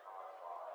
Followed by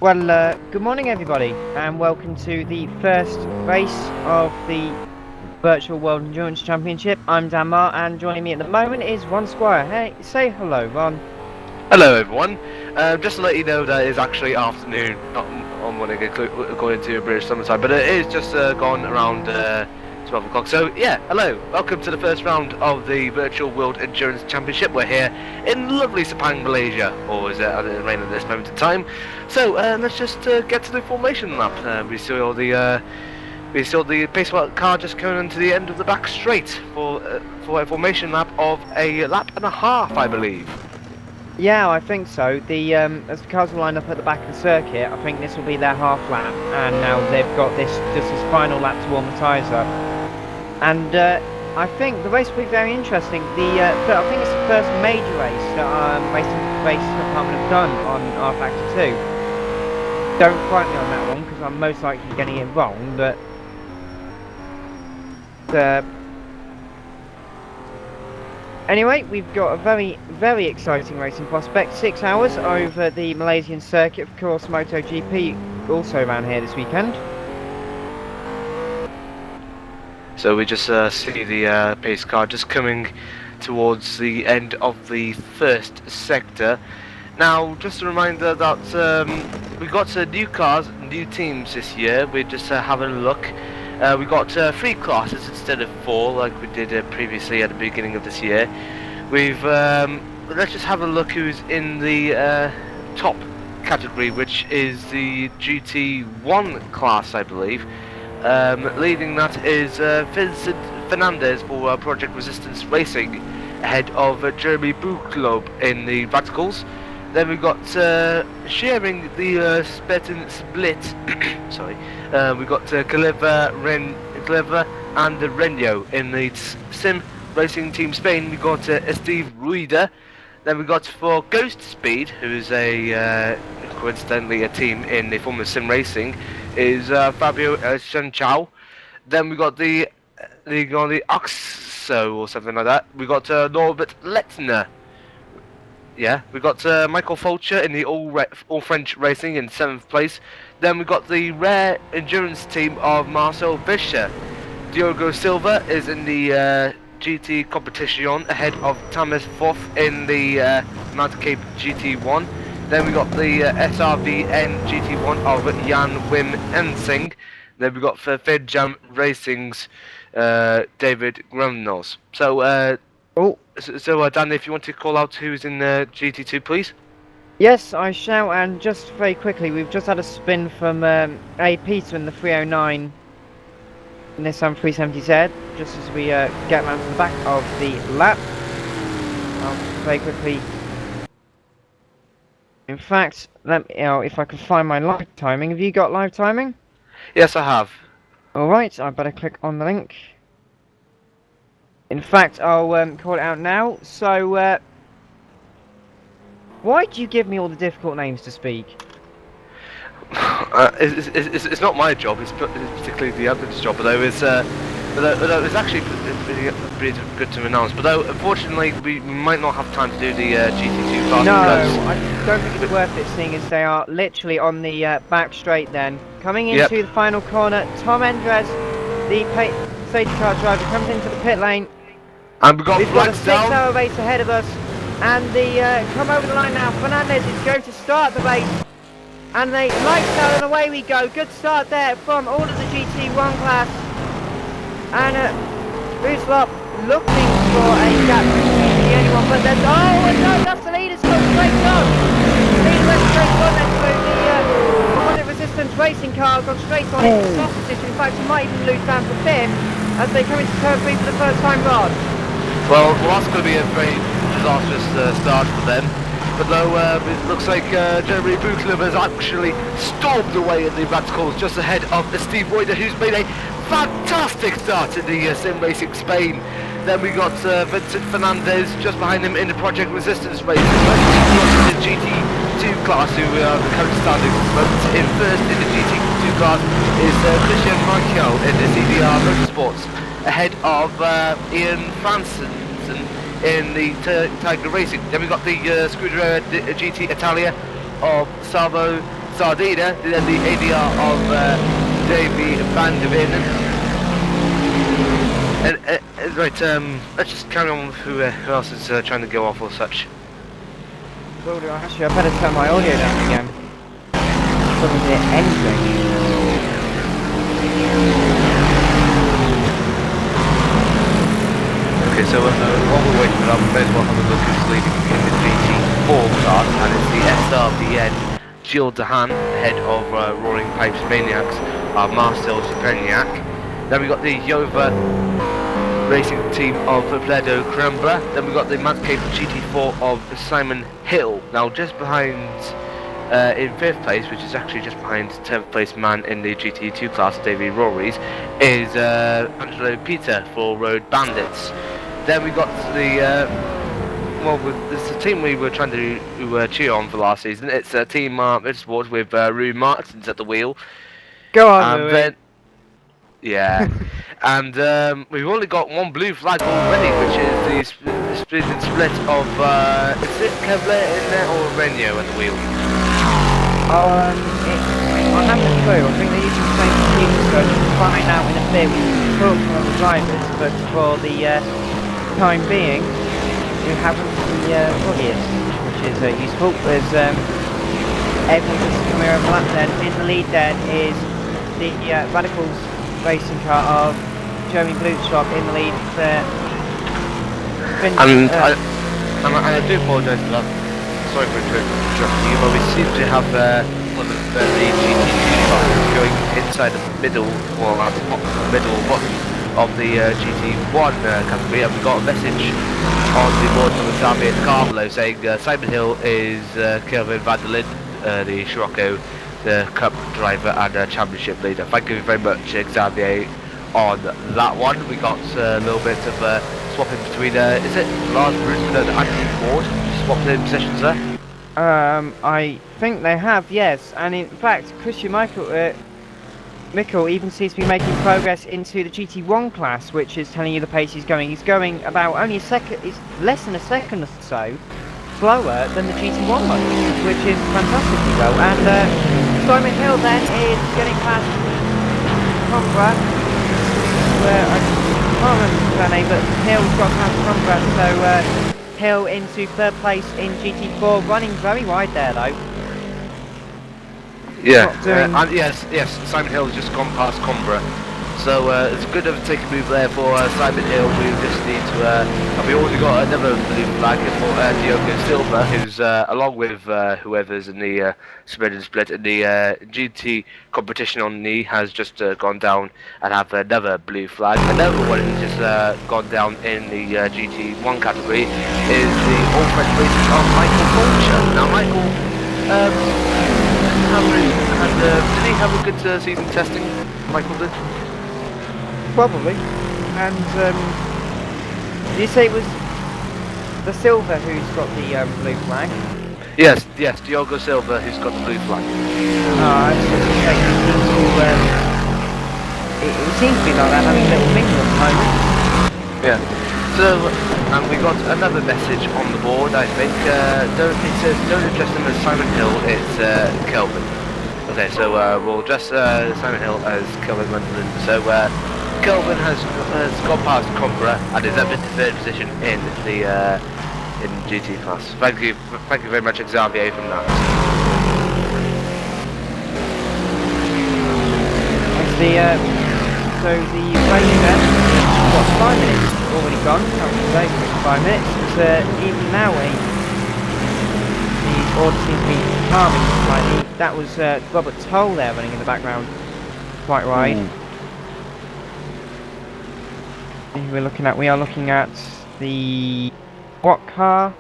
Well, good morning everybody, and welcome to the first race of the Virtual World Endurance Championship. I'm Dan Marr, and joining me at the moment is Ron Squire. Hey, say hello, Ron. Hello everyone. Just to let you know that it's actually afternoon, not on morning according to British summertime, but it is just gone around 12 o'clock. So yeah, hello, welcome to the first round of the Virtual World Endurance Championship. We're here in lovely Sepang, Malaysia, or is it rain at this moment in time. So let's just get to the formation lap. We saw the pace car just coming into the end of the back straight for a formation lap of a lap and a half, I believe. Yeah, I think so. As the cars will line up at the back of the circuit, I think this will be their half lap, and now they've got just this final lap to warm the tyres up. And I think the race will be very interesting. I think it's the first major race that Racedepartment have done on rFactor 2. Don't quote me on that one, because I'm most likely getting it wrong, but anyway, we've got a very, very exciting racing prospect. 6 hours over the Malaysian circuit. Of course, MotoGP also around here this weekend. So we just see the pace car just coming towards the end of the first sector. Now, just a reminder that we got new cars, new teams this year. We're just having a look. We got 3 classes instead of 4, like we did previously at the beginning of this year. Let's just have a look who's in the top category, which is the GT1 class, I believe. Leading that is Vincent Fernandez for Project Resistance Racing, ahead of Jeremy Buchlob in the Radicals. Then we got sharing the Split. Sorry, we got Clever and Renyo in the Sim Racing Team Spain. We got Steve Ruida. Then we got for Ghost Speed, who is coincidentally a team in the form of Sim Racing, is Fabio Chanchao. Then we got the the Oxo or something like that. We got Norbert Letzner. Yeah, we got Michael Fulcher in the all French Racing in 7th place. Then we got the rare endurance team of Marcel Fischer. Diogo Silva is in the GT competition ahead of Thomas Foth in the Mount Cape GT1. Then we got the SRVN GT1 of Jan Wim Ensing. Then we got for Fedjam Racing's David Grumnos. So, Dan, if you want to call out who's in GT2, please. Yes, I shall, and just very quickly, we've just had a spin from A. Peter in the 309 Nissan 370Z, just as we get round to the back of the lap. I'll very quickly... In fact, let me, if I can find my live timing. Have you got live timing? Yes, I have. Alright, I better click on the link. In fact, I'll call it out now. So, why do you give me all the difficult names to speak? It's not my job, it's particularly the admin's job, although it's actually pretty good to announce. But though, unfortunately, we might not have time to do the GT2 class. No, I don't think it's worth it, seeing as they are literally on the back straight then. Coming into the final corner, Tom Endres, the safety car driver, comes into the pit lane. And we've got a 6-hour race ahead of us. And come over the line now, Fernandez is going to start the race. And they lights out and away we go. Good start there from all of the GT1 class. And Buslop looking for a gap between the only one, but there's no, that's the leader's got straight on. The leader went straight on then through the opposite resistance racing car, got straight on into the top position. In fact, he might even lose down to 5th as they come into turn 3 for the first time, Rod. Well, that's going to be a very disastrous start for them. But though it looks like Jeremy Butler has actually stormed away in the radicals just ahead of Steve Reuter, who's made a fantastic start in the Sim Racing Spain. Then we got Vincent Fernandez just behind him in the Project Resistance race. In the GT2 class, who are the current standings at the moment. In first in the GT2 class is Christian Michael in the CDR Motorsports, ahead of Ian Franson in the Tiger Racing. Then we got the Scuderia GT Italia of Salvo Sardina, then the ADR of Davy van der Venen. Right, let's just carry on with who else is trying to go off or such. Well, actually, I better turn my audio down again. Doesn't hear anything. Okay, so while we're waiting for that, we may as well have a look who's leading in the GT4 class, and it's the SRBN Gilles Dehan, head of Roaring Pipes Maniacs, Marcel Sepagnac. Then we got the Yova Racing team of Bledo Crambler. Then we got the Mount Cape GT4 of Simon Hill. Now just behind, in 5th place, which is actually just behind 10th place man in the GT2 class, Davy Rory's, is Angelo Peter for Road Bandits. Then we got the, it's the team we were trying to cheer on for last season. It's Team Motorsport with Rue Martins at the wheel. Go on, Louis. Yeah, and we've only got one blue flag already, which is the split of, is it Kevlar in there or Renault at the wheel? I haven't a clue. I think they're using the same team, so just find out in a bit. We can talk to the drivers, but for the time being, we haven't the audience, which is useful. There's everyone just coming over lap then. In the lead then is the Radicals racing car of Jeremy Blutschop in the lead there. And I do apologise for that. Sorry for interrupting you, but we seem to have one of the GT2 cars going inside the middle, well, at the middle bottom of the GT1 category, and we got a message on the board from the Xavier Carvalho saying Simon Hill is Kelvin van der Linde, the Scirocco, the Cup driver and championship leader. Thank you very much, Xavier, on that one. We got a little bit of swapping between, is it Lars Brusman and Anthony Ford swapped in positions there? I think they have, yes, and in fact, Christian Michael Mikkel even seems to be making progress into the GT1 class, which is telling you the pace he's going. He's going about only a second, it's less than a second or so slower than the GT1 one, which is fantastically well. And Simon Hill then is getting past Combra, where I can't remember her name, but Hill's got past Combra, so Hill into third place in GT4, running very wide there though. Yeah, and yes, Simon Hill has just gone past Combra. So it's a good overtaking move there for Simon Hill. We just need to, and we already got another blue flag for Diogo Silva, who's along with whoever's in the Suburban split in the GT competition on knee, has just gone down and have another blue flag. Another one who's just gone down in the GT1 category is the All French Racing of Michael Fulcher. Now Michael, did he have a good season testing? Michael did. Probably. And did you say it was the Silva who's got the blue flag? Yes, Diogo Silva who's got the blue flag. I was just checking. It seems to be like that, having a little mingle at the moment. Yeah. So, and we got another message on the board, I think. It says don't address him as Simon Hill, it's Kelvin. Okay, so we'll address Simon Hill as Kelvin London. So Kelvin has gone past Combra and is up into third position in the in GT class. Thank you very much, Xavier, from that. So the race then, what, 5 minutes already gone? That was very quick, 5 minutes. It's even now the order seems to be calming slightly. That was Robert Toll there running in the background, quite right. We are looking at the what car?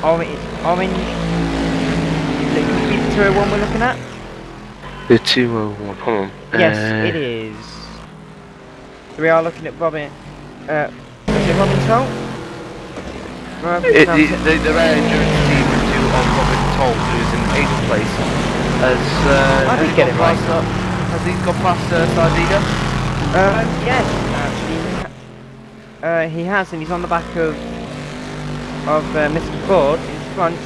Orange. Is it the 201 we're looking at? The 201, hold on. Yes, it is. We are looking at Robin. Is it Robin Toll? The rare endurance team of Robin Toll, who's in 8th place, I did get it right. Has he gone past Sardinia? Yes, actually. He has, and he's on the back of Mr. Ford in front.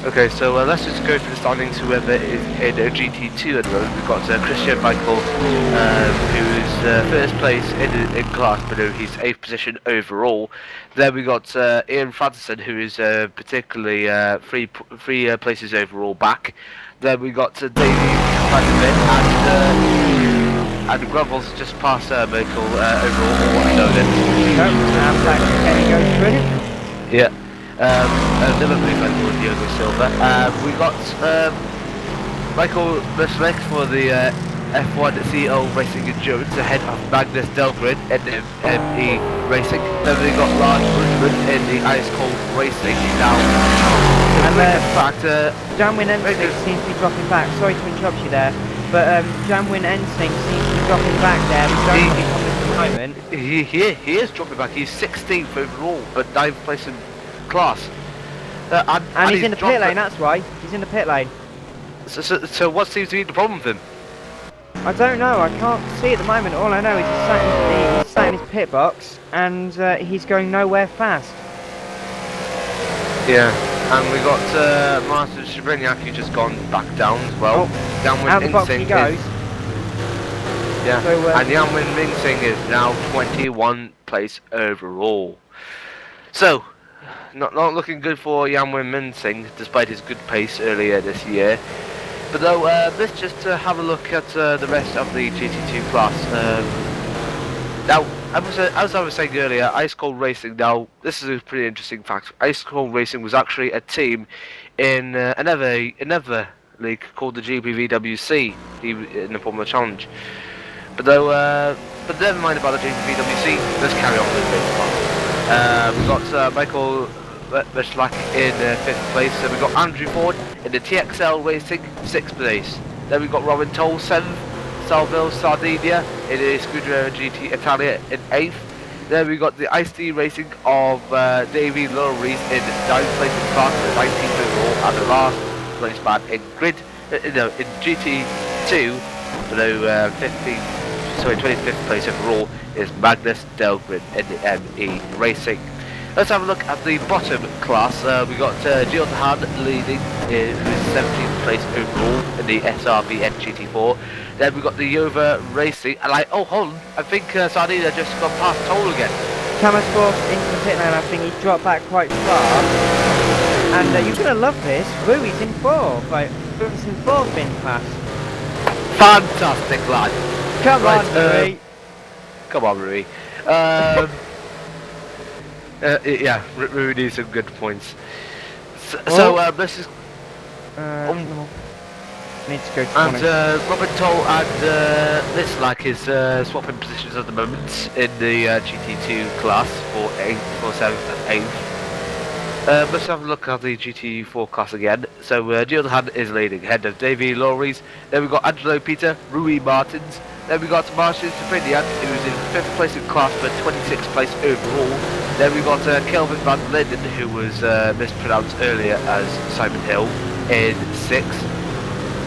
Okay, so let's just go through the standings. Whoever is in GT2 at the moment, we've got Christian Michael, who's first place in class, but he's 8th position overall. Then we got Ian Francis, who is particularly three places overall back. Then we got Davey and Grovel's just past Michael overall, or Nolan. And Kenny goes through. Yeah. Another blue flag for Diogo Silva. We got Michael Bushleck for the F1 CEO Racing Endurance ahead of Magnus Delgren in ME Racing. Then we got Lars Brundtland in the Ice Cold Racing now. And rFactor, Janwin Ensing seems to be dropping back. Sorry to interrupt you there, but Janwin Ensing seems to be dropping back there. He is dropping back. He's 16th overall, but 9th place in class. And he's in the pit lane, that's why. He's in the pit lane. So what seems to be the problem with him? I don't know, I can't see at the moment. All I know is he's sat in his pit box and he's going nowhere fast. Yeah, and we got Martin Shabriniak, who's just gone back down as well. Out of the box he goes. Yeah, So, and Yanwin Mingsing is now 21st place overall. So, not looking good for Yanwin Mingsing, despite his good pace earlier this year. But though, let's just have a look at the rest of the GT2 class. Now, as I was saying earlier, Ice Cold Racing, now, this is a pretty interesting fact. Ice Cold Racing was actually a team in another league called the GPVWC, in the Formula Challenge. But though, but never mind about the GPVWC, let's carry on with this. We've got Michael Bushleck in 5th place, then we've got Andrew Ford in the TXL Racing, 6th place. Then we've got Robin Toll, 7th, Salville Sardinia in the Scuderia GT Italia in 8th. Then we got the ICE Racing of Davey Lowries in 9th place in class, 19th overall, and the last place man in grid no, in GT2, below 25th place overall is Magnus Delgren in the ME Racing. Let's have a look at the bottom class. We got Jill Han leading, who's 17th place overall in the SRV GT4. Then we got the Yova Racing, and oh, hold on, I think Sardinia just gone past Toll again. Cameron's forced into the pit lane. I think he dropped back quite far. And you're gonna love this. Rui's in fourth. Like, Rui's in fourth in class. Fantastic, lad. Come Right, on, Rui. Come on, Rui. Yeah, Rui needs some good points. This is. Need to go to and Robert Toll and Lislac is swapping positions at the moment in the GT2 class for 7th and 8th. Let's have a look at the GT4 class again. So Jordan is leading, ahead of Davey Lorries. Then we've got Angelo Peter, Rui Martins. Then we got Martian Stupinian, who's in 5th place in class but 26th place overall. Then we got Kelvin Van Linden, who was mispronounced earlier as Simon Hill, in 6th.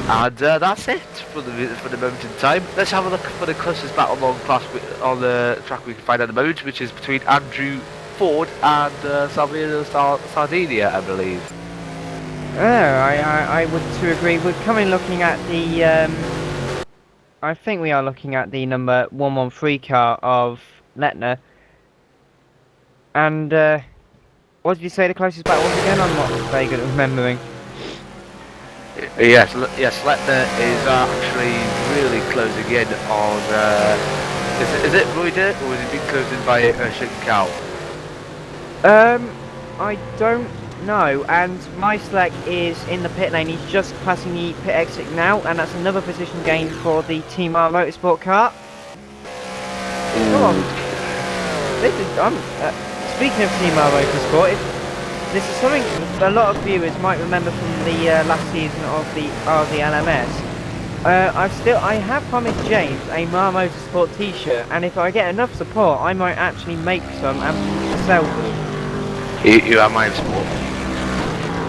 And that's it for the moment in time. Let's have a look for the closest battle on the track we can find at the moment, which is between Andrew Ford and Salvador Sardinia, I believe. Oh, I would too agree. We're coming looking at the I think we are looking at the number 113 car of Letner. And what did you say the closest battle was again? I'm not very good at remembering. Yes, Letner is actually really closing in on. Is it Ruida, or is it being closed in by Shinkao? I don't know. And Myslek is in the pit lane. He's just passing the pit exit now, and that's another position gain for the Team R Motorsport car. Come on. This is. Speaking of Team R Motorsport. This is something a lot of viewers might remember from the last season of the LMS. I have promised James a Mar Motorsport T-shirt, and if I get enough support, I might actually make some and sell them. You have my support.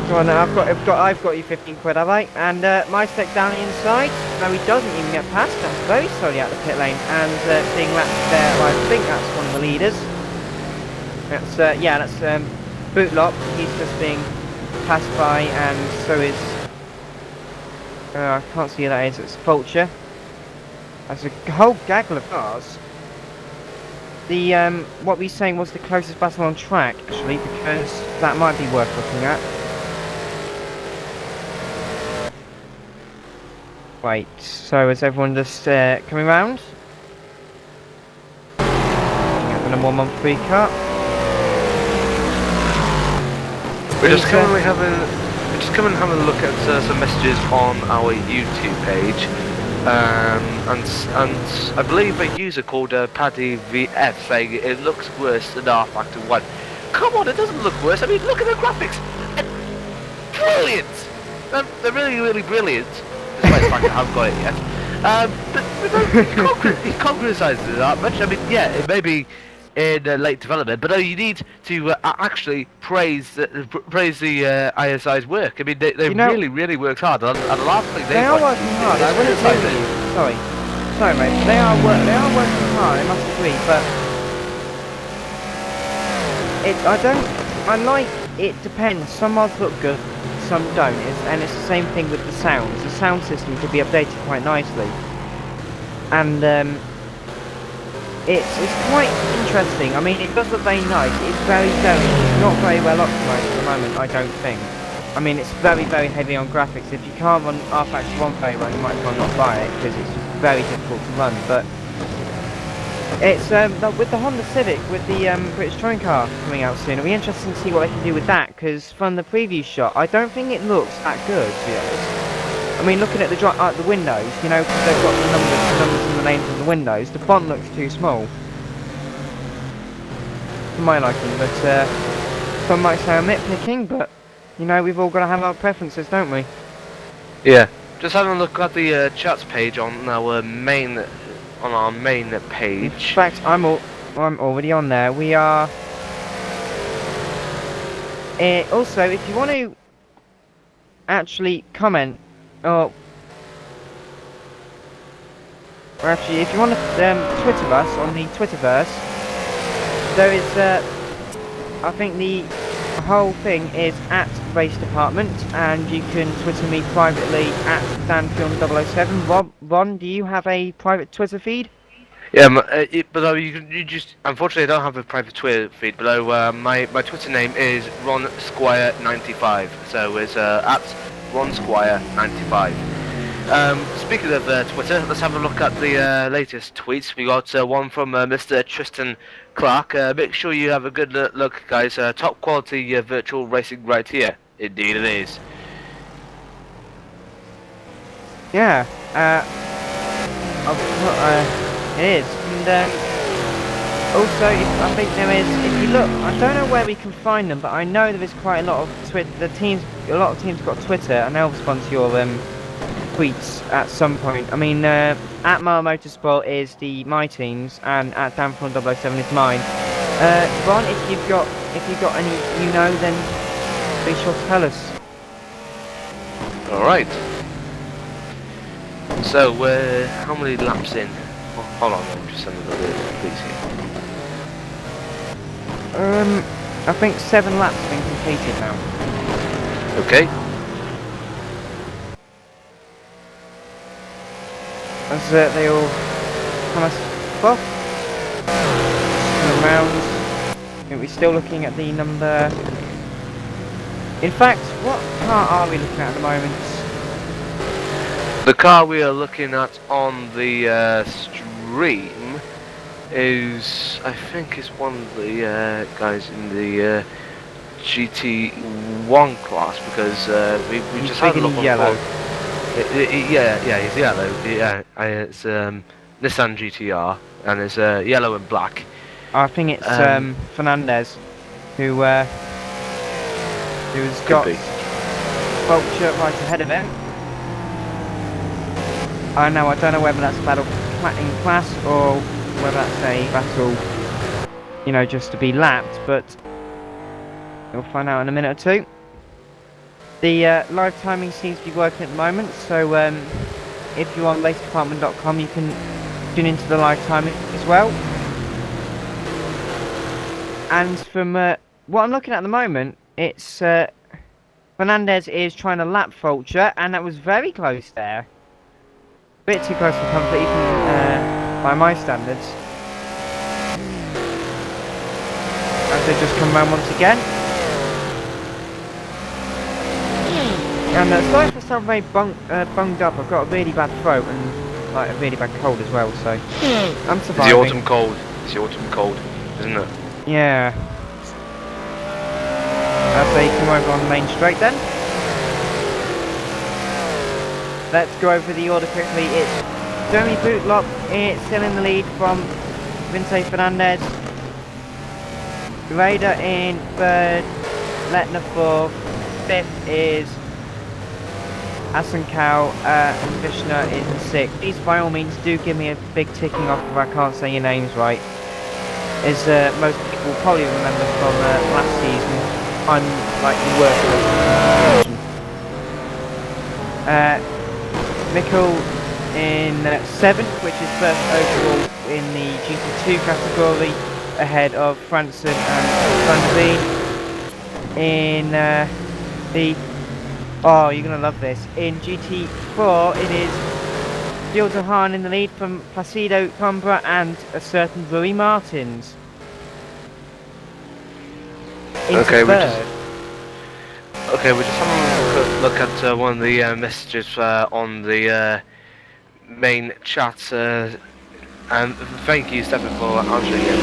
Come on, I've got you 15 quid, have I? And my step down the inside. No, he doesn't even get past. That's very slowly out the pit lane, and being lapped there. I think that's one of the leaders. That's that's. Bootlock, he's just being passed by, and so is I can't see who that is. It's Vulture. There's a whole gaggle of cars. The what we're saying was the closest battle on track, actually, because that might be worth looking at. Wait, so is everyone just coming round? Looking at the number 113 car. We're just coming and having a look at some messages on our YouTube page, and I believe a user called Paddy VF saying it looks worse than rFactor 1. Come on, it doesn't look worse. I mean, look at the graphics. Brilliant. They're really brilliant. Despite the fact I haven't got it yet. But you can't criticise it that much. I mean, yeah, it may be in late development, but you need to actually praise the ISI's work. I mean, they really worked hard, and the last thing they are working hard. I wouldn't say sorry, mate. They are working hard. I must agree, but I like it. Depends. Some mods look good, some don't. And it's the same thing with the sounds. The sound system could be updated quite nicely, and it's quite interesting. I mean, it does look very nice. It's not very well optimized at the moment, I don't think. I mean, it's very heavy on graphics. If you can't run rFactor 1 very well, you might as well not buy it, because it's just very difficult to run. But it's with the Honda Civic, with the British Touring car coming out soon, it'll be interesting to see what they can do with that, because from the preview shot, I don't think it looks that good, to be honest. I mean, looking at the windows, you know, because they've got the numbers and the names on the windows, the font looks too small. For my liking, but some might say I'm nitpicking, but you know, we've all got to have our preferences, don't we? Yeah. Just having a look at the chats page on our main page. In fact, I'm already on there. We are. Also, if you want to actually comment or or actually, if you want to Twitter us on the Twitterverse, there is, I think the whole thing is at Racedepartment, and you can Twitter me privately at DanFilm007. Ron, do you have a private Twitter feed? Yeah, below you just unfortunately I don't have a private Twitter feed. Below my Twitter name is RonSquire95, so it's at RonSquire95. Speaking of Twitter, let's have a look at the latest tweets. We got one from Mr. Tristan Clark. Make sure you have a good look, guys. Top quality virtual racing right here. Indeed, it is. Yeah. It is. And also, I think there is. If you look, I don't know where we can find them, but I know there is quite a lot of Twitter. A lot of teams got Twitter, and they'll respond to your tweets at some point. I mean, at Mile Motorsport is my team's, and at Danfron007 is mine. Ron, if you've got any, then be sure to tell us. All right. So, how many laps in? Oh, hold on, I'm just sending the please here. I think 7 laps have been completed now. Okay. As they all kind of off. Rounds. I think we're still looking at the number. In fact, what car are we looking at the moment? The car we are looking at on the stream is, I think, is one of the guys in the GT1 class, because we just had a look on yellow. Yeah, he's yellow. Yeah, it's Nissan GTR, and it's yellow and black. I think it's Fernandez, who's got Vulture right ahead of him. I don't know whether that's a battle in class or whether that's a battle, just to be lapped, but we'll find out in a minute or two. The live timing seems to be working at the moment, so if you're on Racedepartment.com, you can tune into the live timing as well. And from what I'm looking at the moment, it's Fernandez is trying to lap Vulture, and that was very close there. A bit too close for comfort, even by my standards. As they just come round once again. And sorry if I sound very bunged up. I've got a really bad throat and a really bad cold as well, so I'm surviving. It's the autumn cold. It's the autumn cold, isn't it? Yeah. As they come over on the main straight then. Let's go over the order quickly. It's Jeremy Bootlock, it's still in the lead from Vince Fernandez. Raider in third, Letner fourth, fifth is Asenkow, and Vishnu is in sixth. Please, by all means, do give me a big ticking off if I can't say your names right. As most people will probably remember from last season, I'm like the worst. Mikkel in seventh, which is first overall in the GT2 category, ahead of Franson and Van in the... Oh, you're going to love this. In GT4, it is Gilles de Haan in the lead from Placido Coimbra and a certain Rui Martins. Okay, we're just having a look at one of the messages on the main chat, and thank you, Stefan, for answering it.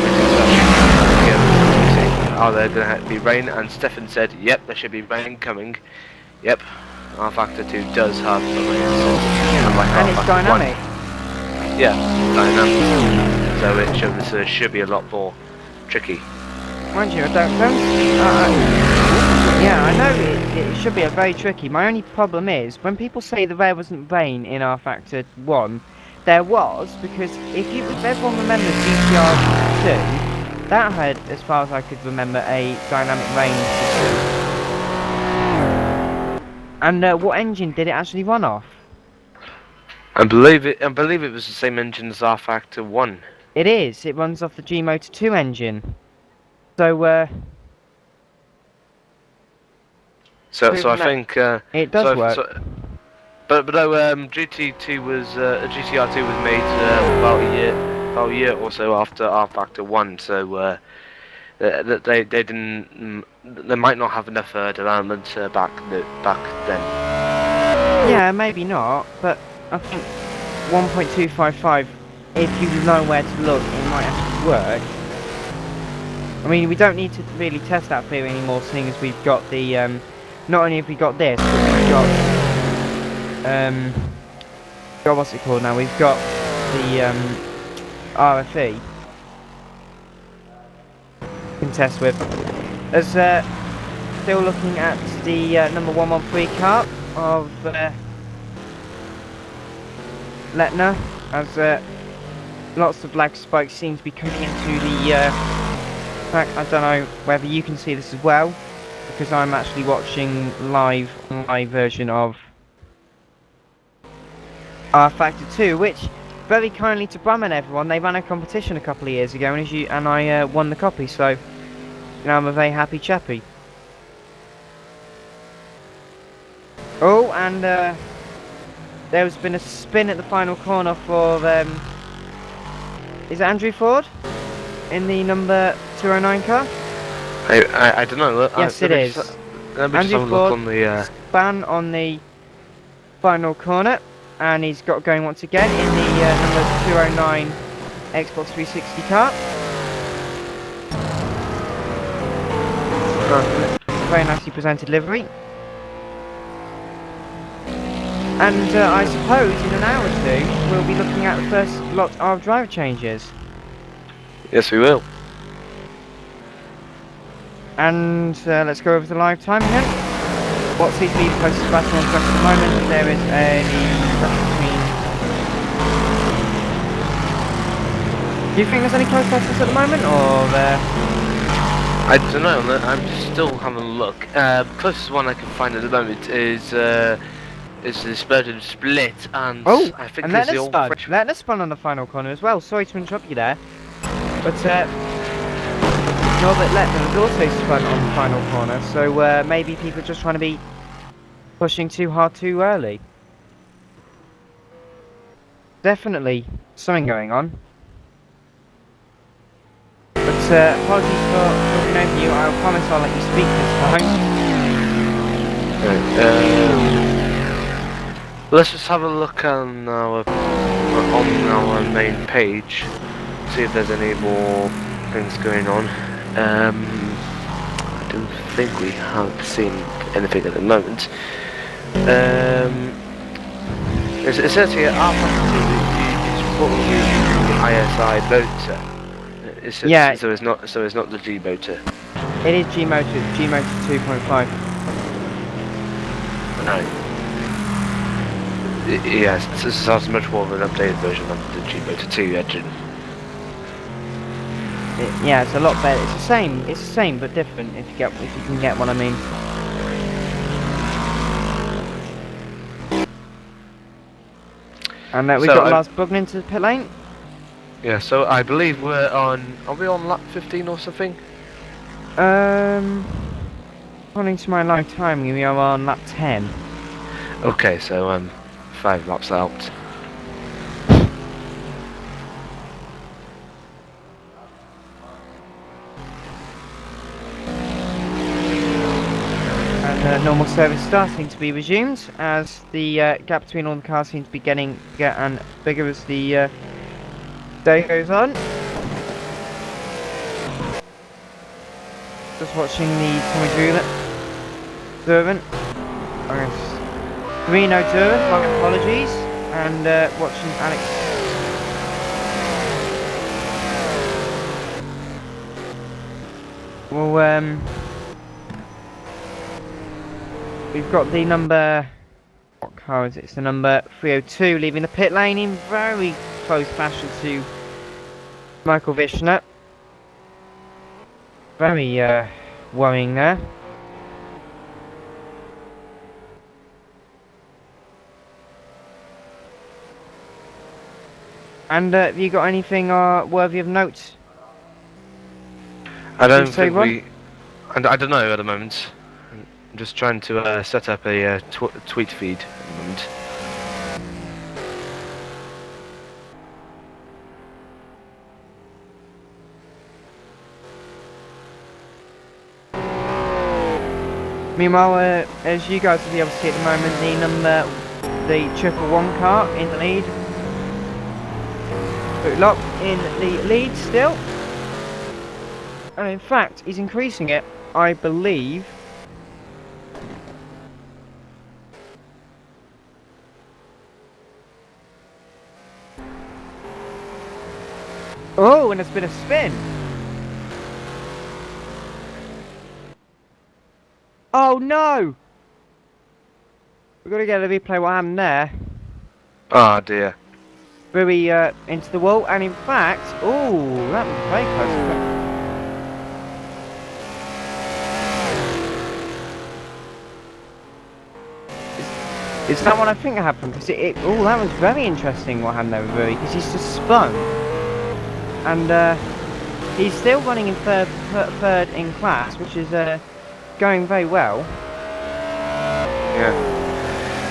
Are there going to be rain? And Stefan said, yep, there should be rain coming. Yep, rFactor 2 does have a rain source. And it's dynamic. Yeah, dynamic. So it should be a lot more tricky. Mind you, yeah, I know it should be a very tricky. My only problem is, when people say there wasn't rain in rFactor 1, there was, because if everyone remembers GTR 2, that had, as far as I could remember, a dynamic rain system. And what engine did it actually run off? I believe it was the same engine as rFactor 1. It is. It runs off the G Motor 2 engine. So, So I think it does work. But no, GT2 was GTR2 was made about a year or so after rFactor 1. So they didn't they might not have enough development back then. Yeah, maybe not, but I think 1.255, if you know where to look, it might actually work. I mean, we don't need to really test that theory anymore, seeing as we've got the, not only have we got this, but we've got, what's it called now? We've got the, RFE we can test with. As, still looking at the, number 113 car of, Letna, as, lots of lag spikes seem to be coming into the, track. I don't know whether you can see this as well, because I'm actually watching live version of rFactor 2, which very kindly to Bram and everyone, they ran a competition a couple of years ago, and I won the copy, so you know, I'm a very happy chappy. Oh, and there's been a spin at the final corner for is it Andrew Ford in the number 209 car? I don't know. Yes, it is. Let me just have a look on the span on the final corner, and he's got going once again in the number 209 Xbox 360 car. Very nicely presented livery. And I suppose in an hour or two we'll be looking at the first lot of driver changes. Yes, we will. And let's go over the live time again. What seems to be the closest battle on track at the moment? There is a battle between. Do you think there's any close battles at the moment, or? I don't know. I'm just still having a look. The closest one I can find at the moment is the Spurgeon Split, and I think and there's the old. Let us spun on the final corner as well. Sorry to interrupt you there, but Norbert Lettner has also spun on the final corner, so maybe people are just trying to be pushing too hard too early. Definitely something going on. But apologies for talking over you. I promise I'll let you speak this time. Let's just have a look on our main page, see if there's any more things going on. I don't think we have seen anything at the moment. It says here rFactor 2 is probably using the ISI motor. Yeah. So it's not the G motor. It is G motor. It's G motor 2.5. No. Yes, this sounds much more of an updated version of the G motor 2 engine. Yeah, it's a lot better. It's the same. It's the same but different. If you can get what I mean. And we got Lars Buggen into the pit lane. Yeah, so I believe we're on. Are we on lap 15 or something? According to my live timing, we are on lap 10. Okay, so 5 laps out. And normal service starting to be resumed as the gap between all the cars seems to be getting bigger and bigger as the day goes on. Just watching the Tommy Durban. Reno Durban, my apologies. And watching Alex. Well, we've got the number. What car is it? It's the number 302 leaving the pit lane in very close fashion to Michael Vishner. Very worrying there. And have you got anything worthy of note? I don't you say, think Ron? we. And I don't know at the moment. I'm just trying to set up a tweet feed at the moment. Meanwhile, as you guys will be able to see at the moment, the 111 car in the lead. Lock in the lead still. And in fact, he's increasing it, I believe. Oh, and it's been a spin. Oh no! We've got to get a replay what happened there. Oh dear. Very into the wall, and in fact, oh, that was very close. Is that what I think happened? Because oh, that was very interesting what happened there with Rui, because he's just spun, and he's still running in third in class, which is going very well. Yeah.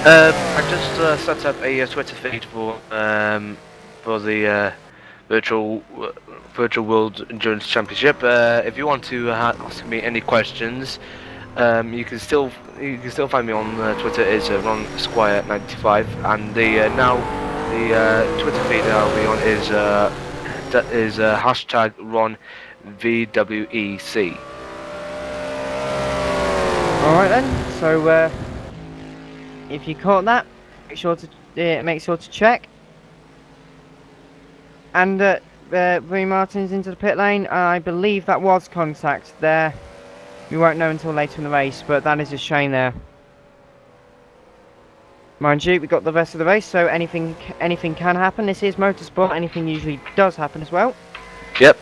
I just set up a Twitter feed for the virtual World Endurance Championship. If you want to ask me any questions, you can still find me on Twitter. It's Ron Squire 95, and the Twitter feed I'll be on is hashtag Ron VWEC. All right then. So if you caught that, make sure to check. And Rui Martin's into the pit lane. I believe that was contact there. We won't know until later in the race, but that is a shame there. Mind you, we got the rest of the race, so anything can happen. This is motorsport. Anything usually does happen as well. Yep.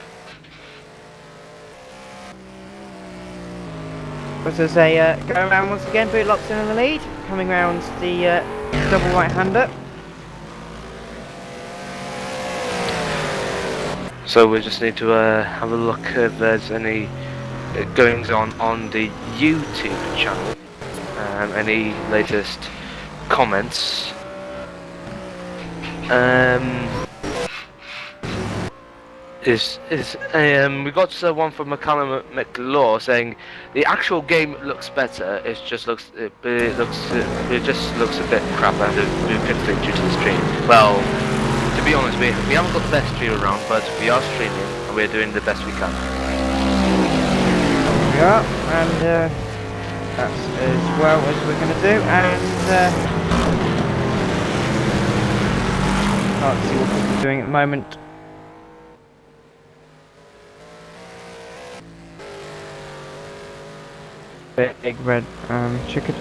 But as they go around once again, Bootlock's in the lead, coming round the double right-hander. So we just need to have a look if there's any goings on the YouTube channel. Any latest comments? We got one from McCallum McLaw saying the actual game looks better. It just looks a bit crap and a new conflict due to the stream. Well, to be honest, we haven't got the best stream around, but we are streaming and we're doing the best we can. We are, and that's as well as we're going to do. And can't see what people are doing at the moment. Big red chicken.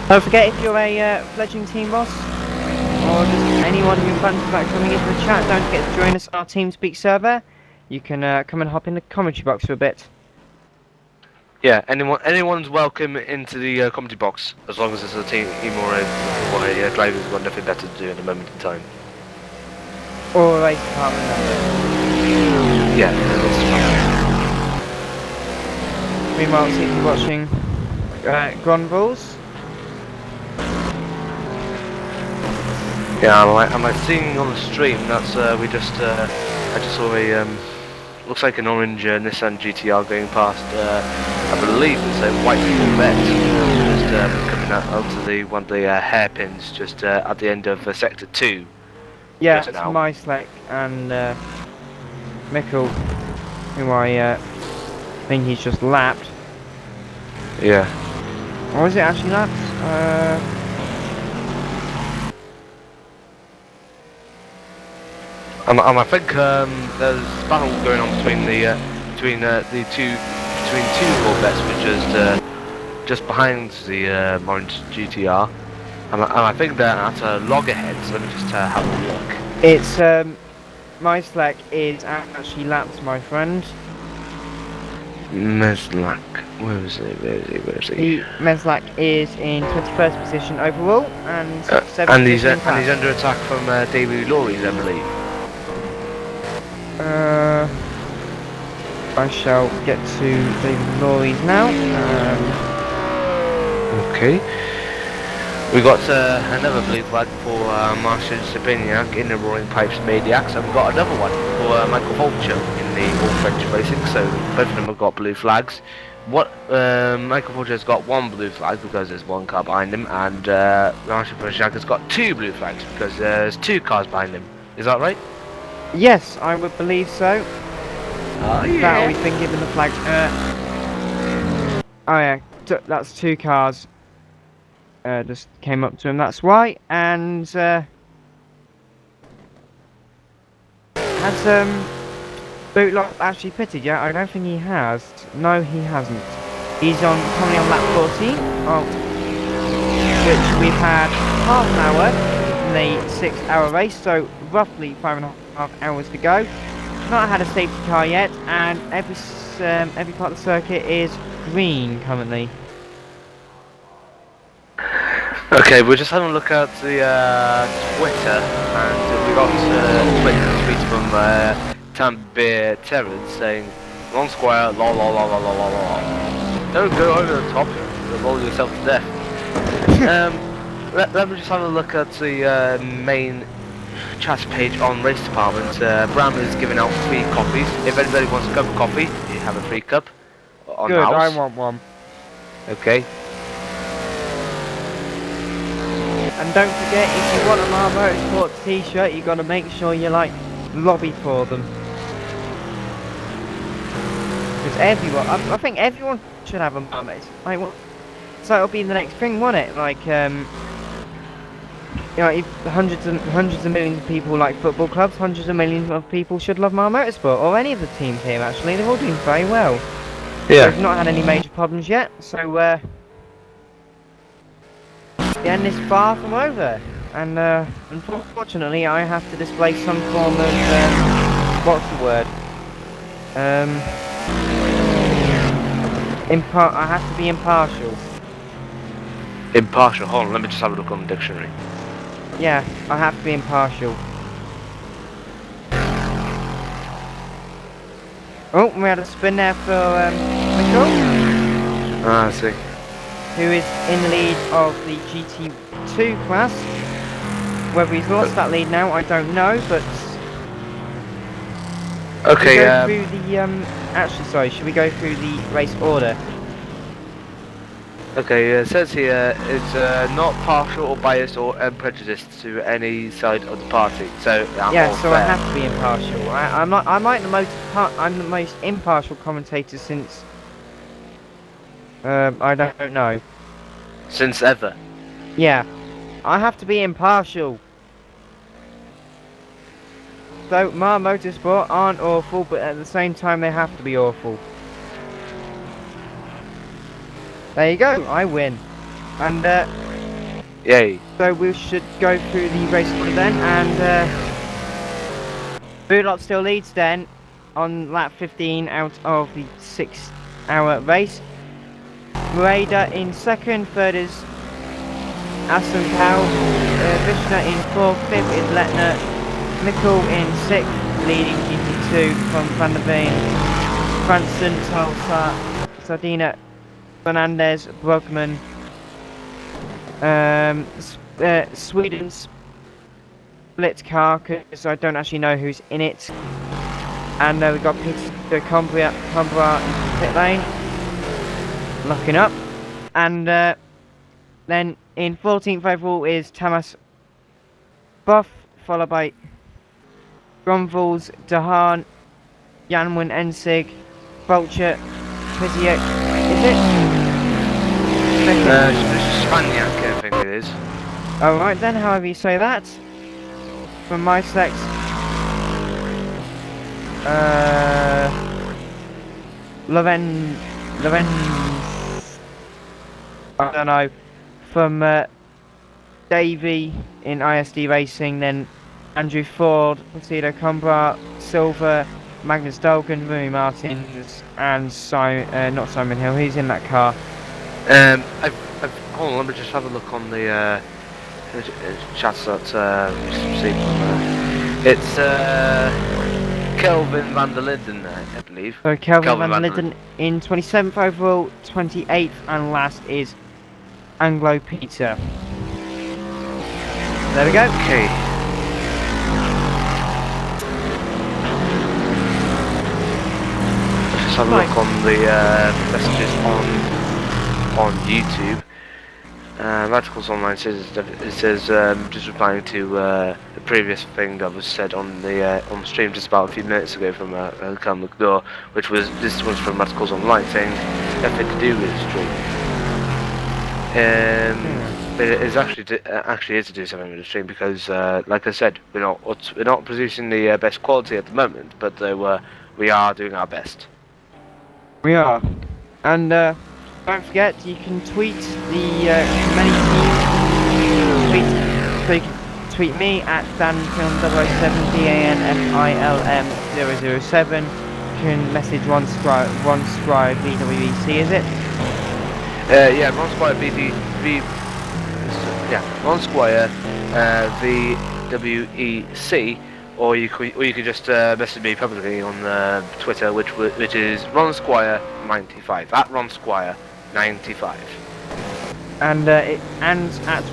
Don't forget, if you're a fledgling team boss, or just anyone who fancies about coming into the chat, don't forget to join us on our TeamSpeak server. You can come and hop in the commentary box for a bit. Yeah, anyone's welcome into the commentary box, as long as it's a team or a driver's got nothing better to do at the moment in time. Or a race department member. Yeah, that's Meanwhile, see if you're watching Grand Bulls. Yeah, am I seeing on the stream? That's I just saw a looks like an orange Nissan GTR going past. I believe it's a white Corvette just coming out to one of the hairpins just at the end of sector 2. Yeah, it's Myslek and Mikkel, who I think he's just lapped. Yeah. Or is it actually lapped? And I think there's a battle going on between two Corvettes, which is just behind the orange GTR, and I think they're at a loggerhead. So let me just have a look. It's Myslek is actually lapped, my friend. Meslak. Where is he? Where is he? Meslak is in 21st position overall and 7th And he's position in class. under attack from David Lorries, I believe. I shall get to David Lorries now. Okay. We got another blue flag for Marshall Sabiniak in the Roaring Pipes Maniacs, and we got another one for Michael Vulture in the All French Racing. So both of them have got blue flags. Michael Vulture has got one blue flag because there's one car behind him, and Marshall Sabiniak has got two blue flags because there's two cars behind him. Is that right? Yes, I would believe so. Oh yeah. That we've been given the flag. Oh yeah, that's two cars. Just came up to him. That's why. And has Bootlock actually pitted yet? I don't think he has. No, he hasn't. He's currently on lap 14, which we've had half an hour in the 6-hour race, so roughly 5.5 hours to go. Not had a safety car yet, and every part of the circuit is green currently. Okay, we're just having a look at the Twitter, and we got Twitter tweet from Tambir Terrence saying, "Wrong square, lol lol lol lol lol lol. Don't go over the top, you'll roll yourself to death." Let me just have a look at the main chat page on Racedepartment. Bram is giving out free coffees. If anybody wants a cup of coffee, you have a free cup on Good, house. I want one. Okay. And don't forget, if you want a Marlboro Sports t-shirt, you got to make sure you lobby for them. Because everyone, I think everyone should have a Marlboro. So it'll be the next thing, won't it? If hundreds of millions of people like football clubs, hundreds of millions of people should love Mar Motorsport, or any of the teams here actually. They're all doing very well. Yeah. They've not had any major problems yet, so the end is far from over. And unfortunately, I have to display some form of what's the word? I have to be impartial. Impartial. Hold on, let me just have a look on the dictionary. Yeah, I have to be impartial. Oh, we had a spin there for Mitchell, Ah, I see. who is in the lead of the GT2 class. Whether he's lost that lead now, I don't know, but... Okay, Should we go through the, actually, sorry, should we go through the race order? Okay, it says here it's not partial or biased or prejudiced to any side of the party. So Yeah, so I have to be impartial. I'm the most impartial commentator since I don't know. Since ever. Yeah, I have to be impartial. So Mar Motorsport aren't awful, but at the same time they have to be awful. There you go, I win. And Yay. so we should go through the race order then, and Bootlock still leads then on lap 15 out of the 6-hour race. Raida in second, third is Aston Cow, Vishna in fourth, fifth is Letner, Mikkel in sixth, leading GT2 from Van der Veen, Franson, Tulsa, Sardina, Fernandez, Brugman, Sweden's split car, because I don't actually know who's in it, and we've got Peter Cumbria in pit lane, locking up, and then in 14th overall is Tamas Buff, followed by Grumvals, Dahan, Janwin Ensig, Vulture, Piziak, is it? Spaniak, I think it is. Alright then, however you say that. From my select, Leven, I don't know, from Davey in ISD Racing, then Andrew Ford, Poseidon, Cumbra, Silver, Magnus Dolgan, Rui Martins, and not Simon Hill. Who's in that car? Hold on, let me just have a look on the chats that we received. It's Kelvin van der Linden, I believe. So Kelvin van der Linden in 27th overall, 28th, and last is Anglo Peter. There we go. Okay. Let's just have a look on the messages on YouTube. Radicals Online says just replying to the previous thing that was said on the stream just about a few minutes ago from Cam McDowell, which was this was from Radicals Online saying nothing to do with the stream. But it is actually is to do something with the stream because, like I said, we're not producing the best quality at the moment, but we are doing our best. We are, and don't forget you can tweet the many teams. Tweet me at danfilm007 DANFILM007. You can message Ron Scribe VWEC, is it? Yeah, Ron Squire Ron Squire VWEC, or you could just message me publicly on Twitter, which is Ron Squire 95 at Ron Squire 95. And at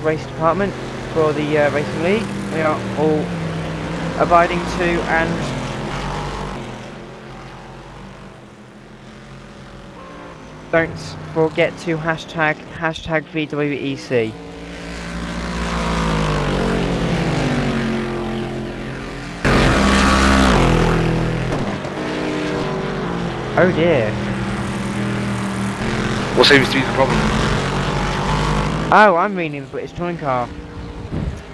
Racedepartment for the racing league, we are all abiding to and don't forget to hashtag VWEC. Oh dear. What seems to be the problem? Oh, I'm reading the British touring car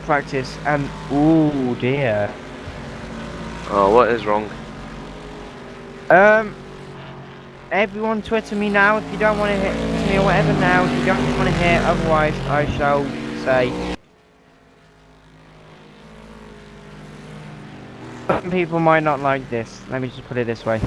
practice and ooh dear. Oh, what is wrong? Everyone Twitter me now if you don't want to hit me or whatever now. If you don't want to hear, otherwise I shall say. Some people might not like this. Let me just put it this way.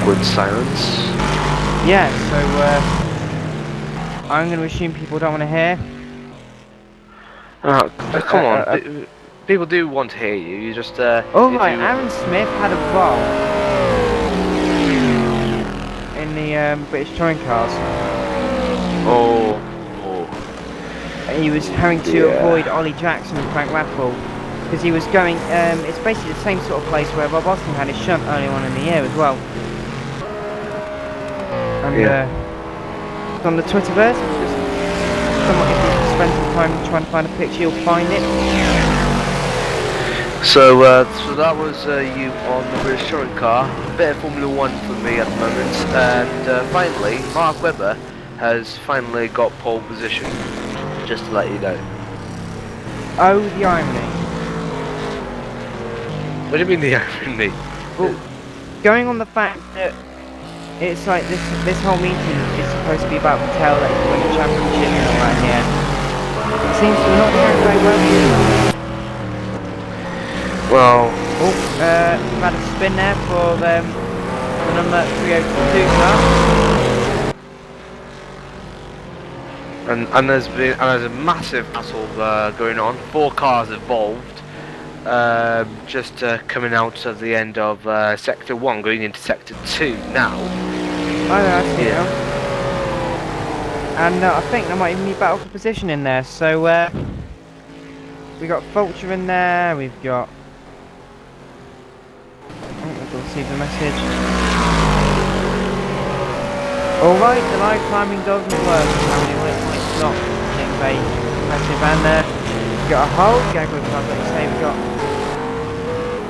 Awkward silence. Yeah, so I'm going to assume people don't want to hear. Come on, people do want to hear you. You just oh right, Aaron Smith had a bomb in the British touring cars. Oh. He was having to avoid Ollie Jackson and Frank Raffle because he was going. It's basically the same sort of place where Rob Austin had his shunt early on in the year as well. And on the Twitterverse, just someone if you spend some time trying to find a picture, you'll find it. So that was you on the British touring car. A bit of Formula 1 for me at the moment, and finally, Mark Webber has finally got pole position. Just to let you know. Oh, the irony. What do you mean the irony? Well, going on the fact that it's like this whole meeting is supposed to be about Patel that he's winning the championship and all that here. It seems to not be going very well. Well, we've had a spin there for the number 302 car. and there's a massive battle going on. 4 cars involved. Just coming out of the end of Sector 1, going into Sector 2 now. I see it. And I think there might even be battle for position in there. So we got Vulture in there. We've got. We've received the message. Alright, the live timing doesn't work. It's not getting very massive. And we've got a whole gag with us, like you say. We've got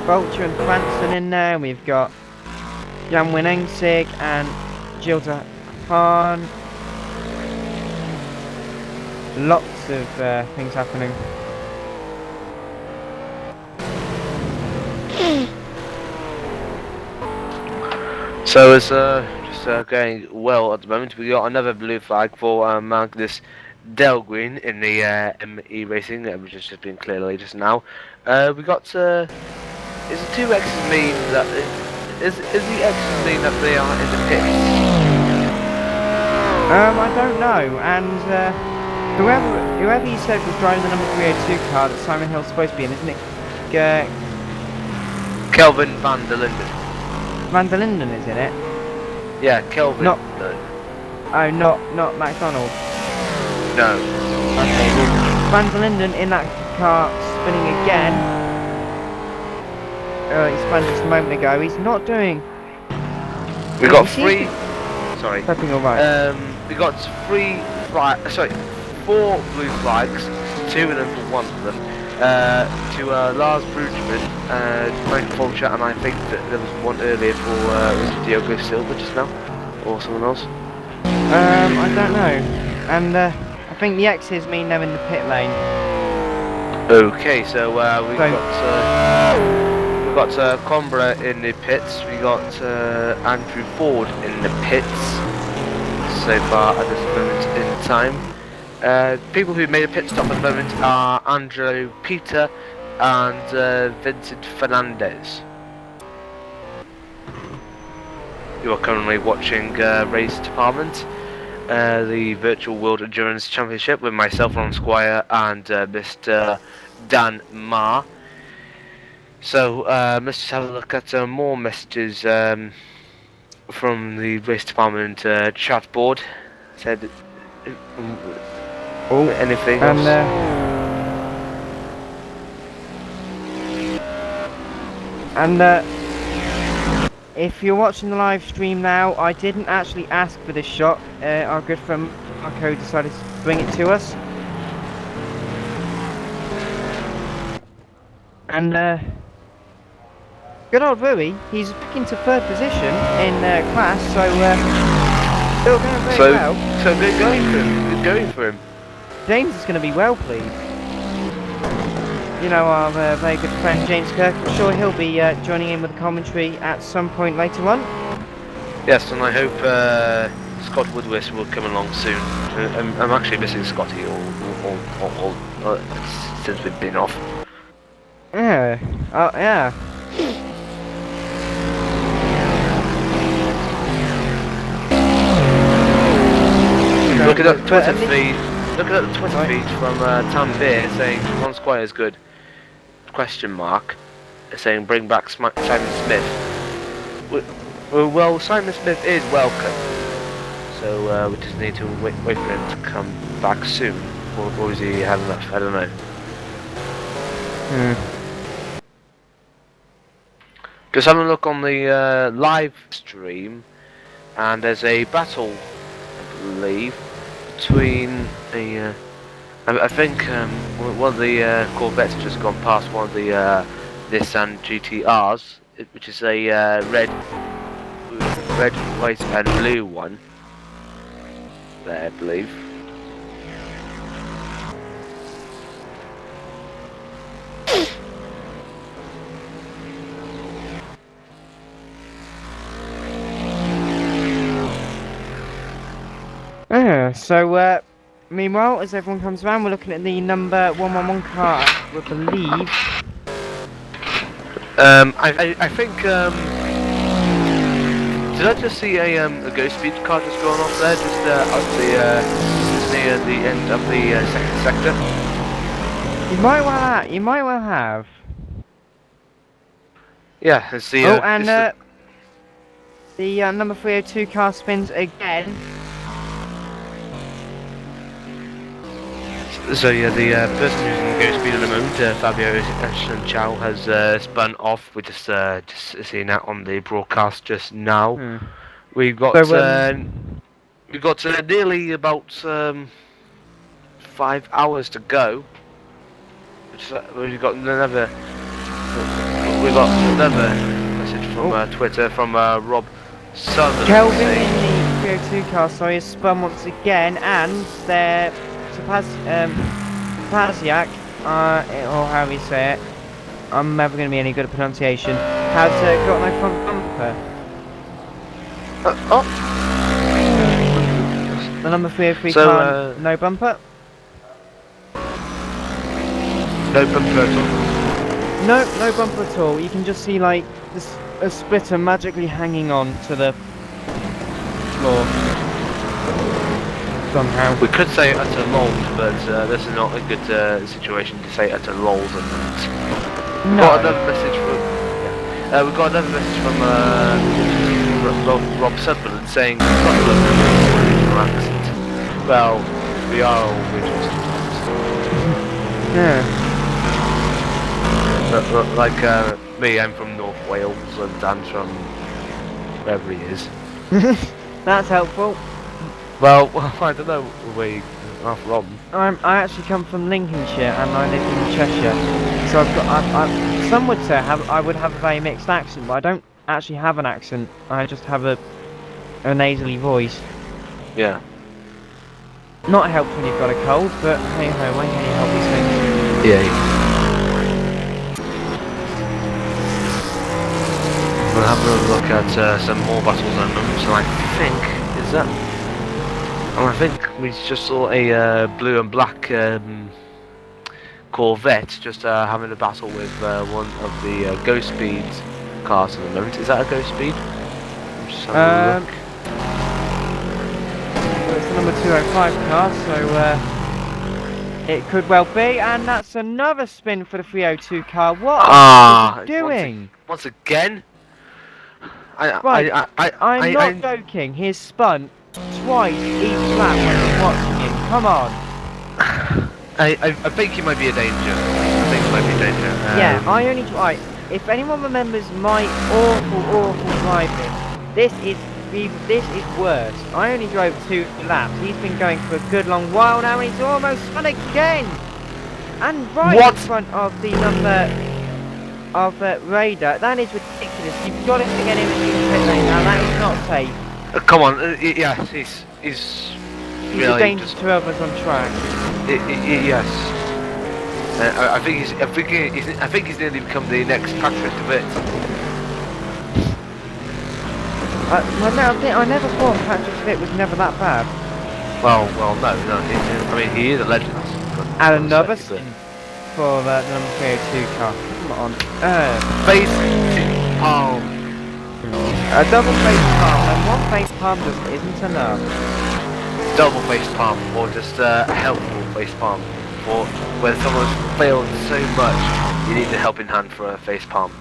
Vulture and Cranston in there. We've got Jan Winengsig and Gilda Hahn. Lots of things happening. So it's just going well at the moment. We got another blue flag for Magnus Del Green in the ME Racing, which has just been clearly just now. We got is the two X's mean that is the X's mean that they are in the pits? I don't know, and whoever you said was driving the number 302 car that Simon Hill's supposed to be in, isn't it? Kelvin van der Linden. Van der Linden is in it. Yeah, Kelvin. Not McDonald. No. Okay, well, Van der Linden in that car spinning again. He spun just a moment ago. He's not doing. We got three. Sorry. Prepping all right. We got four blue flags, two of them for one of them. To Lars Brugman, Mike Fulcher, and I think that there was one earlier for was Diogo Silva just now, or someone else. I don't know. And I think the X's mean they're in the pit lane. Okay, so we got Combra in the pits. We got Andrew Ford in the pits. So far at this moment in time. People who made a pit stop at the moment are Andrew Peter and Vincent Fernandez. You are currently watching Racedepartment, the Virtual World Endurance Championship with myself, Ron Squire, and Mr. Dan Ma. So let's just have a look at more messages from the Race Department chat board. Said anything else? If you're watching the live stream now, I didn't actually ask for this shot. Our good friend Marco decided to bring it to us. And good old Rui, he's back into third position in class, so still going very well. So good going for him. Good going for him. James is going to be well pleased. You know, our very good friend James Kirk, I'm sure he'll be joining in with the commentary at some point later on. Yes, and I hope Scott Woodward will come along soon. I'm actually missing Scotty all since we've been off. Yeah, yeah. Look at that Twitter feed. Look at the Twitter feed from Tam Beer saying Ron Squire is good. Question mark. Saying bring back Simon Smith. Well, Simon Smith is welcome. So we just need to wait for him to come back soon. Or is he had enough? I don't know. Just having a look on the live stream, and there's a battle, I believe, between a. I think one of the Corvettes has just gone past one of the Nissan GTRs, which is a red, white, and blue one. There, I believe. So meanwhile, as everyone comes around, we're looking at the number 111 car, I believe. I think did I just see a ghost speed car just going off there, just near the end of the second sector? You might well have. Yeah, it's the. And the number 302 car spins again. So yeah, the person using the ghost speed at the moment, Fabio Chow, has spun off. We're just seeing that on the broadcast just now. We've got nearly about 5 hours to go. We've got another message from Twitter from Rob Southern. Kelvin in the 302 car, sorry, has spun once again, and they're Pasiak, or how we say it, I'm never going to be any good at pronunciation, has got no front bumper. The number 303 car, no bumper. No bumper at all. No, no bumper at all. You can just see like this, a splitter magically hanging on to the floor somehow. We could say utter lols, but this is not a good situation to say utter lols at the moment. We No. got another message from. Yeah. We got another message from Rob Sutherland saying Scotland regional accent. Well, we are all regional sometimes. Yeah. But, like me, I'm from North Wales, and Dan's from wherever he is. That's helpful. Well, I don't know where you are from. I actually come from Lincolnshire and I live in Cheshire, so I've got. Some would say I would have a very mixed accent, but I don't actually have an accent. I just have a nasally voice. Yeah. Not helpful when you've got a cold, but hey ho, when can you help these things? Yeah. We'll have a look at some more battles and numbers, and I think is that. And I think we just saw a blue and black Corvette just having a battle with one of the Ghost Speed cars at the moment. Is that a Ghost Speed? I'm just having a look. Well, it's the number 205 car, so it could well be. And that's another spin for the 302 car. What are you doing? Once again? I'm not joking. He's spun twice each lap when I'm watching him. Come on. I think he might be a danger. I think he might be a danger. Yeah, I only try. If anyone remembers my awful driving, this is worse. I only drove 2 laps. He's been going for a good long while now, and he's almost spun again. And right in front of the number of Raider. That is ridiculous. You've got to get him into the pit lane now. That is not safe. Come on, yeah, he's really a danger to others on track. Yes. I think he's nearly become the next Patrick DeWitt. Well, no, I never thought Patrick DeWitt was never that bad. Well, no. I mean, he is a legend. And another spin for the number 302 car. Come on. Face palm. A double face palm, and one face palm just isn't enough. Double face palm, or just a helpful face palm. Or when someone's failed so much, you need a helping hand for a face palm.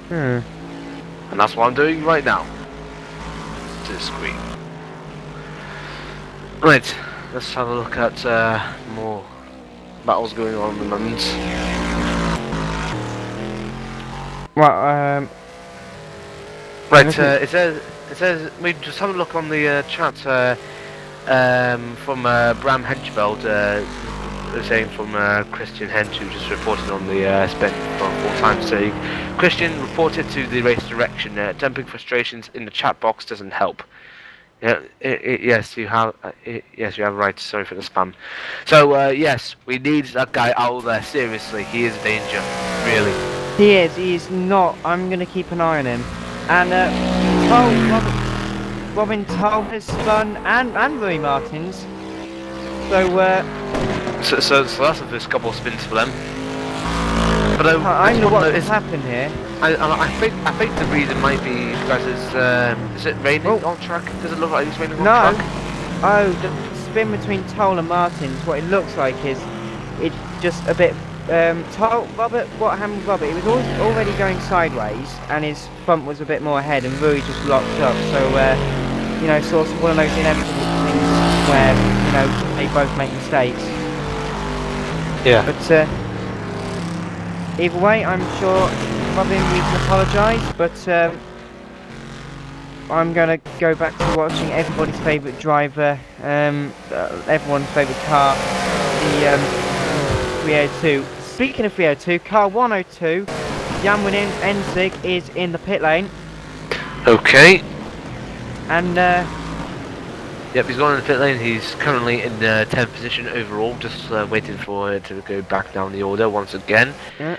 And that's what I'm doing right now. To the screen. Right, let's have a look at more battles going on at the moment. Well, right, it says we just have a look on the chat from Bram Henchfeld, saying from Christian Hench, who just reported on the spent for 4 times, saying Christian reported to the race direction. Dumping frustrations in the chat box doesn't help. Yeah, yes, you have. Yes, you have right. Sorry for the spam. So yes, we need that guy out there. Seriously, he is a danger. Really. He is. He's not. I'm gonna keep an eye on him. And Robin Toll has spun, and Rui Martins. So that's the first couple of spins for them. But I don't know what has happened here. I think the reason might be because is it raining on track? Does it look like it's raining on track? Oh, the spin between Toll and Martins. What it looks like is it's just a bit. What happened with Robert? He was already going sideways, and his front was a bit more ahead, and Rui just locked up. So you know, sort of one of those inevitable things where they both make mistakes. Yeah. But either way, I'm sure Robin, we can apologise, but I'm going to go back to watching everybody's favourite driver, everyone's favourite car, the 302. Speaking of 302, car 102, Yanwin Enzig is in the pit lane. Okay. And yep, he's gone in the pit lane. He's currently in 10th position overall, just waiting for it to go back down the order once again. Yeah.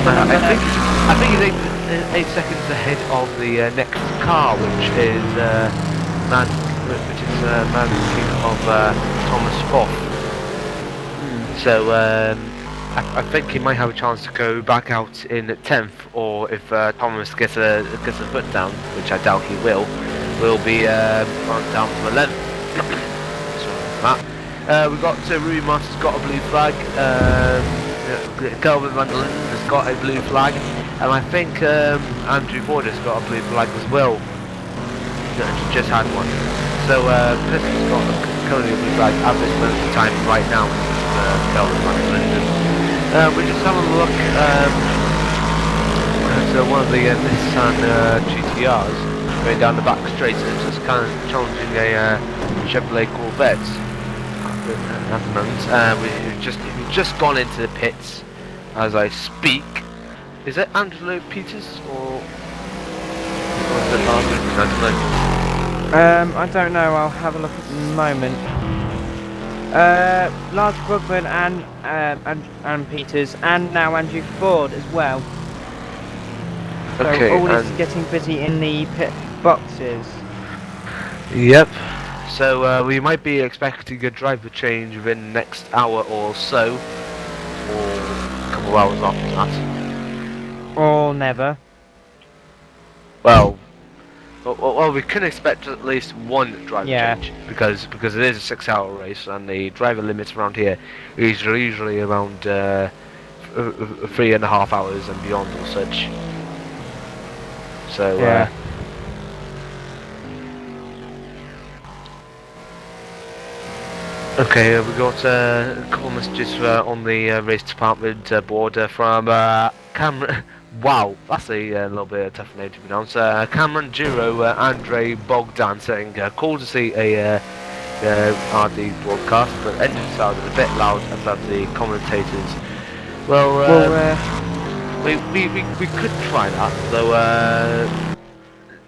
I think he's 8 seconds ahead of the next car, which is Man King of Thomas Foff. So I think he might have a chance to go back out in 10th, or if Thomas gets a foot down, which I doubt he will be on down to 11th. We got Rui Martin's got a blue flag. Kelvin Van der Linden has got a blue flag, and I think Andrew Ford has got a blue flag as well. Just had one. So Pistol's got currently a blue flag at this moment in time right now. Kelvin Van der Linden. We're just having a look at one of the Nissan GTRs going down the back straight, and it's just kind of challenging a Chevrolet Corvette at the moment. We've just gone into the pits as I speak. Is it Angelo Peters or is it last week? I don't know. I don't know. I'll have a look at the moment. Lars Brugman and Peters, and now Andrew Ford as well. So Okay, all is getting busy in the pit boxes. Yep. So we might be expecting a driver change within the next hour or so, or a couple of hours after that. Or never. Well, we can expect at least one driver change because it is a 6-hour race, and the driver limits around here is usually around 3.5 hours and beyond or such. So okay, we got a couple of messages on the race department board from Cameron. Wow, that's a little bit of a tough name to pronounce. Cameron Giro Andre Bogdan saying, cool to see a RD broadcast, but engine sounded a bit loud above the commentators. Well, we could try that, though.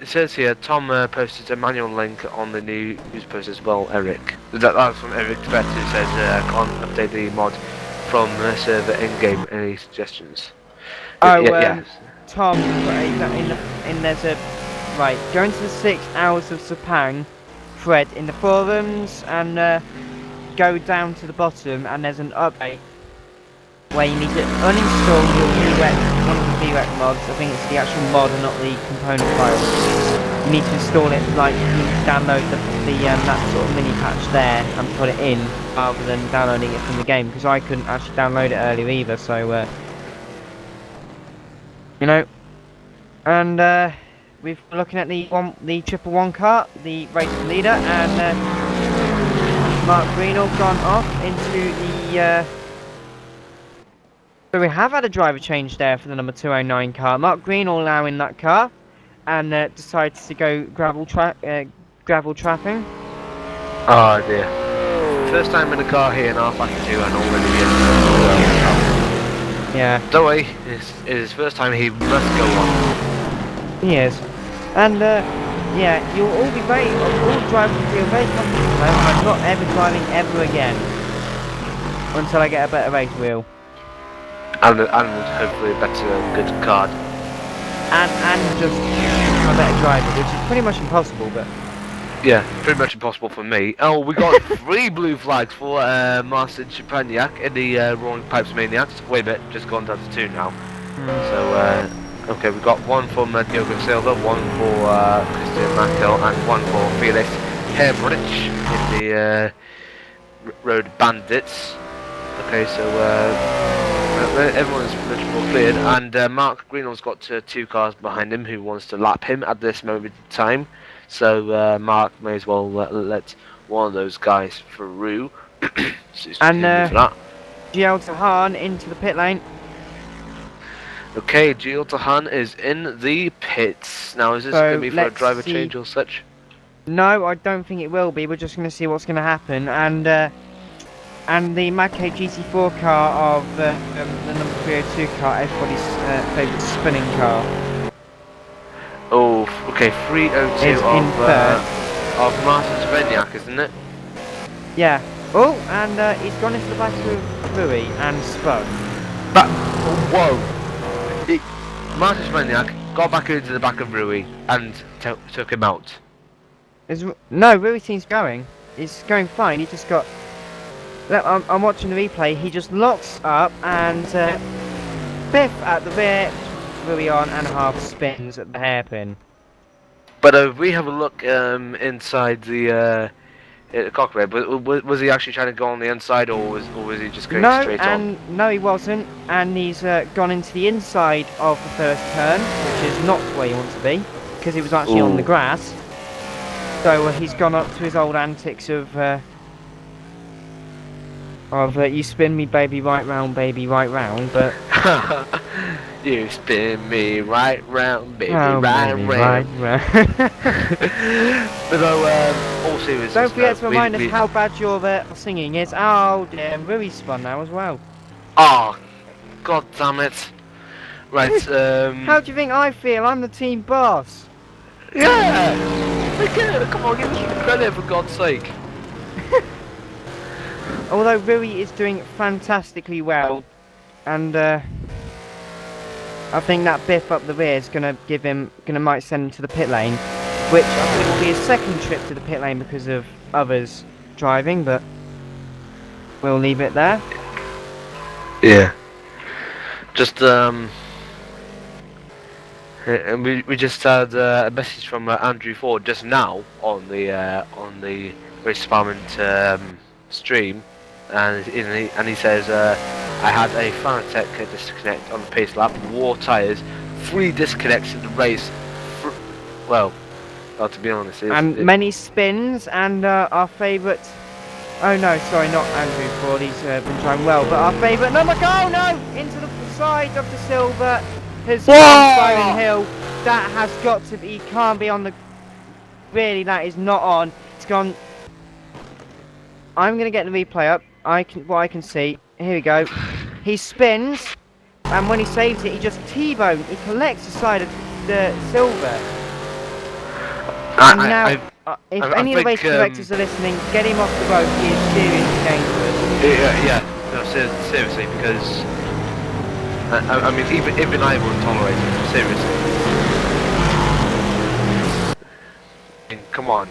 It says here, Tom posted a manual link on the news post as well, Eric. That's from Eric Tibet, who says, can't update the mod from the server in-game. Any suggestions? Oh, yeah. Tom, there's a... Right, go into the 6 hours of Sepang thread in the forums, and go down to the bottom, and there's an update where you need to uninstall your one of the VREC mods. I think it's the actual mod and not the component file. You need to install it, like, you need to download that sort of mini patch there and put it in, rather than downloading it from the game, because I couldn't actually download it earlier either, so, you know. And, we're looking at the 111 car, the race leader, and, Mark Greenall gone off into the, so we have had a driver change there for the number 209 car. Mark Greenall now in that car, and decided to go gravel trapping. Oh dear. First time in a car here in rFactor 2 and already in. Yeah. Don't worry, it's his first time, he must go on. He is. And yeah, you'll all be all drivers will feel very comfortable now. I'm not ever driving ever again. Until I get a better race wheel. And hopefully a better good card. And just a better driver, which is pretty much impossible, but... Yeah, pretty much impossible for me. Oh, we got 3 blue flags for Marcin Szczepaniak in the Roaring Pipes Maniacs. Wait a minute, just gone down to 2 now. So, okay, we got 1 from Diogo Silva, 1 for Christian Mackel, and 1 for Felix Herbrich in the Road Bandits. Okay, so everyone's much more cleared, and Mark Greenall's got 2 cars behind him who wants to lap him at this moment in time. So Mark may as well let one of those guys through. And GL Tahan into the pit lane. Okay, GL Tahan is in the pits. Now, is this going to be for a driver change or such? No, I don't think it will be. We're just going to see what's going to happen. And the Mackay GT4 car of the number 302 car, everybody's favourite spinning car. Oh, okay, 302 of Marcin Szczepaniak, isn't it? Yeah. Oh, and he's gone into the back of Louis and spun. But whoa! Marcin Szczepaniak got back into the back of Rui and took him out. No, Rui seems going. He's going fine. He just got. look, I'm watching the replay. He just locks up and Biff at the rear, really on and half spins at the hairpin. But if we have a look inside the cockpit, was he actually trying to go on the inside, or was he just going No, straight and on? no, he wasn't, and he's gone into the inside of the first turn, which is not where you want to be, because he was actually on the Ooh. grass. So he's gone up to his old antics of you spin me baby right round, but You spin me right round, baby, oh, right baby, round. right. But though, all seriousness, Don't forget to no, remind us how bad your singing is. Oh dear, Rui's spun now as well. Oh, god damn it! Right, How do you think I feel? I'm the team boss. yeah. Come on, give us some credit for God's sake. Although Rui is doing fantastically well, and I think that Biff up the rear is might send him to the pit lane, which I think will be his second trip to the pit lane because of others driving, but we'll leave it there. Yeah. Just and we just had a message from Andrew Ford just now on the Racedepartment stream, and he says I had a Fanatec disconnect on the pace lap, wore tyres, 3 disconnects in the race. Well, to be honest, Many spins, and our favourite. Oh no, sorry, not Andrew Ford. He's been trying well, but our favourite. No, into the side of the silver. Has Byron Hill. That has got to be. He can't be on the. Really, that is not on. It's gone. I'm gonna get the replay up. What I can see. Here we go. He spins, and when he saves it, he just T-bone. He collects the side of the silver. And now, if any of the race directors are listening, get him off the road. He is seriously dangerous. Yeah. No, seriously, because I mean, even I won't tolerate it. Seriously. I mean, come on.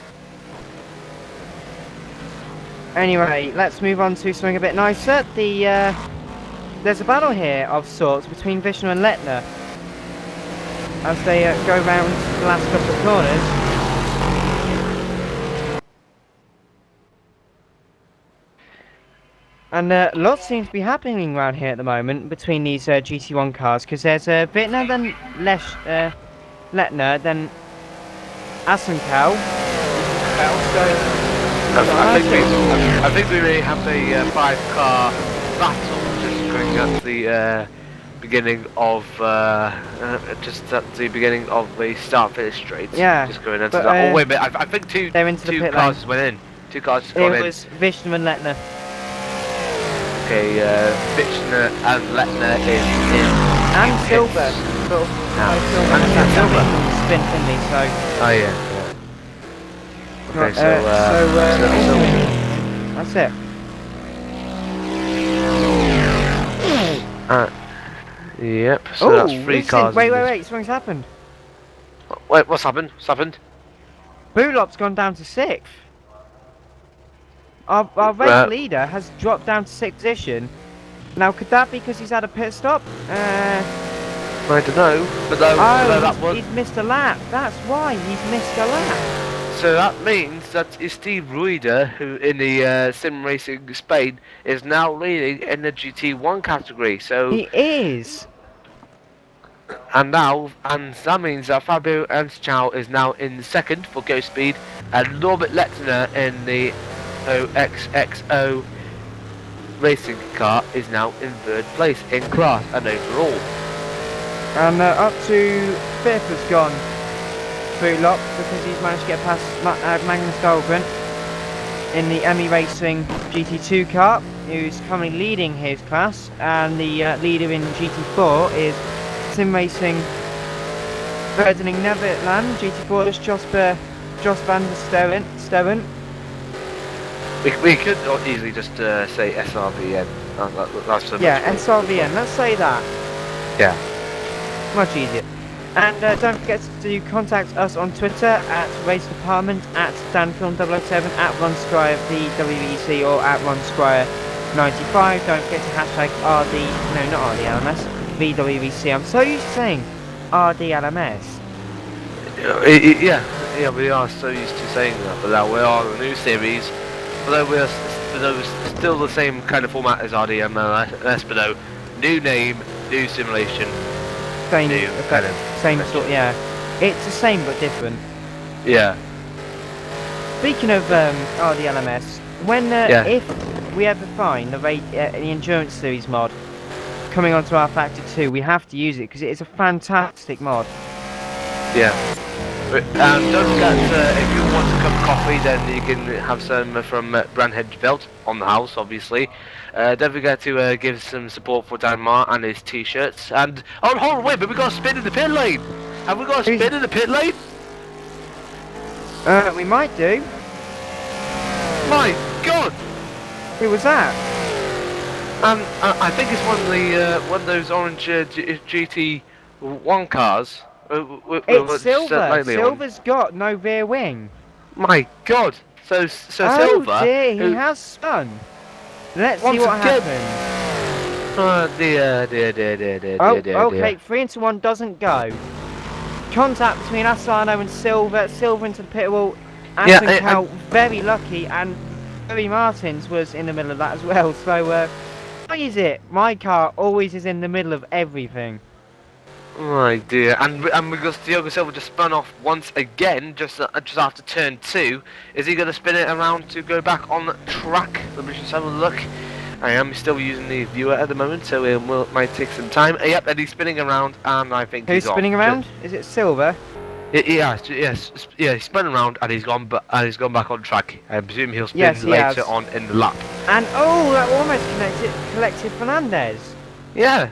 Anyway, let's move on to something a bit nicer. There's a battle here of sorts between Vishnu and Letner as they go round the last couple of corners. And lots seems to be happening around here at the moment between these GT1 cars, because there's Bittner, then Letner, then Asenkow. I think we may have a 5-car battle just going at the beginning of the start-finish straight. Yeah. Just going into that. Oh wait a minute! I think two cars went in. 2 cars just gone in. It was Vishnu and Letner. Okay, Vishnu and Letner is in. And Silver. Silver. Spin, didn't he? So. Oh yeah. Okay, so that's it. Yep. So that's 3 cars. Wait! Something's happened. Wait, what's happened? What's happened? Bulop's gone down to 6th. Our race leader has dropped down to 6th position. Now, could that be because he's had a pit stop? I don't know. But he's missed a lap. That's why he's missed a lap. So that means that Steve Ruida, who in the sim racing Spain, is now leading in the GT1 category. So he is. And that means that Fabio Anschau is now in 2nd for Go Speed, and Norbert Lettner in the OXXO racing car is now in 3rd place in class and overall. And up to 5th has gone Bulop because he's managed to get past Magnus Dahlgren in the Emmy Racing GT2 car, who's currently leading his class, and the leader in GT4 is Sim Racing Ferdinand Nederland. GT4 is Jos van der Sterren. We could easily just say SRVN. That's so yeah, SRVN. Let's say that. Yeah. Much easier. And don't forget to contact us on Twitter at Racedepartment, at DanFilm007, at Ron Squire of the WEC, or at Ron Squire 95. Don't forget to hashtag RD, no, not RDLMS, VWVC. I'm so used to saying RDLMS. Yeah, we are so used to saying that, but now we are on a new series. Although we're still the same kind of format as RDMLS, but though new name, new simulation, Same, new kind of same sort, yeah. It's the same but different. yeah. Speaking of RDLMS, when if we ever find the Endurance Series mod coming onto rFactor 2, we have to use it because it is a fantastic mod. Yeah. Don't forget, if you want a cup of coffee, then you can have some from Brandhedge Belt on the house, obviously. Don't forget to give some support for Dan Mar and his t-shirts. And oh, hold on, wait, but we got a spin in the pit lane. Have we got a spin in the pit lane? We might do. My God! Who was that? I think it's one of those orange GT1 cars. It's Silver. Silver's got no rear wing. My God! So Oh Silver. dear, he has spun. Let's see what happens. Oh dear. Okay, 3 into 1 doesn't go. Contact between Asano and Silver. Silver into the pit wall. Aston Cow very lucky, and Barry Martins was in the middle of that as well. So why is it my car always is in the middle of everything? My dear, and because Diogo Silva just spun off once again, just after turn 2, is he going to spin it around to go back on track? Let me just have a look. I am still using the viewer at the moment, so it might take some time. Yep, and he's spinning around, and I think Who's he's spinning off. around? Is it Silver? Yeah, he's spun around and he's gone back on track. I presume he'll spin Yes, he later has. on in the lap. And oh, that almost collected Fernandez. Yeah.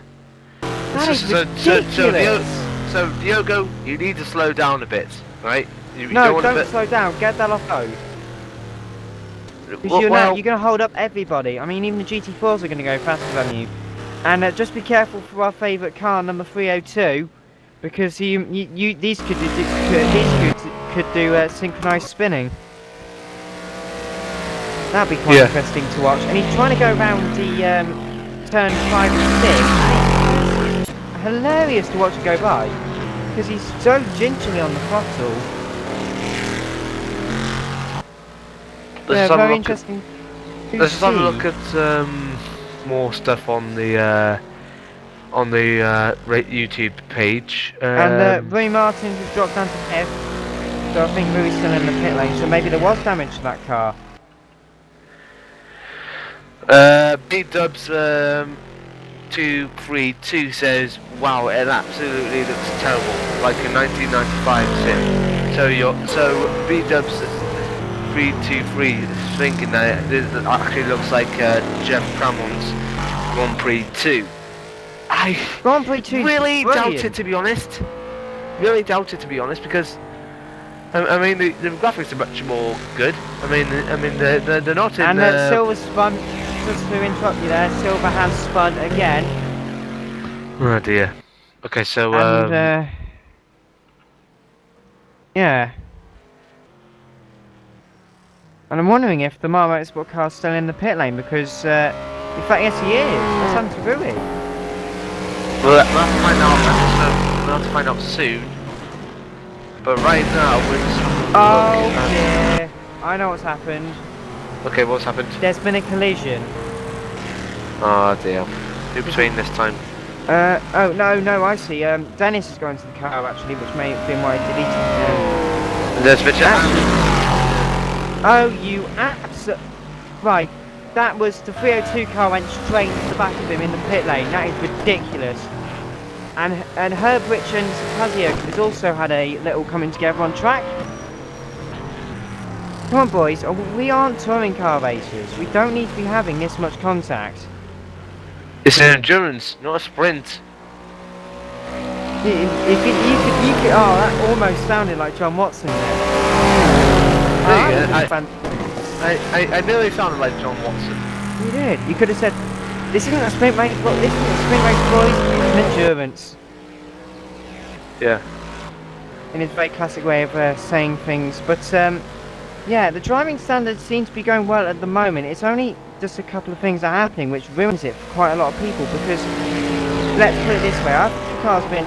That is ridiculous. So Diogo, you need to slow down a bit, right? No, don't slow down. Get that off road. Because you're going to hold up everybody. I mean, even the GT4s are going to go faster than you. And just be careful for our favourite car, number 302, because these could do synchronised spinning. That'd be quite interesting to watch. And he's trying to go around the turn 5 and 6. Hilarious to watch it go by, because he's so gingerly on the throttle. Yeah, very interesting. Let's just have a look at more stuff on the YouTube page. And Ray Martins has dropped down to F, so I think Rui's still in the pit lane. So maybe there was damage to that car. B-Dubs 232 says, "Wow, it absolutely looks terrible, like a 1995 sim." So B-Dubs 323 is thinking that it actually looks like Jeff Cramon's Grand Prix 2. I Grand Prix 2 really doubt it, to be honest. Really doubt it, to be honest, because I mean the graphics are much more good. I mean they're not in. And Silver spun. Just to interrupt you there, Silver has spun again. Oh dear. Okay, so and, yeah. And I'm wondering if the Mar Motorsport car's still in the pit lane, because in fact yes he is. What's happened to Rui? We'll have to find out. We'll have to find out soon. But right now we're just dear. I know what's happened. Okay, what's happened? There's been a collision. Oh dear. Who between this time? Oh no, I see. Dennis is going to the car actually, which may have been why I deleted There's Richard. Oh, you right. That was the 302 car went straight to the back of him in the pit lane. That is ridiculous. And Herb Rich and Tazio has also had a little coming together on track. Come on, boys. We aren't touring car racers. We don't need to be having this much contact. It's an endurance, not a sprint. If you could, oh, that almost sounded like John Watson there. I nearly sounded like John Watson. You did. You could have said, "This isn't a sprint race. Look, this isn't a sprint race, boys. It's an endurance." Yeah. In his very classic way of saying things, but Yeah, the driving standards seem to be going well at the moment. It's only just a couple of things that are happening which ruins it for quite a lot of people because, let's put it this way, after the car's been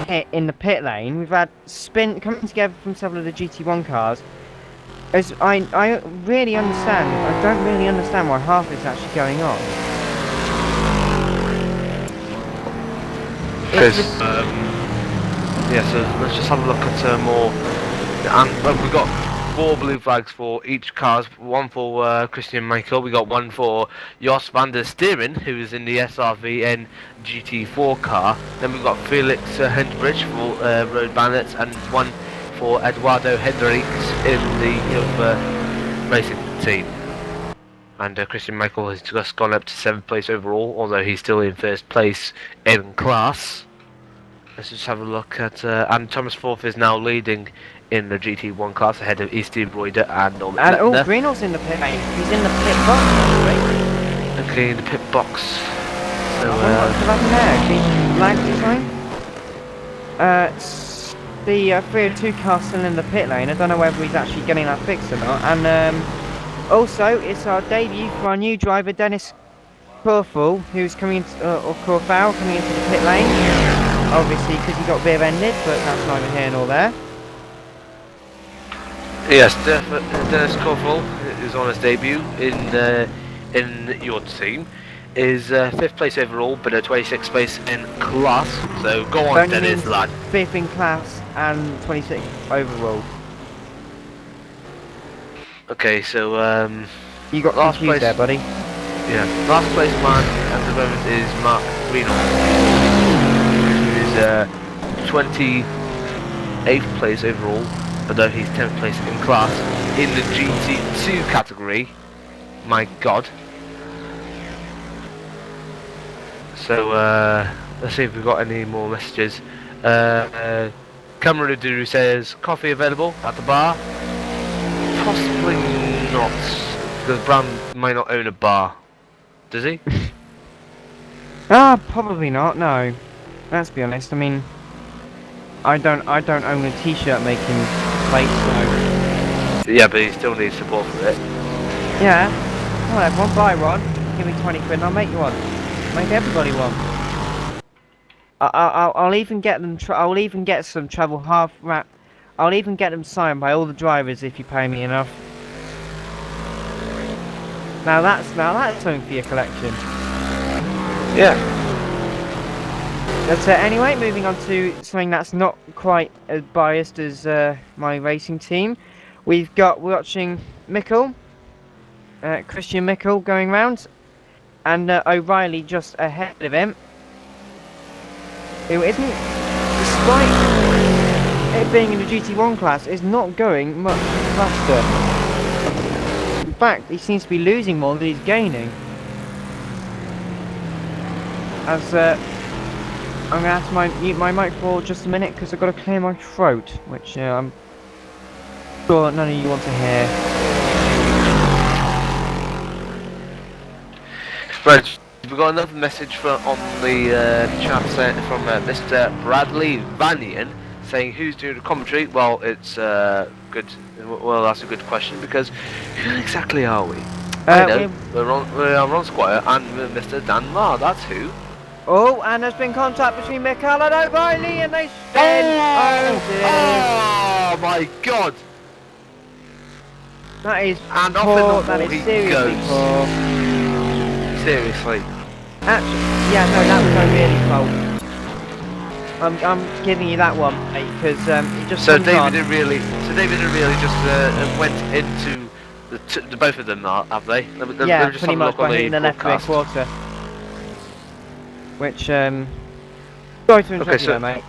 hit in the pit lane, we've had spin coming together from several of the GT1 cars. As I really understand, I don't really understand why half is actually going on. Because, yeah, so let's just have a look at more. And we've got 4 blue flags for each car. One for Christian Michael. We got one for Jos van der Steeren, who is in the SRV GT4 car. Then we've got Felix Hendrich for Road Bandits, and one for Eduardo Hendricks in the racing team. And Christian Michael has just gone up to 7th place overall, although he's still in 1st place in class. Let's just have a look at... and Thomas Forth is now leading in the GT1 class ahead of Eastie Broider and Norman And Lepner. Greenall's in the pit lane. He's in the pit box, actually. Okay, in the pit box. So, What's happened there? He lagged his time? The 302 car still in the pit lane. I don't know whether he's actually getting that fixed or not. And also, it's our debut for our new driver, Dennis Corfell, who's coming into, or Corfell, coming into the pit lane. Obviously, because he got rear-ended, but that's neither here nor there. yes, Dennis Corfell is on his debut in your team. Is 5th place overall, but a 26th place in class. So go on, Only Dennis, means lad. 5th in class and 26th overall. Okay, so You got last confused place there, buddy. yeah, last place man at the moment is Mark Greenall, who is 28th place overall, although he's 10th place in class in the GT2 category. My God. So let's see if we've got any more messages. Cameron Duru says coffee available at the bar. Possibly not, because Bram might not own a bar. Does he? Probably not. No. Let's be honest. I mean, I don't own a t-shirt making place. So. Yeah, but he still needs support for it. Yeah. Come on, everyone, buy one. Give me 20 quid, and I'll make you one. Make everybody one. I'll even get them. I'll even get some travel half wrap. I'll even get them signed by all the drivers if you pay me enough. Now that's something for your collection. Yeah. But anyway, moving on to something that's not quite as biased as my racing team. We're watching Mickle, Christian Mickle going round, and O'Reilly just ahead of him, who isn't, despite it being in the GT1 class, is not going much faster. In fact, he seems to be losing more than he's gaining. As I'm going to have to mute my mic for just a minute because I've got to clear my throat, which I'm sure none of you want to hear. Right, we've got another message on the chat from Mr. Bradley Vanian saying who's doing the commentary. Well, it's good. Well, that's a good question because who exactly are we? I know, we're Ron Squire and Mr. Dan Marr. That's who. Oh, and there's been contact between Michael and O'Reilly, and they spin. Oh my God! That is And off poor. in the That ball is he seriously goes. poor. Seriously. Actually, yeah, no, that was O'Reilly's fault. I'm giving you that one, mate, because it just. So comes on. David and really just went into the both of them, have they? Yeah, just pretty have a much look on by hitting the left rear broadcast. quarter. Which, sorry to interrupt you there, mate.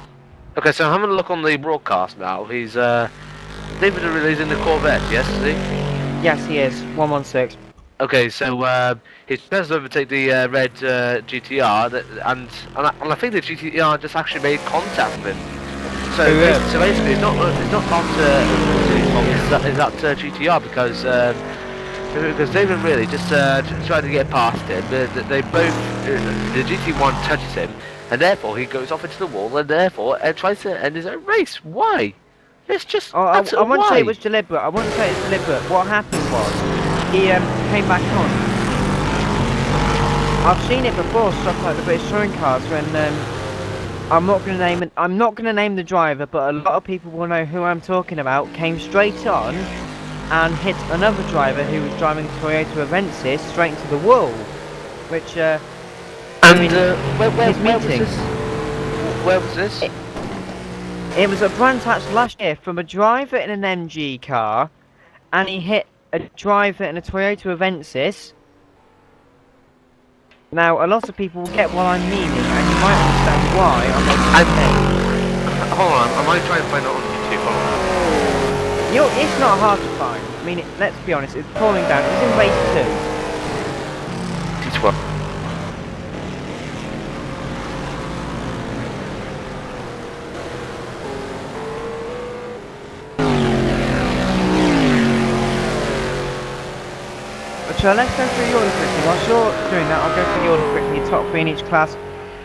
Okay, so I'm having a look on the broadcast now. He's David O'Reilly's in the Corvette, yes, is he? Yes, he is. 116. Okay, so he's supposed to overtake the red GTR, and I think the GTR just actually made contact with him. So, basically, it's not is that GTR because David really just tried to get past him. They both the GT1 touches him, and therefore he goes off into the wall, and therefore tries to end his own race. Why? It's just I absolute wouldn't say it why? was deliberate. I wouldn't say it's deliberate. What happened was, he came back on. I've seen it before, stuff like the British touring cars. When I'm not going to name it. I'm not going to name the driver, but a lot of people will know who I'm talking about. Came straight on and hit another driver who was driving a Toyota Avensis straight into the wall, which And where was this? Where was this? It was a brand hatch last year from a driver in an MG car, and he hit a driver in a Toyota Avensis. Now, a lot of people will get what I'm meaning, and you might understand why I'm not. Hold on, I might try and find it on YouTube. Hold on. It's not hard to find. I mean, let's be honest, it's falling down. It was in race 2. T12. So let's go through the order quickly. Whilst you're doing that, I'll go through the order quickly. Top 3 in each class.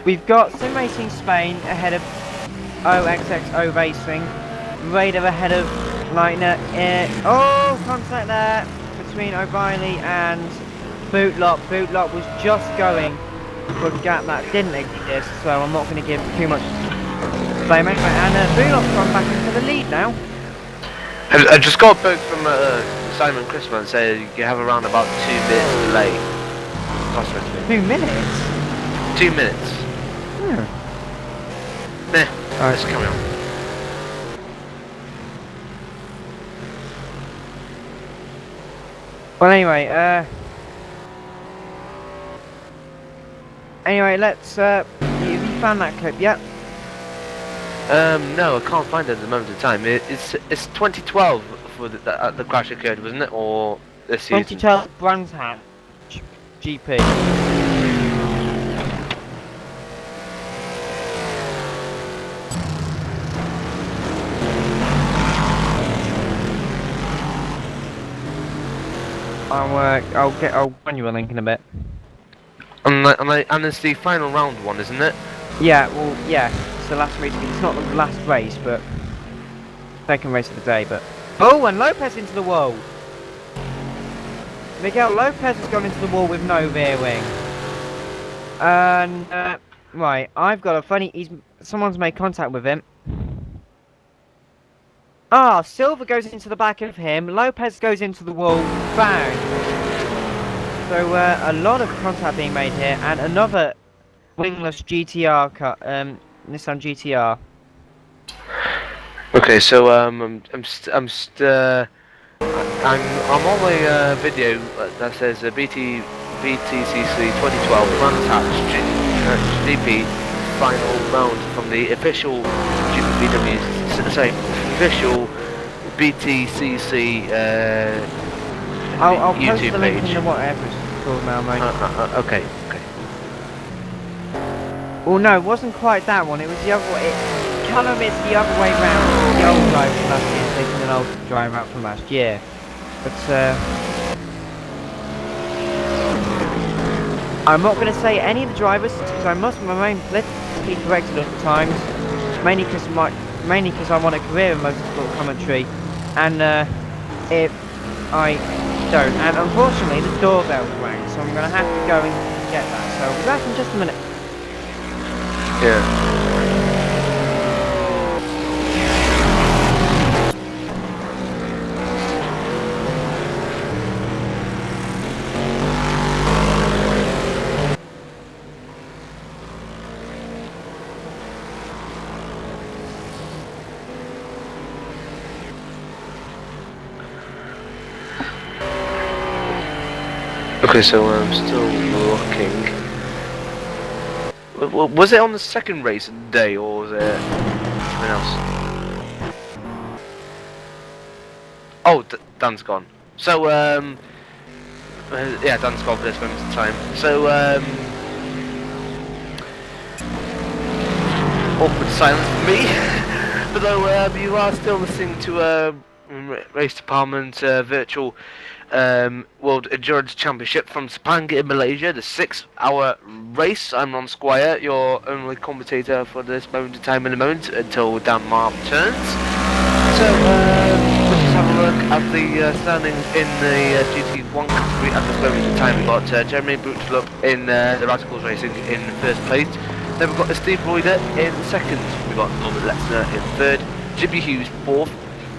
We've got Sim Racing Spain ahead of OXXO Racing. Raider ahead of Lightner. Contact there between O'Reilly and Bootlock. Bootlock was just going for a gap that didn't exist, so I'm not going to give too much blame. And Bootlock's gone back into the lead now. I just got a book from Simon Christman saying you have around about 2 minutes delay. That's what it's 2 minutes? 2 minutes. Alright, Let's carry on. Well, anyway, let's, have you found that clip yet? No, I can't find it at the moment in time. It's 2012 for the crash occurred, wasn't it? Or this season? 2012 Brands Hatch GP. I'll run you a link in a bit. And it's the final round one, isn't it? Yeah, well, yeah, it's the last race. It's not the last race, but second race of the day. But and Lopez into the wall. Miguel Lopez has gone into the wall with no rear wing. And right, I've got a funny. Someone's made contact with him. Silver goes into the back of him. Lopez goes into the wall. Bang. So a lot of contact being made here, and another wingless GTR car, Nissan GTR. Okay, so I'm on a video that says BTCC 2012 Brands Hatch GP final round from the official official BTCC I'll post YouTube the link page. in the whatever it's called now, mate. Okay. Well, no, it wasn't quite that one. It was the other way. It kind of is the other way round. The old guy from last year taking an old driver out from last year. But I'm not going to say any of the drivers because I must remain politically corrected at times. Mainly because I want a career in motorsport commentary, and if I don't, and unfortunately the doorbell's rang, so I'm going to have to go and get that. So I'll be back in just a minute. Yeah. Okay, so I'm still looking. Was it on the second race day, or was it something else? Oh, Dan's gone. So, yeah, Dan's gone for this moment in time. So, awkward silence for me. But though, you are still listening to Racedepartment virtual World Endurance Championship from Sepang in Malaysia, the 6-hour race. I'm Ron Squire, your only commentator for this moment in time in a moment until Dan Mark turns. So, let's just have a look at the standings in the GT1 category at this moment in time. We've got Jeremy Butchlup in the Radicals Racing in first place. Then we've got Steve Reuter in second. We've got Norbert Letzner in third. Jimmy Hughes fourth.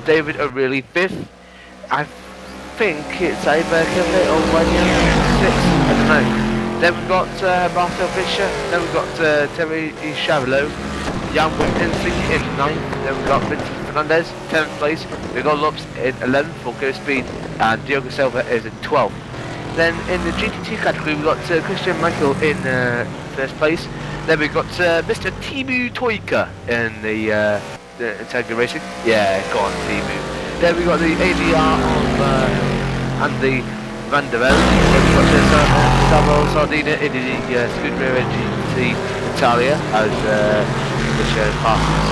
David O'Reilly fifth. I think it's either Kevin or Wayne sixth. I don't know. Then we've got Marcel Fisher. Then we've got Terry Chavelot. Jan Wimpinski in 9th, then we've got Vincent Fernandez, 10th place, we've got Lopes in 11th for Go Speed, and Diogo Silva is in 12th. Then in the GT2 category we've got Christian Michael in first place, then we've got Mr. Timu Toika in the Integra Racing, yeah, go on Timu. Then we've got the ADR of Andy Van der Velde, then we've got Salvo Sardina in the Scuderia GT Italia as which passes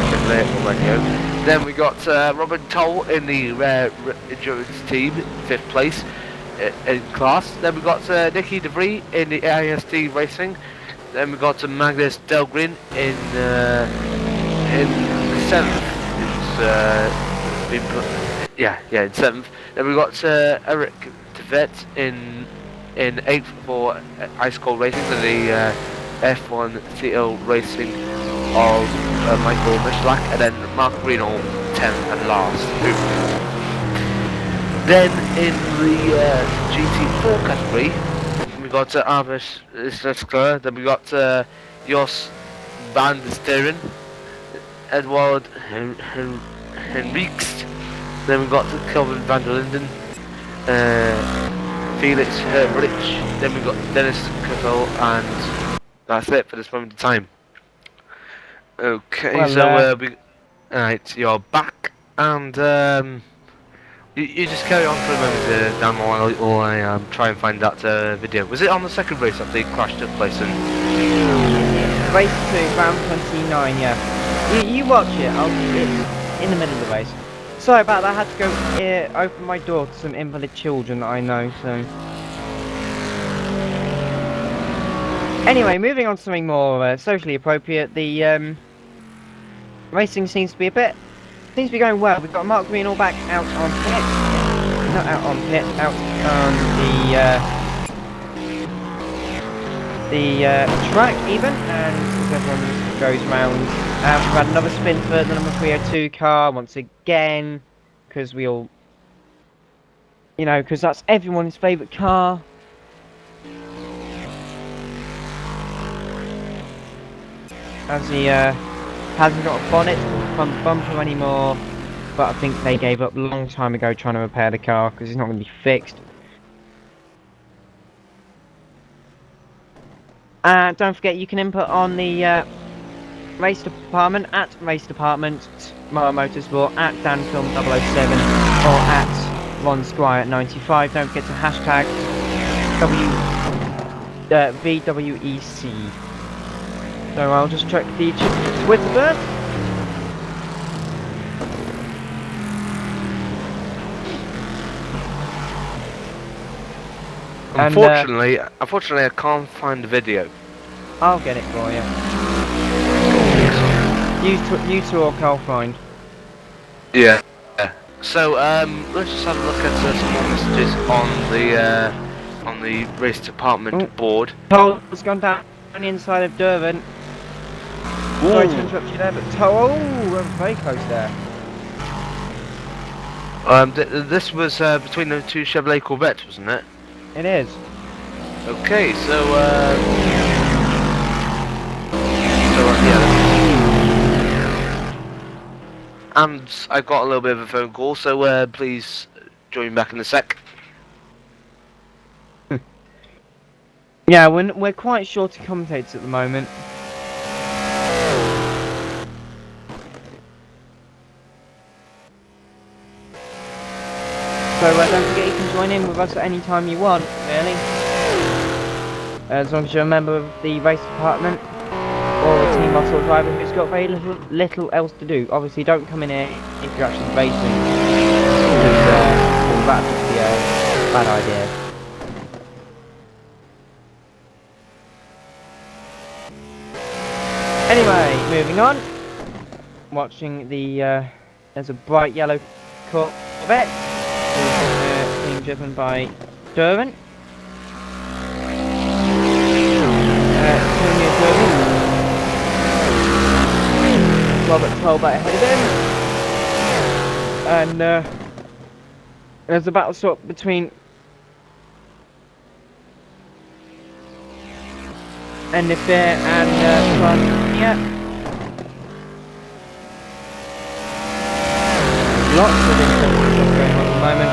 Chevrolet already. Then we got Robin Toll in the Rare Endurance team, 5th place in class. Then we got Nicky DeVries in the AIST Racing. Then we got Magnus Delgren in 7th. In 7th. Then we got Eric DeVette in 8th for Ice Cold Racing and the F1 CL Racing of Michael Michalak, and then Mark Reno 10th and last. Then in the GT4 category we got Arvis Streska, then we got Jos van der Steren, Edward Henriks, then we got Kelvin van der Linden, Felix Herbrich, then we got Dennis Kuttel, and that's it for this moment in time. Okay, well, so alright, you're back, and you just carry on for a moment down the line while I try and find that video. Was it on the second race that the crash took place in? Race 2, round 29, yeah. You watch it, it's in the middle of the race. Sorry about that, I had to go open my door to some invalid children that I know, so... Anyway, moving on to something more socially appropriate, the racing seems to be going well. We've got Mark Green all back out on pit, not out on pit, out on the track even, and as everyone goes round, we've had another spin for the number 302 car once again, because we all, you know, because that's everyone's favourite car. As he hasn't got a bonnet or front bumper anymore, but I think they gave up a long time ago trying to repair the car because it's not going to be fixed. Don't forget you can input on the race department at Racedepartment, Motorsport, at DanFilm007 or at Ron Squire at 95. Don't forget to hashtag VWEC. So I'll just check the Twitter bird. Unfortunately, I can't find the video. I'll get it for you. You two or Carl find. Yeah. So let's just have a look at some more messages on the race department board. Toll's gone down on the inside of Durban. Sorry to interrupt you there, but we're very close there. This was between the two Chevrolet Corvettes, wasn't it? It is. Okay, so and I got a little bit of a phone call, so please join back in a sec. Yeah, we're quite short of commentators at the moment. So don't forget you can join in with us at any time you want, really. As long as you're a member of the race department or a team muscle driver who's got very little else to do. Obviously don't come in here if you're actually racing, because that would be a bad idea. Anyway, moving on. Watching the There's a bright yellow Corvette being driven by Derwent. Antonio Derwent. Robert Tolbert ahead of him. And there's a battle swap between Ennefair and Frontier. Lots of interesting stuff going on at the moment.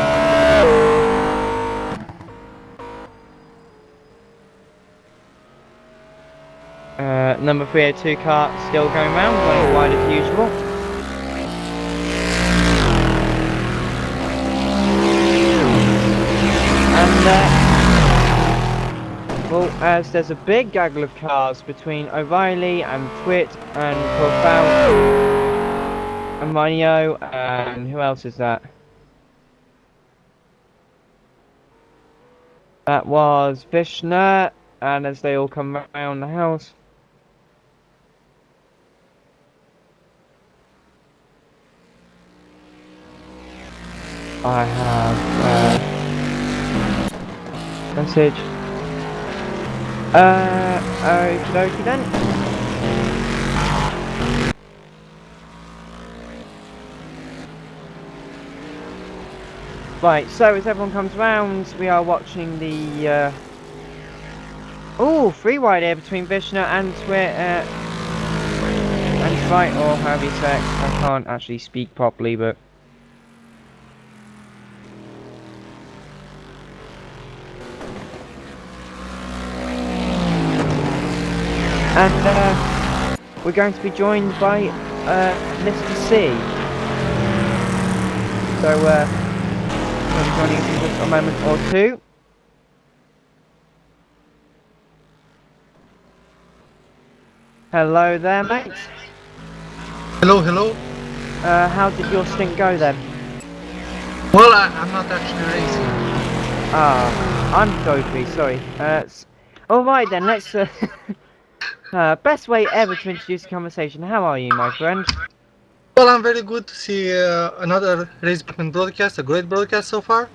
Number 302 car still going round, running wide as usual. And well, as there's a big gaggle of cars between O'Reilly and Twit and Corfal and Minio, and who else is that? That was Vishnu, and as they all come around the house. I have message. Okie dokie then. Right, so as everyone comes round, we are watching the free ride here between Vishnu and Twit and Fight, or however you say it. I can't actually speak properly, but and we're going to be joined by Mr. C. So we'll be joining us in just a moment or two. Hello there, mate. Hello, hello. How did your stint go then? Well, I'm not actually racing. Ah, I'm dopey, sorry. Alright then, let's best way ever to introduce a conversation. How are you, my friend? Well, I'm very good to see another Racedepartment broadcast, a great broadcast so far.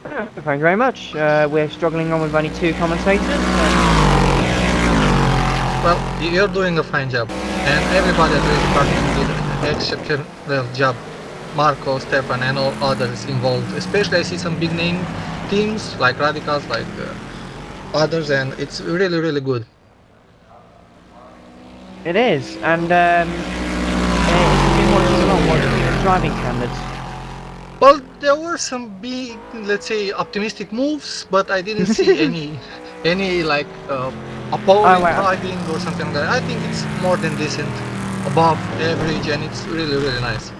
Thank you very much. We're struggling on with only 2 commentators. Well, you're doing a fine job. And everybody at Racedepartment did an exceptional job. Marco, Stefan and all others involved. Especially I see some big name teams like Radicals, like others, and it's really, really good. It is, and if you've been watching along, what do you think of the driving standards? Well, there were some big, let's say, optimistic moves, but I didn't see any like appalling driving or something like that. I think it's more than decent, above average, and it's really, really nice.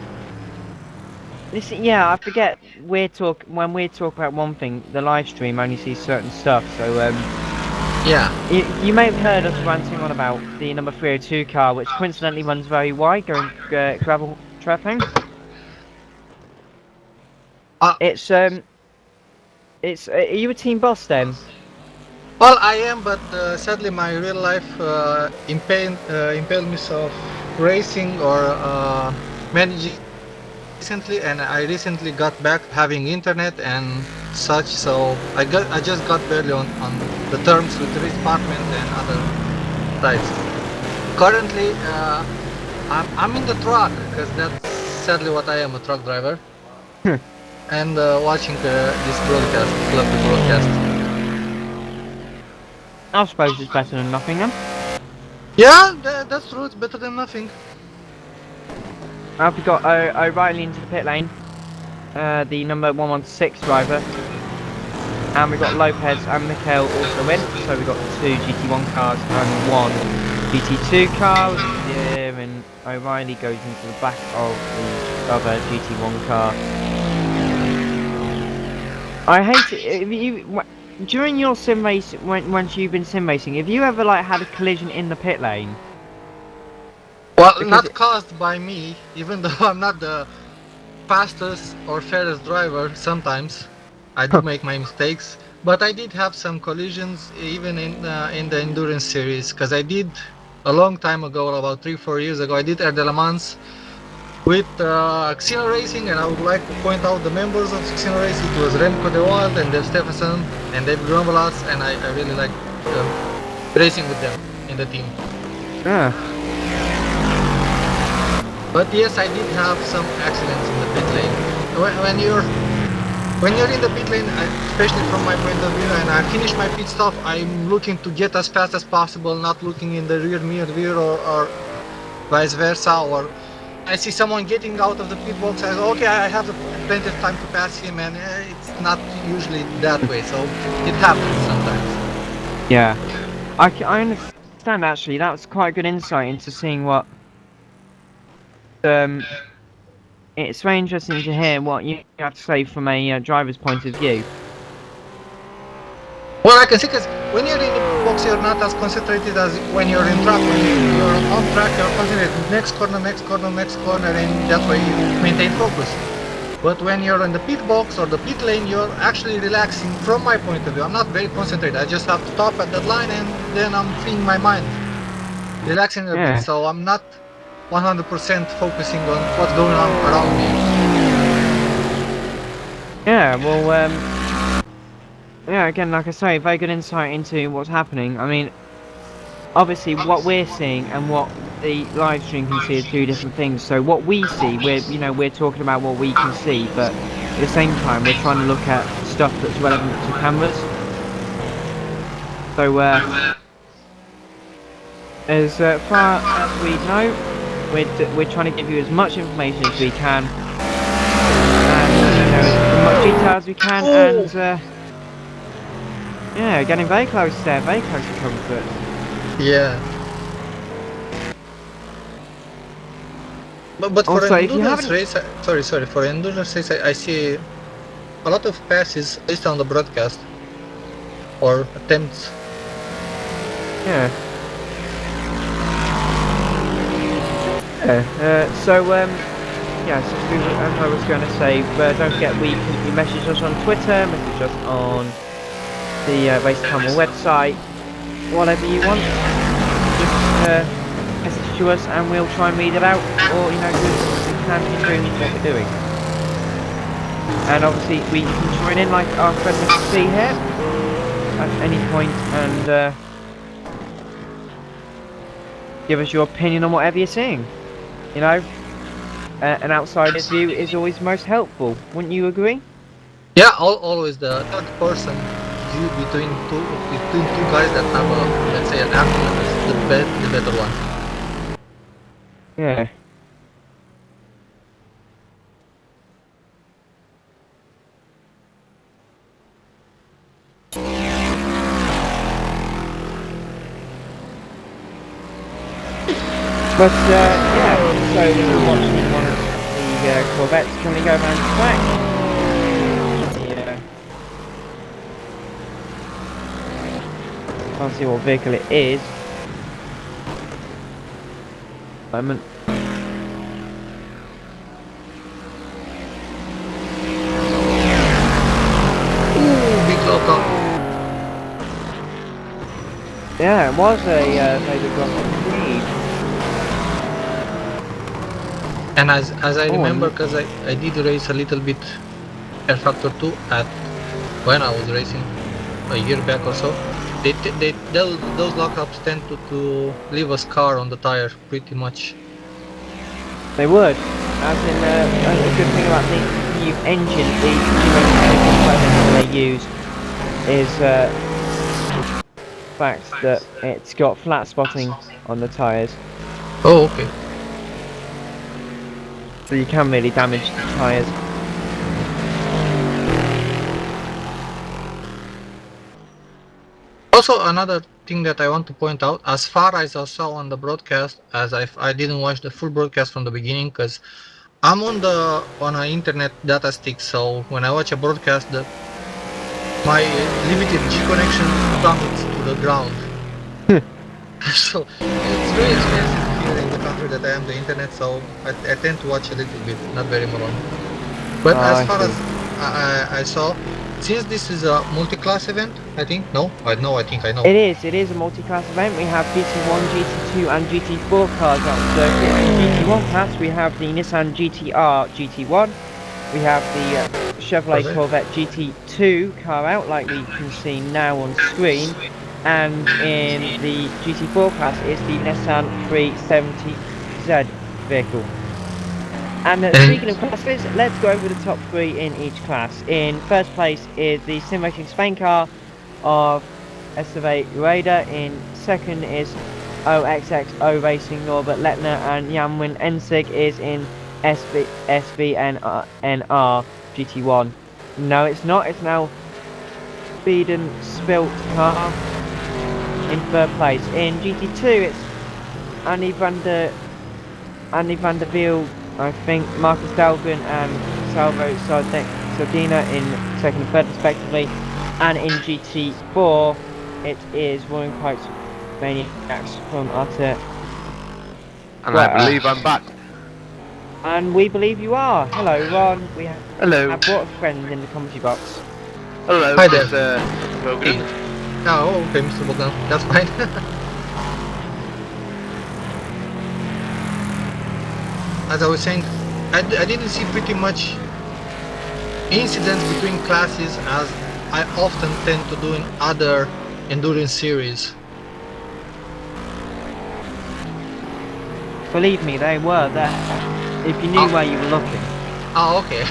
Listen, yeah, I forget when we talk about one thing, the live stream only sees certain stuff. So yeah, you may have heard us ranting on about the number 302 car, which coincidentally runs very wide, going gravel trapping. It's are you a team boss then? Well, I am, but sadly my real life impelled me of racing or managing recently, and I recently got back having internet and such, so I just got barely on the terms with the Racedepartment and other sites. Currently, I'm in the truck because that's sadly what I am, a truck driver, and watching this broadcast, lovely broadcast. I suppose it's better than nothing then. Yeah, that's true. It's better than nothing. I've got O'Reilly into the pit lane, the number 116 driver, and we've got Lopez and Mikhail also in, so we've got 2 GT1 cars and 1 GT2 car, and O'Reilly goes into the back of the other GT1 car. I hate it, during your sim race, once you've been sim racing, have you ever like had a collision in the pit lane? Well, because not caused by me, even though I'm not the fastest or fairest driver. Sometimes I do make my mistakes, but I did have some collisions even in the endurance series, because I did a long time ago, about 3-4 years ago, I did Air de Le Mans, with Xeno Racing, and I would like to point out the members of Xeno Racing. It was Remco de Wild and Dave Stephenson and Dave Grumbelas, and I really like racing with them in the team. Ah, But yes, I did have some accidents in the pit lane. When you're in the pit lane, especially from my point of view, and I finish my pit stop, I'm looking to get as fast as possible, not looking in the rear mirror or vice versa, or I see someone getting out of the pit box, I go, okay, I have plenty of time to pass him, and it's not usually that way, so it happens sometimes. yeah. I understand actually. That was quite a good insight into seeing what. It's very interesting to hear what you have to say from a driver's point of view. Well, I can see, because when you're in the box, you're not as concentrated as when you're in track. When you're on track, you're concentrated. Next corner, next corner, next corner, and that way you maintain focus. But when you're in the pit box or the pit lane, you're actually relaxing from my point of view. I'm not very concentrated. I just have to stop at that line, and then I'm freeing my mind, relaxing a Yeah. bit. So I'm not 100% focusing on what's going on around me. Yeah, well, yeah, again, like I say, very good insight into what's happening. I mean, obviously, what we're seeing and what the live stream can see are two different things. So what we see, we're talking about what we can see, but at the same time, we're trying to look at stuff that's relevant to cameras. So, as far as we know, we're trying to give you as much information as we can, and as much detail as we can, and yeah, getting very close there, very close to comfort. Yeah. But for Also, if you endurance haven't- race, sorry, for endurance race, I see a lot of passes based on the broadcast or attempts. Yeah. Yeah. Yes, as I was going to say, don't forget you message us on Twitter, message us on the Racedepartment website, whatever you want. Just message to us and we'll try and read it out, or do what we can in doing what we're doing. And obviously, you can join in like our friend Mr. C here at any point and give us your opinion on whatever you're seeing. An outsider's view is always most helpful. Wouldn't you agree? Yeah, always the third person view between two guys that have let's say an argument is the better one. Yeah. But yeah, so we're watching one of the Corvettes currently go around the track. Can't see what vehicle it is. Moment. Ooh, big local. Yeah, it was a very big local indeed. And as I remember, because I did race a little bit rFactor 2 at when I was racing a year back or so. Those lockups tend to leave a scar on the tire pretty much. They would. As in, a good thing about the new engine, the new component they use is the fact that it's got flat spotting on the tyres. Oh, okay. So you can really damage the tyres. Also, another thing that I want to point out, as far as I saw on the broadcast, as I didn't watch the full broadcast from the beginning, because I'm on an internet data stick, so when I watch a broadcast, my limited G connection plummets to the ground. So it's very expensive here in the country that I am the internet, so I tend to watch a little bit, not very much. But as far as I saw, since this is a multi-class event, I think. No, I think I know. It is a multi-class event. We have GT1, GT2 and GT4 cars on the circuit. In GT1 class we have the Nissan GTR GT1. We have the Chevrolet Perfect. Corvette GT2 car out, like we can see now on screen. And in the GT4 class is the Nissan 370Z vehicle. And speaking of classes, let's go over the top three in each class. In first place is the Sim Racing Spain car of Esteve Rueda. In second is OXXO Racing Norbert Lettner, and Yanwin Ensig is in SVNR GT1. No, it's not. It's now Poseidon Spilt car in third place. In GT2, it's Annie van der Wiel, I think, Marcus Dahlgren and Salvo Sardina in second and third respectively. And in GT4 it is Warren Pipes Maniacs from Utter. And I believe I'm back. And we believe you are. Hello Ron, we have Hello. brought a friend in the commentary box. Hello, Hi there. Mr. Bogan. Oh, okay, Mr. Bogdan. That's fine. As I was saying, I didn't see pretty much incidents between classes as I often tend to do in other endurance series. Believe me, they were there. If you knew where you were looking. Oh, okay.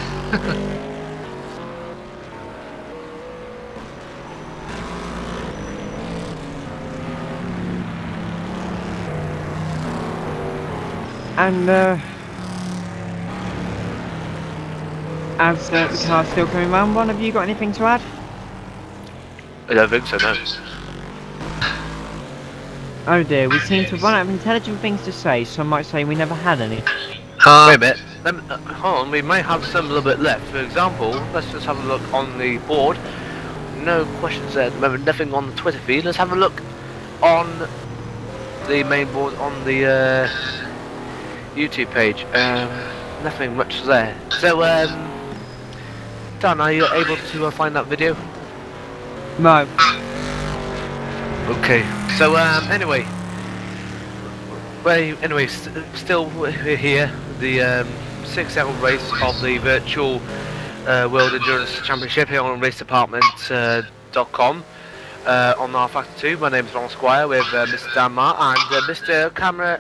And as the car's still coming round, Ron, have you got anything to add? I don't think so, no. Oh dear, we seem to run out of intelligent things to say. Some might say we never had any. Wait a minute. Hold on, we may have some a little bit left. For example, let's just have a look on the board. No questions there at the moment, nothing on the Twitter feed. Let's have a look on the main board on the YouTube page. Nothing much there. So, Dan, are you able to find that video? No. Okay. So, anyway, still we're here. The 6-hour race of the virtual World Endurance Championship here on Racedepartment.com on rFactor 2. My name is Ron Squire with Mr. Dan Marr and Mr. Camera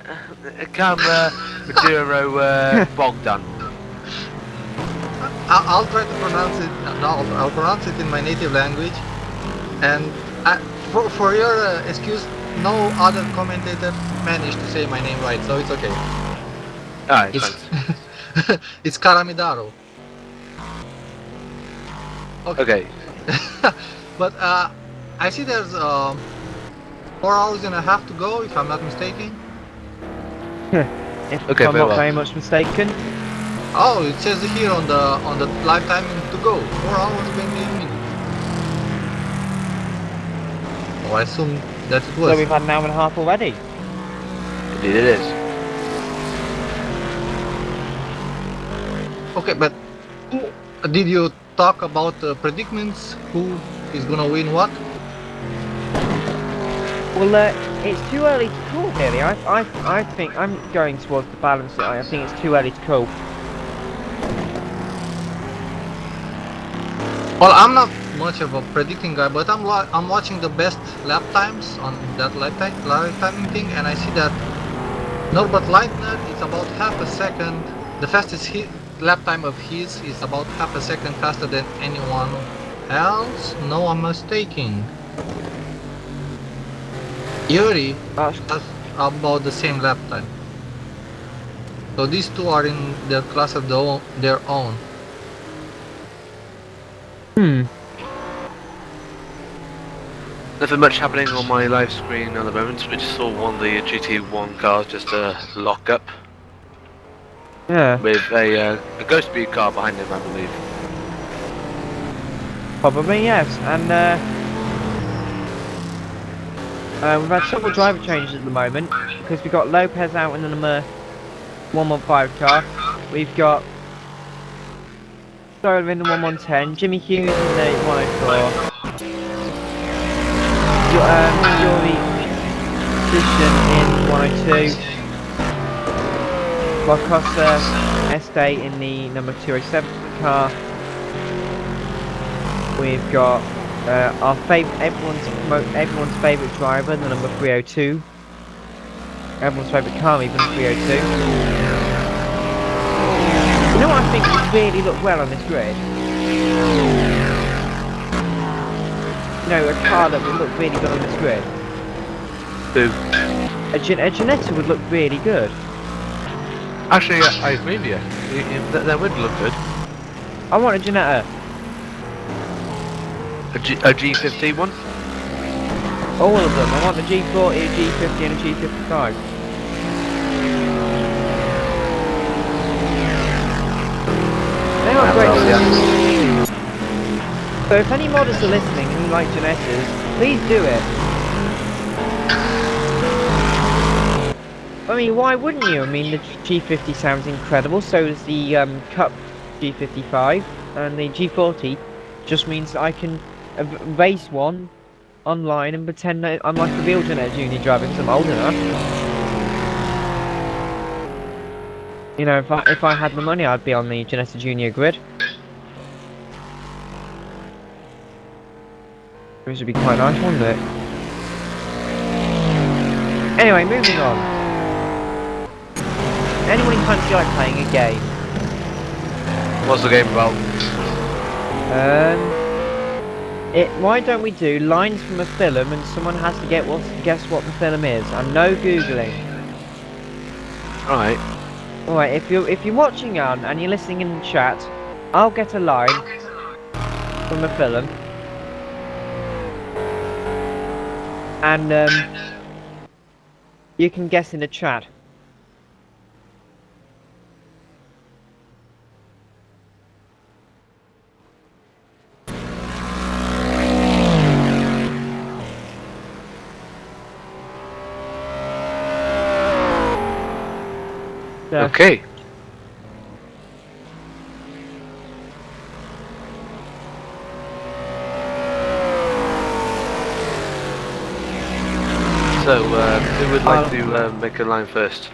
Maduro Bogdan. I'll try to pronounce it. No, I'll pronounce it in my native language. And for your excuse, no other commentator managed to say my name right, so it's okay. Alright, It's thanks. it's Karamidaro. Okay. But I see there's 4 hours and a half to go, if I'm not mistaken. If Okay, I'm very not well. very much mistaken. Oh, it says here on the live timing to go 4 hours 28 minutes. Oh, I assume that it So was. we've had an hour and a half already. Indeed it is. Okay, but did you talk about the predicaments? Who is gonna win what? Well, it's too early to call, really. I think I'm going towards the balance. I think it's too early to call. Well, I'm not much of a predicting guy, but I'm watching the best lap times on that live timing thing, and I see that Norbert Leitner is about half a second. The fastest lap time of his is about half a second faster than anyone else. No, I'm mistaken. Yuri has about the same lap time. So these two are in their class of their own. Nothing much happening on my live screen at the moment. We just saw one of the GT1 cars just lock up Yeah, with a ghost speed car behind him, I believe. probably yes. And we've had several driver changes at the moment because we've got Lopez out in the number 115 car. We've got Sorry, in the 1110. Jimmy Hughes in the 104. Yuri Christian in 102. Barcosa Este in the number 207 car. We've got our everyone's favourite driver, the number 302. Everyone's favourite car, even 302. You know what I think would really look well on this grid? You know, a car that would look really good on this grid. Who? A Ginetta would look really good. Actually, I agree with you. That would look good. I want a Ginetta. A G50 one? All of them. I want the G40, a G50 and a G55. They are great. Yeah. So if any modders are listening and you like Ginettas, please do it. I mean, why wouldn't you? I mean, the G50 sounds incredible, so does the Cup G55, and the G40 just means that I can race one online and pretend that I'm like a real Ginetta Junior driver because I'm old enough. You know, if I had the money, I'd be on the Ginetta Junior grid. Which would be quite nice, wouldn't it? Anyway, moving on. Anyone fancy like playing a game? What's the game about? Why don't we do lines from a film and someone has to guess what the film is, and no googling. Alright. Alright, if you're watching on and you're listening in the chat, I'll get a line from a film, and you can guess in the chat. Okay. So, who would like to make a line first?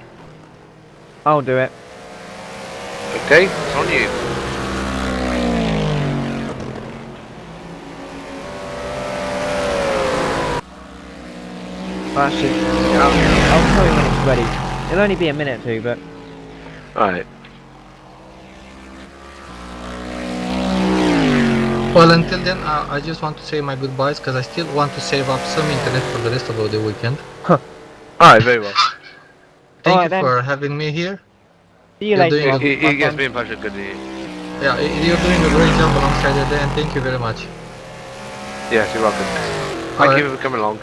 I'll do it. Okay, it's on you. Actually, I'll tell you when it's ready. It'll only be a minute or two, but... Alright. Well, until then, I just want to say my goodbyes because I still want to save up some internet for the rest of the weekend. Alright, very well. Thank Alright you then. for having me here. See you You're later doing on. It gets me a pleasure, good to you. Yeah, you're doing a great job alongside it, and thank you very much. Yes, you're welcome. Thank Alright. you for coming along.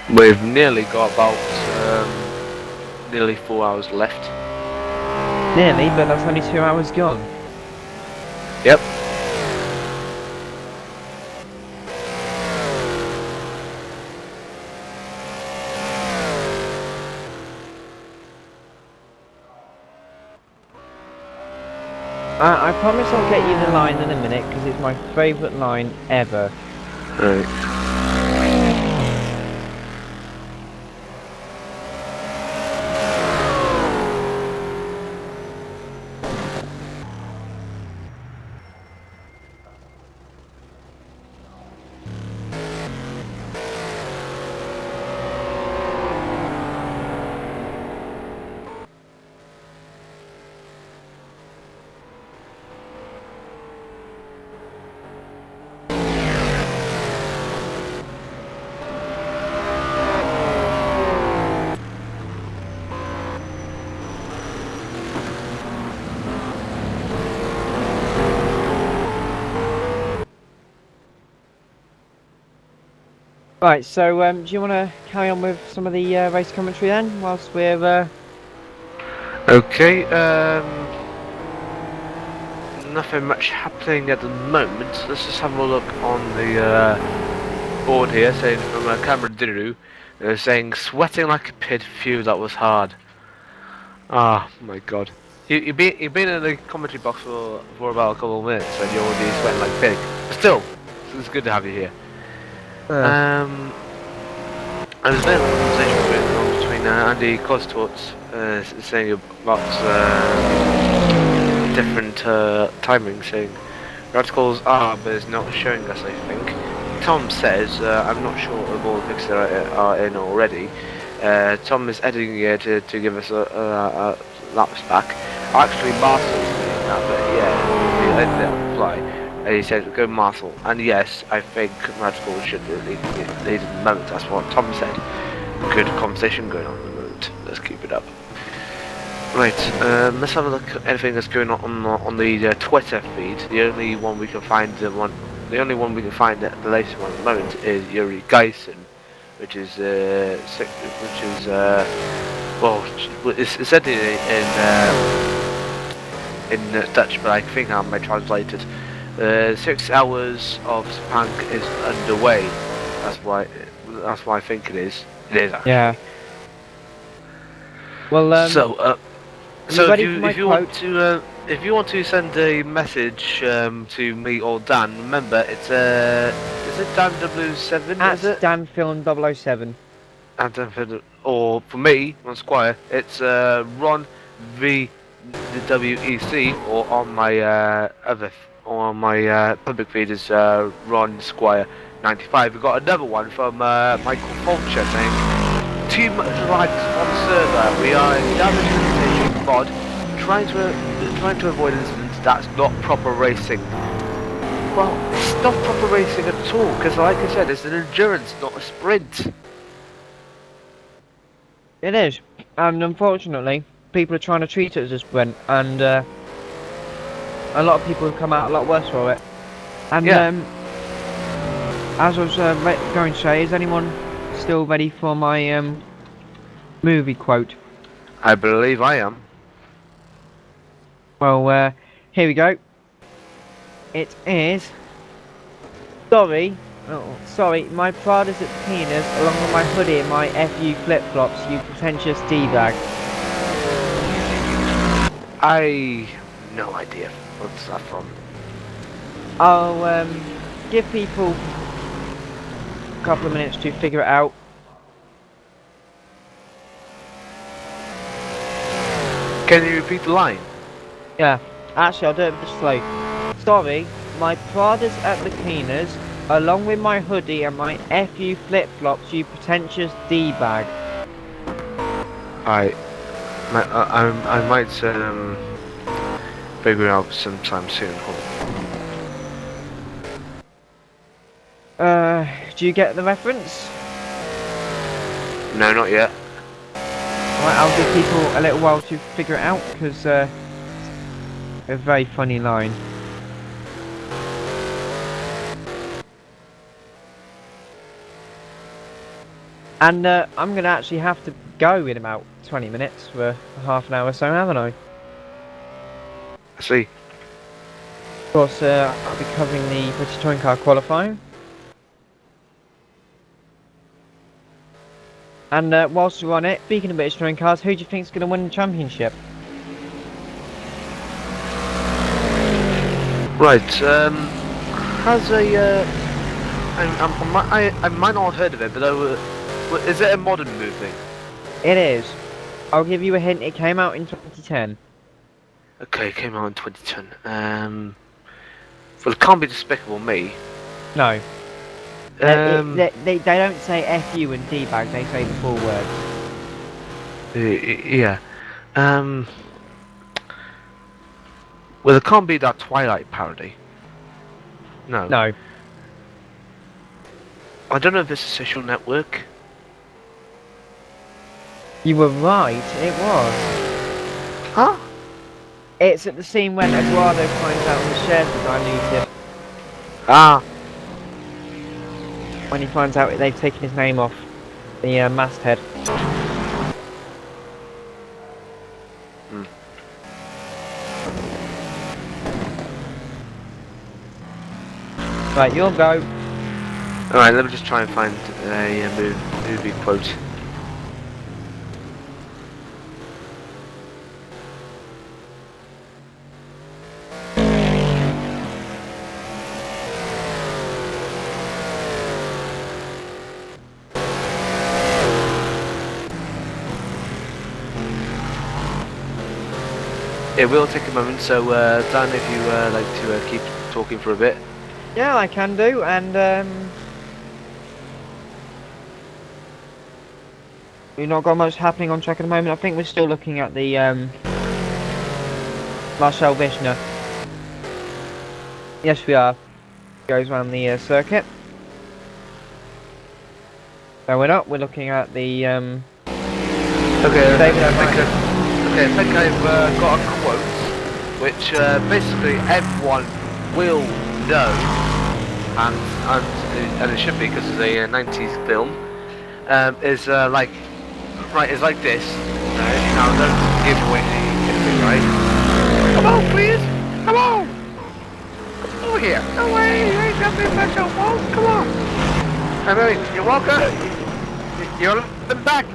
We've nearly got about nearly 4 hours left. Nearly, but that's only 2 hours gone. Yep. I promise I'll get you the line in a minute because it's my favourite line ever. Right. Right, so do you want to carry on with some of the race commentary then, whilst we're... Okay, nothing much happening at the moment. Let's just have a look on the board here, saying from Commentator, saying sweating like a pig. Phew, that was hard. Ah, my God. You've been in the commentary box for about a couple of minutes, and you're already sweating like a pig. But still, it's good to have you here. And there's been a conversation going on between Andy Costorts saying about different timing, saying the articles are, but it's not showing us, I think. Tom says, I'm not sure of all the pics that are in already. Tom is editing here to give us a laps back. Actually, Marcel's doing that, but yeah, he edited it on the fly. And he said, go Marcel. And yes, I think articles should lead at the moment. That's what Tom said. Good conversation going on at the moment. Let's keep it up. Right, let's have a look at anything that's going on the Twitter feed. The only one we can find at the latest one at the moment is Yuri Geisen, which is well, it's said in Dutch, but I think I might translate it. 6 hours of Sepang is underway. That's why I think it is. It is actually. Yeah. Well, so if you want to send a message to me or Dan, remember it's is it Dan 007? at Is it? Dan Film 007. And Dan Film, or for me on Squire, it's Ron V WEC, or on my public feed is Ron Squire 95. We got another one from Michael Fulcher saying, too much likes on server. We are establishing mod, trying to avoid incidents. That's not proper racing. Well, it's not proper racing at all, because like I said, it's an endurance, not a sprint. It is, and unfortunately, people are trying to treat it as a sprint, and a lot of people have come out a lot worse for it. And yeah. As I was going to say, is anyone still ready for my movie quote? I believe I am. Well, here we go. It is. Sorry, my Prada's at Tina's, along with my hoodie and my FU flip-flops, you pretentious D-bag. I have no idea what's that from. I'll give people a couple of minutes to figure it out. Can you repeat the line? Yeah, actually I'll do it a bit slow. Sorry, my Prada's at the cleaners, along with my hoodie and my FU flip-flops, you pretentious D-bag. I might figure it out sometime soon. Do you get the reference? No, not yet. Right, I'll give people a little while to figure it out, because a very funny line. And I'm going to actually have to go in about 20 minutes for half an hour or so, haven't I? I see. Of course, I'll be covering the British Touring Car qualifying. And whilst we're on it, speaking of British Touring Cars, who do you think is going to win the championship? Right, has a, I might not have heard of it, but is it a modern movie? It is. I'll give you a hint, it came out in 2010. Okay, it came out in 2010. Well, it can't be Despicable Me. No. They don't say FU and D-bag, they say the full word. Yeah. Well, it can't be that Twilight parody. No. No. I don't know if it's a social network. You were right, it was. Huh? It's at the scene when Eduardo finds out the shares are diluted. Ah. When he finds out they've taken his name off the masthead. Right, you'll go. Alright, let me just try and find a movie quote. It will take a moment, so Dan, if you like to keep talking for a bit. Yeah, I can do, and we've not got much happening on track at the moment. I think we're still looking at the Marcel Vishna. Yes, we are. Goes around the circuit. No, we're not. We're looking at the Okay, David I O'Brien. think I've got a quote, which basically everyone will know, and it should be because it's a 90s film. Is like it's like this. Now don't give away anything, right? Come on, please, come on, over here. No way, you ain't got me back your walls. Come on. I mean, you walk up, you're limping back.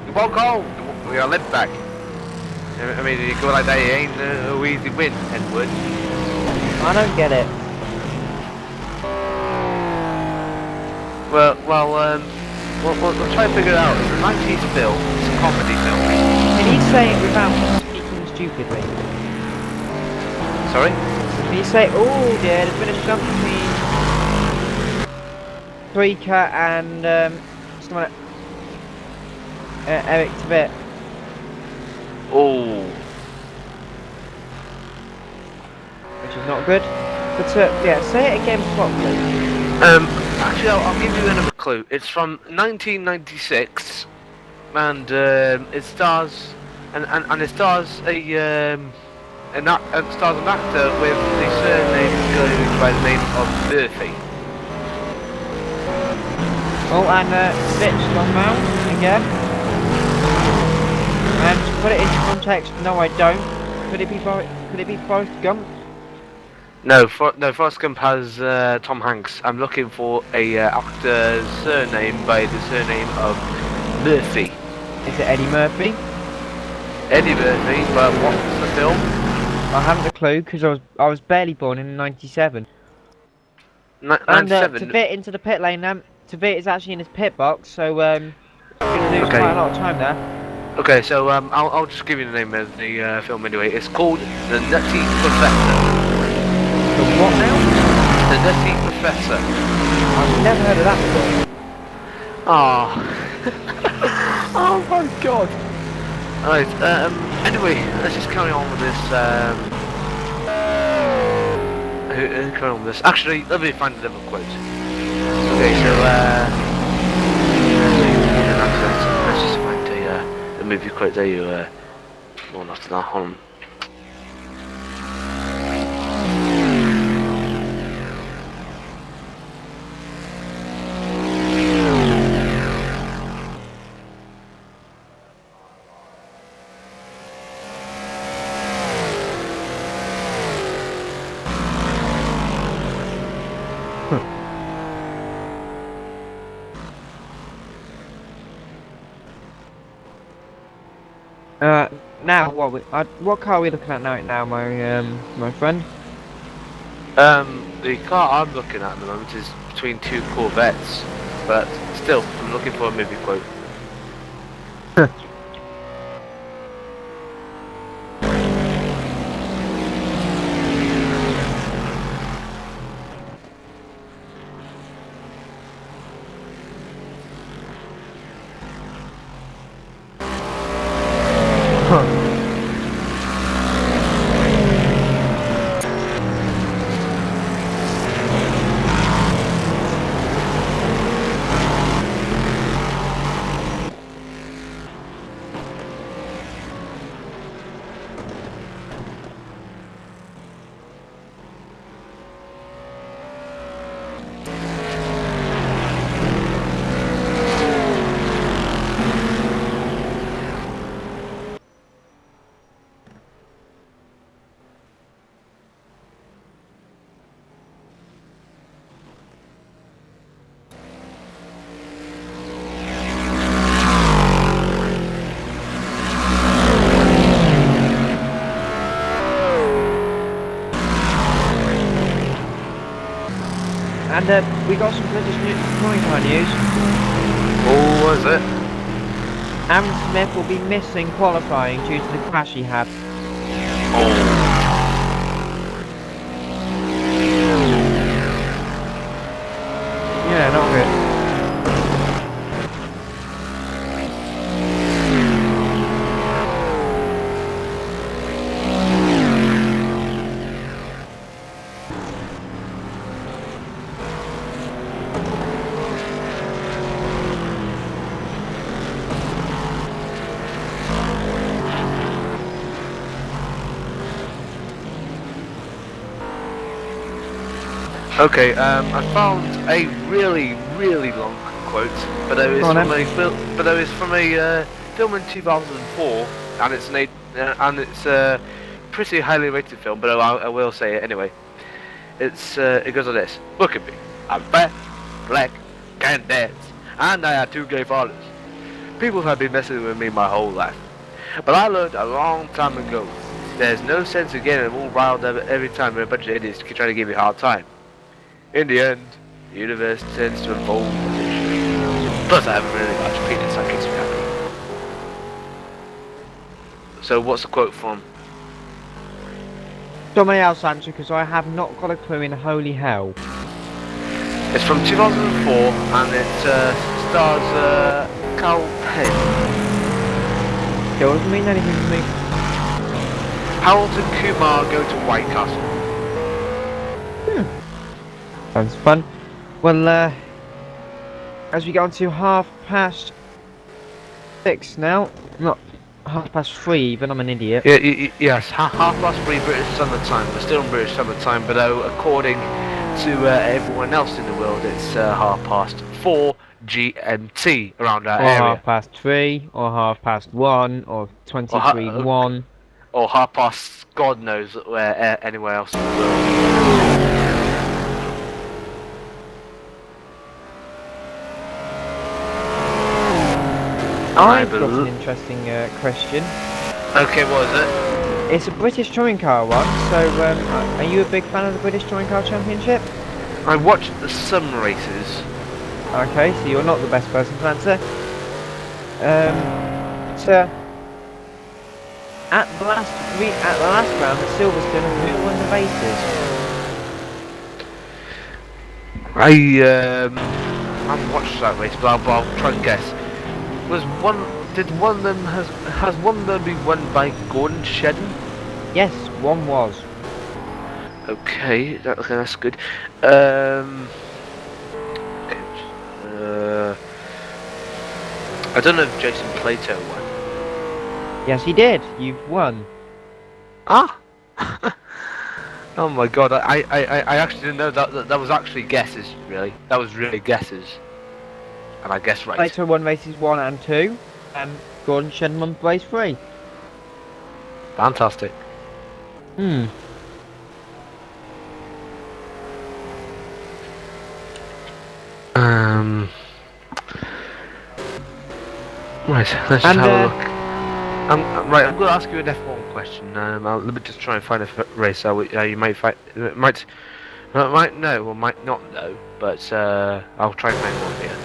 You walk home, you're limping back. I mean, you go like that, it ain't no easy win, Edward. I don't get it. Well, we'll try and figure it out. It's a 90s film. It's a comedy film. Can you say it without speaking stupidly? Sorry? Can you say, oh dear, there's been a jump between Tweaker and someone, Eric Tvit. Oh. Which is not good. But yeah, say it again properly. Actually, I'll give you another clue. It's from 1996, and it stars and it stars an actor with the surname going by the name of Murphy. Oh, and Tvit's gone round again. And to put it into context, no, I don't. Could it be Forrest Gump? No, Forrest Gump has Tom Hanks. I'm looking for a actor's surname by the surname of Murphy. Is it Eddie Murphy? Eddie Murphy, but what's the film? I haven't a clue because I was barely born in '97. And 97. to fit into the pit lane, Tvit is actually in his pit box, so you're gonna lose quite a lot of time there. Okay, so I'll just give you the name of the film anyway. It's called The Nutty Professor. The what now? The Nutty Professor. I've never heard of that before. Oh. Oh my god. Alright, anyway, let's just carry on with this, carry on with this. Actually, let me find another quote. Okay, so, let's just find a movie quote there you, one after that, hold on. Now what car are we looking at now, my friend? The car I'm looking at the moment is between two Corvettes, but still, I'm looking for a movie quote. we got some British touring car news. Oh, what is it? Aaron Smith will be missing qualifying due to the crash he had. Oh. Yeah, not good. Okay, I found a really long quote, but it was Go on, from then. a film in 2004, and it's a pretty highly rated film. But I will say it anyway. It goes like this: look at me, I'm fat, black, can't dance, and I had 2 gay fathers. People have been messing with me my whole life, but I learned a long time ago. There's no sense in getting them all riled up every time a bunch of idiots keep trying to give me a hard time. In the end, the universe tends to unfold as it should. Plus, I have a really large penis that keeps me happy. So, what's the quote from? Somebody else answer because I have not got a clue in holy hell. It's from 2004, and it stars Carl Penn. Still doesn't mean anything to me. Harold and Kumar go to White Castle. Sounds fun. Well, as we get on to 6:30 now, not 3:30 even, I'm an idiot. Yes, half past 3 British Summer Time. We're still in British Summer Time, but according to everyone else in the world, it's 4:30 GMT around our Or area. 3:30, or 1:30, or 1. Or half past God knows where anywhere else in the world. I've got an interesting question. Okay, what is it? It's a British touring car one, so are you a big fan of the British Touring Car Championship? I watched some races. Okay, so you're not the best person to answer. So at the last round at Silverstone, who won the races? I haven't watched that race, but I'll try and guess. Did one of them has one of them been won by Gordon Shedden? Yes, one was. Okay, that's good. I don't know if Jason Plato won. Yes, he did. You've won. Ah! Oh my god, I actually didn't know that was actually guesses, really. That was really guesses. And I guessed right. Plato won races 1 and 2, and Gordon Shedden won race 3. Fantastic. Right, let's just have a look. Right, I'm going to ask you an F1 question. Let me just try and find a race you might know or might not know, but I'll try and find one here.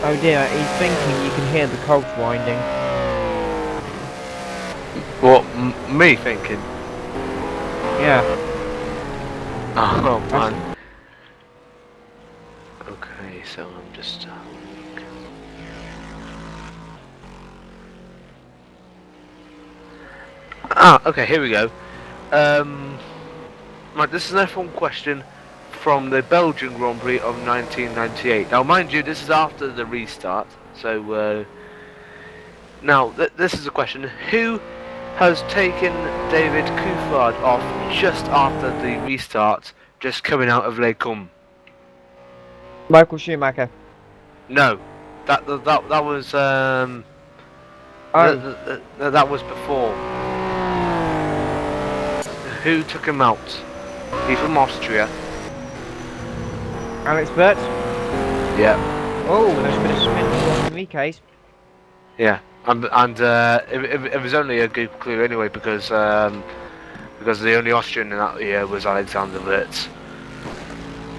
Oh dear, he's thinking you can hear the cogs winding. What, me thinking? Yeah. Oh man. Okay, so I'm just okay, here we go. Right, this is an F1 question from the Belgian Grand Prix of 1998. Now, mind you, this is after the restart. So, now this is a question: who has taken David Coulthard off just after the restart, just coming out of Les Combes? Michael Schumacher. No, that was Oh. that was before. Who took him out? He's from Austria. Alex Burt. Yeah, Oh, there's been a spin for Enrique's. yeah, and it was only a good clue anyway because the only Austrian in that year was Alexander Wirtz.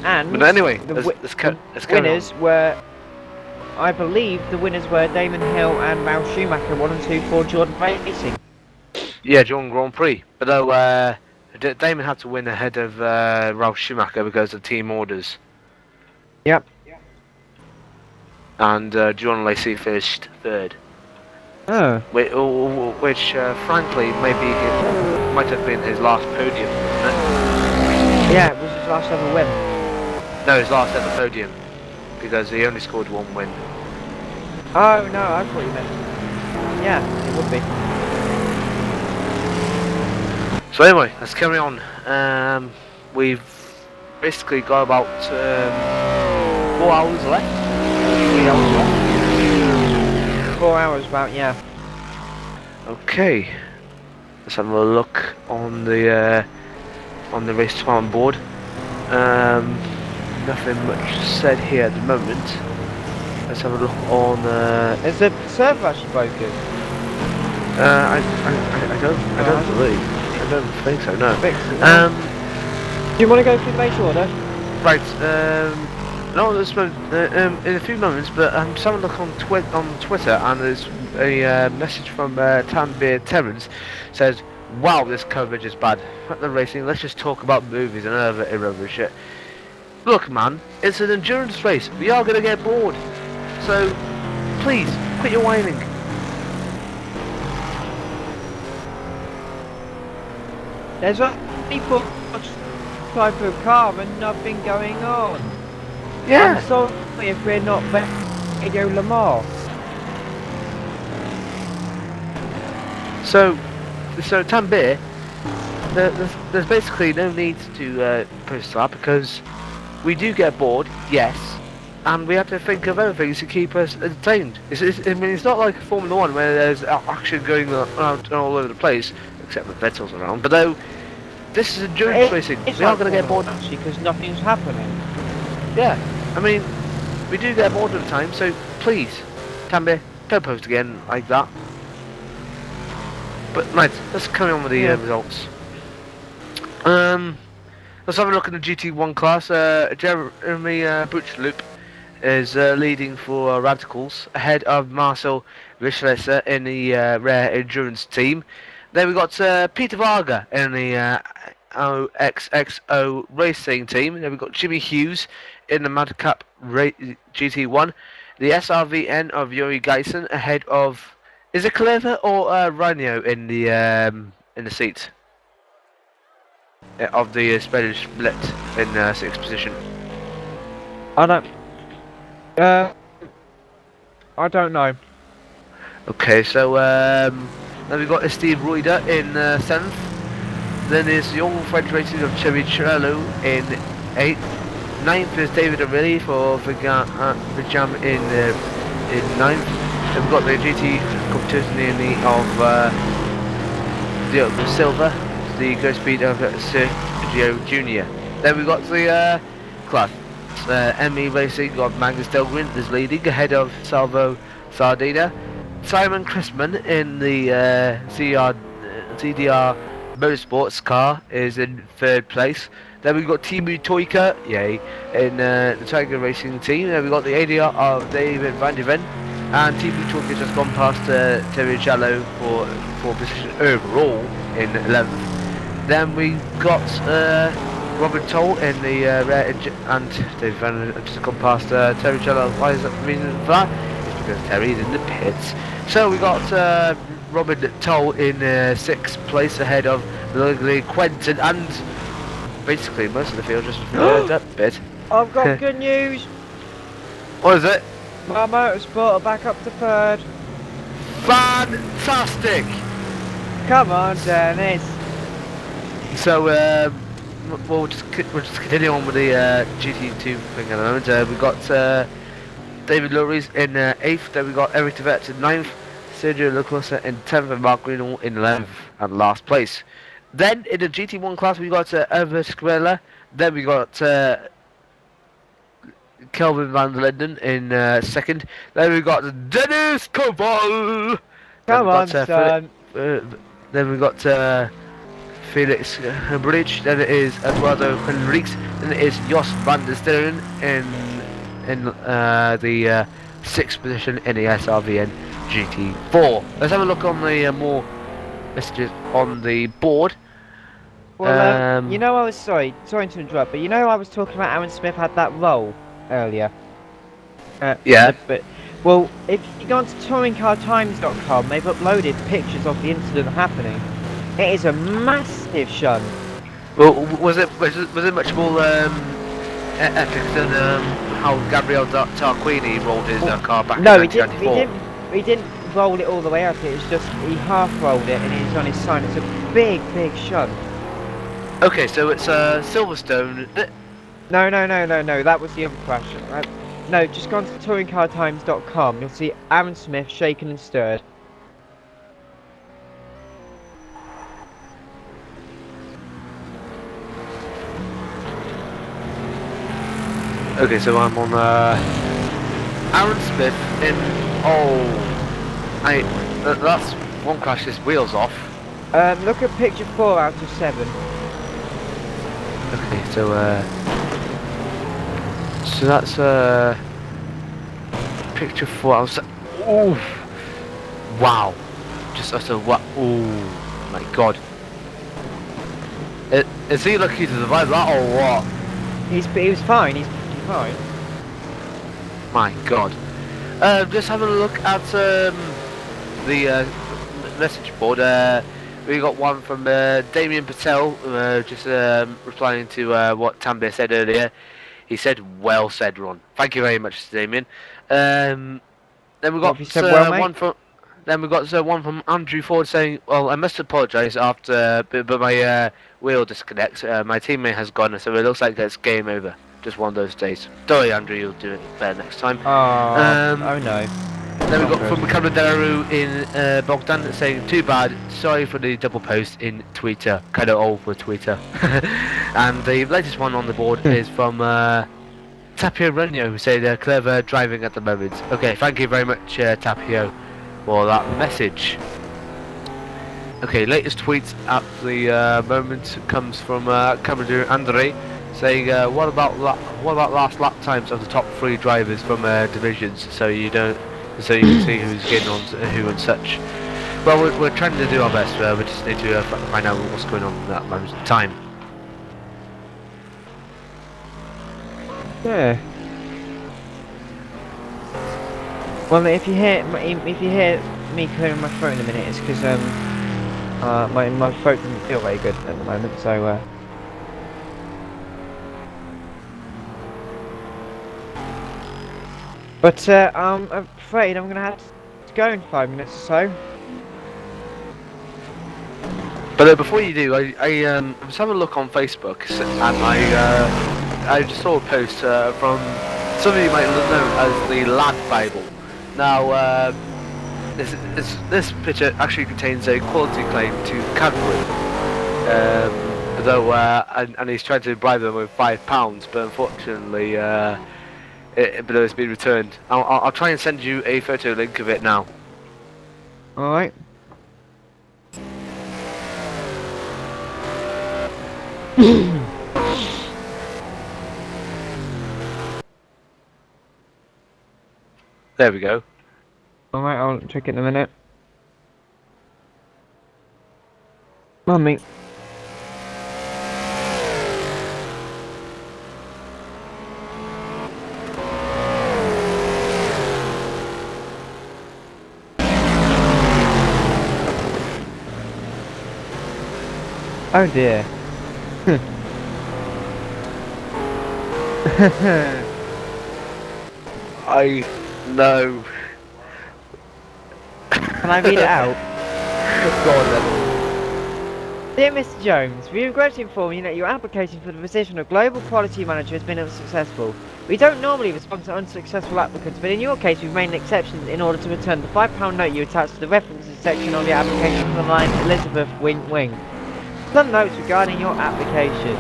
And But anyway, the let's carry winners were, I believe, the winners were Damon Hill and Ralf Schumacher, 1 and 2 for Jordan Racing. Yeah, Jordan Grand Prix. But though Damon had to win ahead of Ralf Schumacher because of team orders. Yep. And John Lacey finished third. Oh. Which frankly, might have been his last podium, wasn't it? Yeah, it was his last ever win. No, his last ever podium. Because he only scored 1 win. Oh, no, I thought you meant... Yeah, it would be. So anyway, let's carry on. We've basically got about 4 hours left. 3 hours left. 4 hours about, yeah. Okay. Let's have a look on the race time board. Nothing much said here at the moment. Let's have a look on. Is the server actually broken? I don't believe. I don't think so. No. Fix it. Do you want to go through the race order? Right. No, this in a few moments, but just having a look on Twitter, and there's a message from Tanbeer Terrence says, "Wow, this coverage is bad. At the racing, let's just talk about movies and other irrelevant shit." Look, man, it's an endurance race. We are gonna get bored, so please quit your whining. There's only 4 type of car and nothing going on. Yeah. I'm sorry if we're not Radio Lamar. So Tanbeer, there's basically no need to post that because we do get bored, yes, and we have to think of other things to keep us entertained. I mean, it's not like Formula 1 where there's action going around all over the place, except with Vettel's around. But though, this is endurance racing. We are going to get bored actually because nothing's happening. Yeah, I mean, we do get bored at the time, so please, Tanbeer, don't post again like that. But right, let's carry on with the results. Let's have a look at the GT1 class. Jeremy Butchloop is leading for Radicals, ahead of Marcel Richlesser in the Rare Endurance team. Then we got Peter Varga in the OXXO Racing team. Then we got Jimmy Hughes in the Madcap GT1. The SRVN of Yuri Geisen ahead of, is it Clever or Rhino in the seat of the Spanish split in 6th position? I don't know. Okay, so then we've got Steve Ruida in 7th. Then there's Young French Racing of Chevy Churlo in 8th. 9th is David O'Reilly for Vijam in 9th. Then we've got the GT competition in of the Silver, the go speed of Sergio Jr. Then we've got the class. ME Racing of Magnus Delgren is leading ahead of Salvo Sardina. Simon Chrisman in the CDR Motorsports car is in 3rd place. Then we've got Timu Toika, yay, in the Tiger Racing team. Then we've got the ADR of David Van de Ven. And Timu Toika just gone past Terry Jallo for position overall in 11th. Then we got Robert Toll in the Rare and David Van just gone past Terry Jallo. Why is that the reason for that? It's because Terry's in the pits. So we got Robert Toll in 6th place ahead of the Quentin, and basically most of the field just filled up a bit. I've got good news. What is it? My motorsport are back up to third. Fantastic! Come on, Dennis. So, we'll just continue on with the GT2 thing at the moment. We've got David Lurie's in 8th, then we got Eric Tevets in 9th, Sergio Leclerc in 10th, and Mark Greenwald in 11th and last place. Then in the GT1 class we got Ever Squella, then we got Kelvin van der Linden in 2nd, then we got Dennis Koval. Come on, son. Then we got Felix Bridge, then it is Eduardo Henriques, then it is Jos van der Steren in the 6th position in the SRVN GT4. Let's have a look on the more messages on the board. Well, you know, I was sorry to interrupt, but you know, I was talking about Aaron Smith had that role earlier. Yeah. But well, if you go onto touringcartimes.com, they've uploaded pictures of the incident happening. It is a massive shunt. Well, was it much more epic than how Gabriel Tarquini rolled his car back No, in 1994? he didn't roll it all the way up. It was just he half rolled it and he's on his side. It's a big shunt. Okay, so it's Silverstone. No. That was the other crash. No, just go on to touringcartimes.com. You'll see Aaron Smith shaken and stirred. Okay, so I'm on Aaron Smith in. That's one crash. His wheels off. Look at picture 4 out of 7. Okay, so that's picture 4. I was. Ooh, wow! Just utter what? Ooh, my God! Is he lucky to survive that or what? He was fine. He's fine. My God! Just having a look at the message board. We got one from Damien Patel, just replying to what Tambir said earlier. He said, "Well said, Ron." Thank you very much, Damien. Then we got one from. Then we got one from Andrew Ford saying, "Well, I must apologise after, but my wheel disconnects. My teammate has gone, so it looks like it's game over. Just one of those days. Don't worry, Andrew, you'll do it better next time." Oh no. Then we got from Commentator in Bogdan saying, "Too bad. Sorry for the double post in Twitter. Kind of old for Twitter." And the latest one on the board is from Tapio Renio, who say they're clever driving at the moment. Okay, thank you very much, Tapio, for that message. Okay, latest tweet at the moment comes from Commodore Andre saying, "What about last lap times of the top 3 drivers from divisions, so you can see who's getting on to who and such." Well, we're trying to do our best. We just need to find out what's going on at that moment in time. Yeah. Well, if you hear me clearing my throat in a minute, it's because my throat doesn't feel very good at the moment. So but I'm afraid I'm gonna have to go in 5 minutes or so. But before you do, I was having a look on Facebook and I just saw a post from somebody you might know as the Lad Bible. Now, this picture actually contains a quality claim to Cadbury, and he's trying to bribe them with £5, but unfortunately, it's been returned. I'll try and send you a photo link of it now. All right. There we go. Alright, I'll check it in a minute. Mummy. Oh dear. I know. Can I read it out? Go on then. Dear Mr. Jones, we regret to inform you that your application for the position of Global Quality Manager has been unsuccessful. We don't normally respond to unsuccessful applicants, but in your case we've made an exception in order to return the £5 note you attached to the references section of your application from the line Elizabeth Wing Wing. Some notes regarding your application.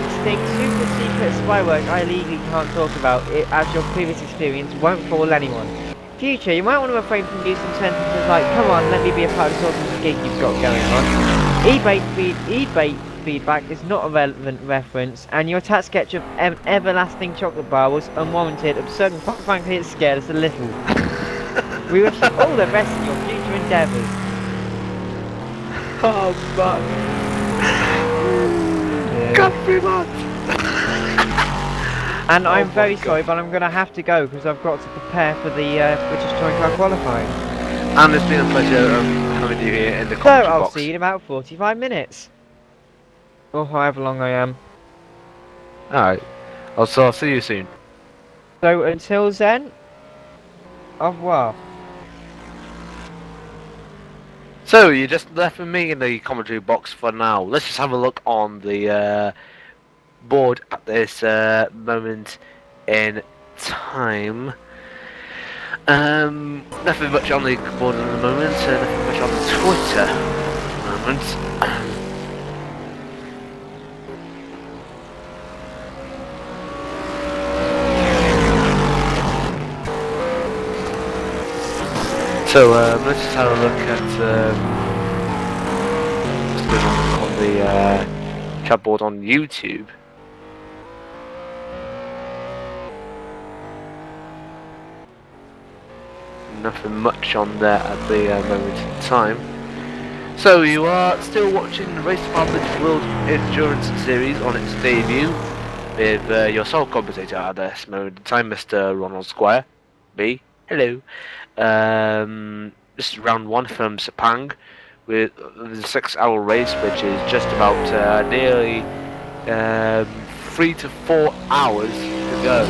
Distinct super secret spy work I legally can't talk about, it, as your previous experience won't fool anyone. Future, you might want to refrain from using sentences like, come on, let me be a part of the sort of gig you've got going on. eBay feedback is not a relevant reference, and your attached sketch of everlasting chocolate bar was unwarranted, absurd, and quite frankly it scared us a little. We wish you all the best in your future endeavours. Oh, fuck. Yeah. Can't be that. And I'm my very God. sorry, but I'm going to have to go because I've got to prepare for the British Touring Car qualifying. And it's been a pleasure having you here in the So commentary I'll box. see you in about 45 minutes. Or however long I am. Alright. I'll see you soon. So until then, au revoir. So, you just left with me in the commentary box for now. Let's just have a look on the board at this moment in time. Nothing much on the board at the moment, nothing much on Twitter at the moment. So let's just have a look at what's going on the chat board on YouTube. Nothing much on there at the moment in time. So you are still watching the Racedepartment World Endurance Series on its debut with your sole commentator at this moment in time, Mr. Ronald Squire. Me. Hello. This is round 1 from Sepang with the 6-hour race, which is just about nearly 3 to 4 hours to go.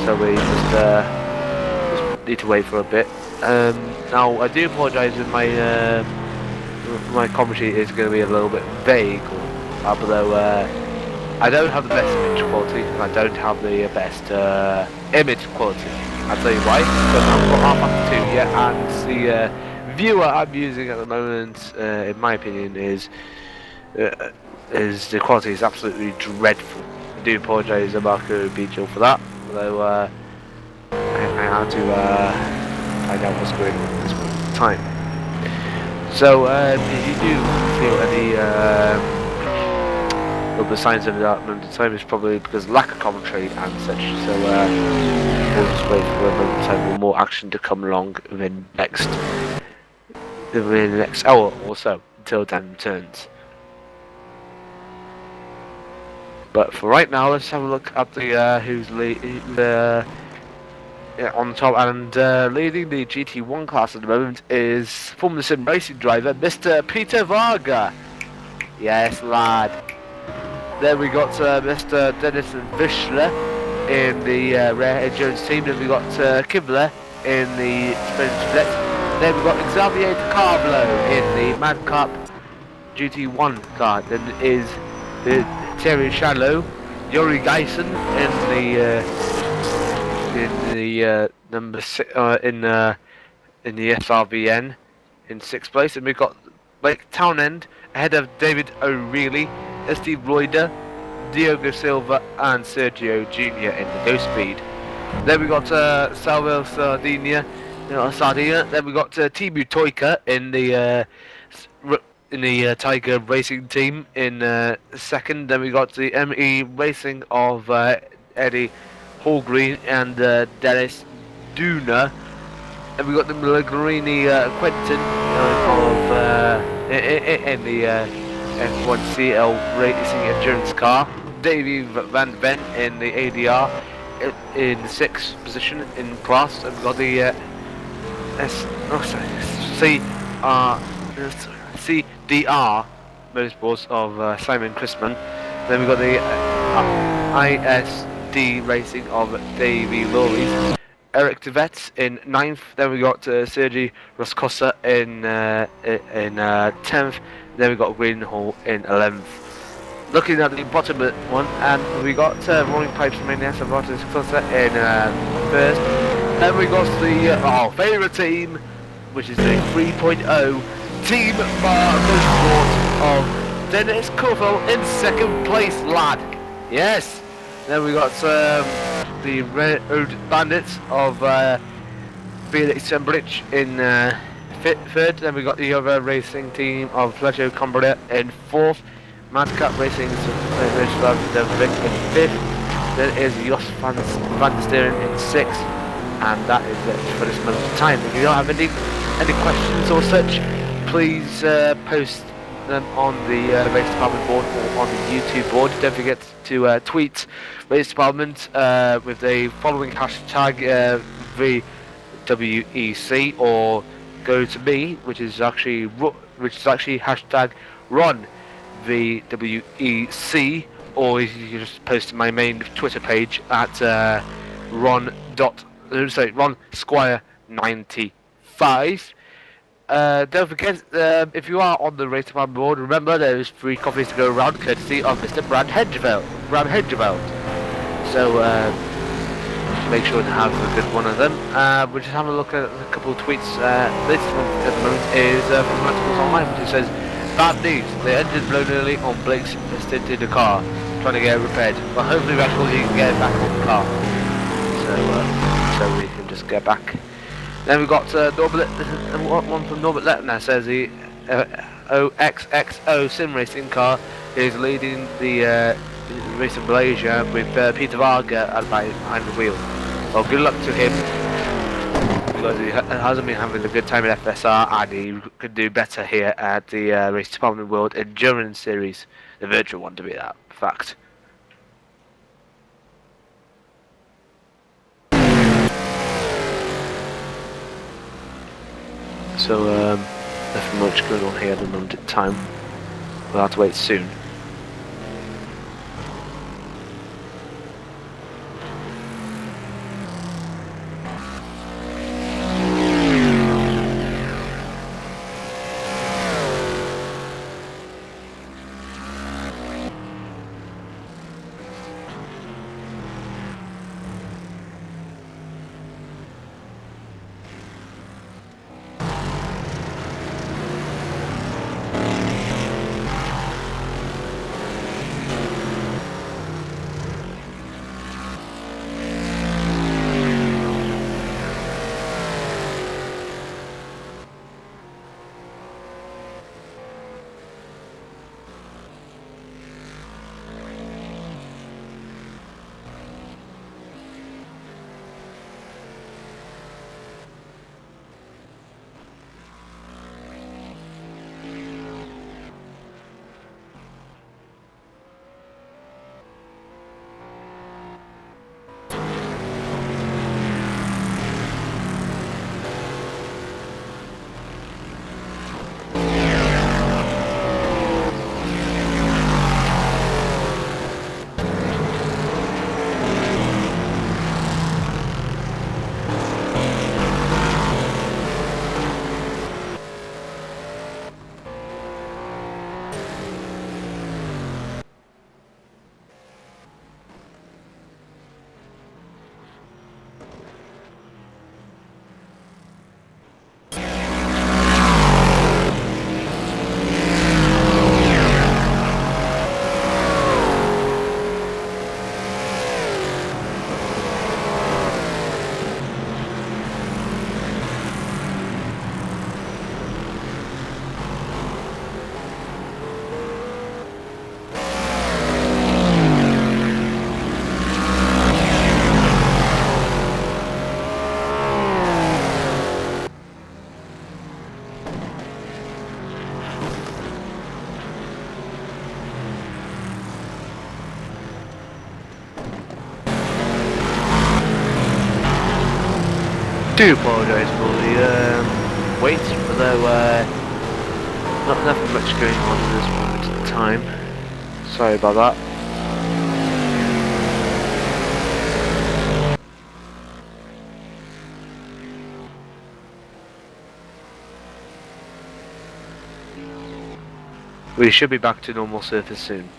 So we just need to wait for a bit. Now I do apologise if my commentary is going to be a little bit vague, although I don't have the best image quality and I don't have the best image quality. I'll tell you why, because I've got half after 2 yet, and the viewer I'm using at the moment, in my opinion, is the quality is absolutely dreadful. I do apologise to Marco Beachel for that, although I had to find out what's going on at this point in time. So if you do feel any the signs of that moment in time, is probably because of lack of commentary and such. So we'll just wait for a moment in time for more action to come along within the next hour or so until Dan returns. But for right now, let's have a look at the who's on top, and leading the GT1 class at the moment is Formula Sim racing driver Mr. Peter Varga. Yes, lad. Then we got Mr. Dennis Vischler in the Rare Endurance team. Then we got Kibler in the Sprint Split. Then we got Xavier Carlo in the Mad Cup GT1 car. Then is Thierry Chalot, Yuri Geisen in the number 6 in the SRVN in 6th place, and we've got Blake Townend ahead of David O'Reilly, Steve Reuter, Diogo Silva, and Sergio Jr. in the Ghost Speed. Then we got Salvo Sardinia. Then we got Timu Toika in the Tiger Racing team in 2nd. Then we got the ME Racing of Eddie Hallgreen and Dennis Duna. And we got the Pellegrini Quentin in the F1 CL Racing Endurance car. Davey Van Ven in the ADR in the 6th position in class. And we got the CDR Motorsports of Simon Chrisman. Then we've got the ISD Racing of Davy Lawries. Eric Devetts in 9th. Then we got Sergi Roscosa in 10th. Then we got Greenhall in 11th. Looking at the bottom one, and we got Rolling Pipes from Nissans and Corvettes in 1st. Then we got the our favourite team, which is the 3.0 Team Motorsport of Dennis Kuffel in 2nd place, lad. Yes. Then we got the Road Bandits of Felix Sembridge in 3rd. Then we got the other racing team of Fletcher Combria in 4th. Madcap Racing in 5th. There is Jos van der Steren in 6th. And that is it for this moment of time. If you don't have any questions or such, please post them on the Race Department board or on the YouTube board. Don't forget to tweet Race Department with the following hashtag VWEC, or go to me, which is actually hashtag Ron VWEC, or you can just post to my main Twitter page at Ron Squire 95. Don't forget, if you are on the Race Department board, remember there's free coffees to go around, courtesy of Mr. Brad Hedgeveld. So make sure to have a good one of them. We'll just have a look at a couple of tweets. This one at the moment is from Articles Online, which says, "Bad news, the engine blown early on Blake's stint in the car, trying to get it repaired. But hopefully Red Bull can get it back on the car. So we can just get back." Then we've got one from Norbert Lettner, says the OXXO sim racing car is leading the race in Malaysia with Peter Varga behind the wheel. Well, good luck to him, because he hasn't been having a good time at FSR, and he could do better here at the Race Department World Endurance Series, the virtual one to be that fact. So, nothing much going on here at the moment in time. We'll have to wait soon. Do apologise for the waiting for their not nothing much going on at this moment in time. Sorry about that. We should be back to normal surface soon.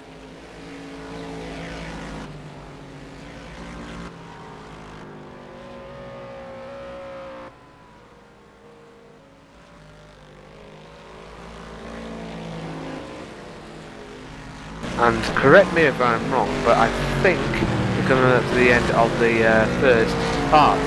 And correct me if I'm wrong, but I think we're coming up to the end of the first part.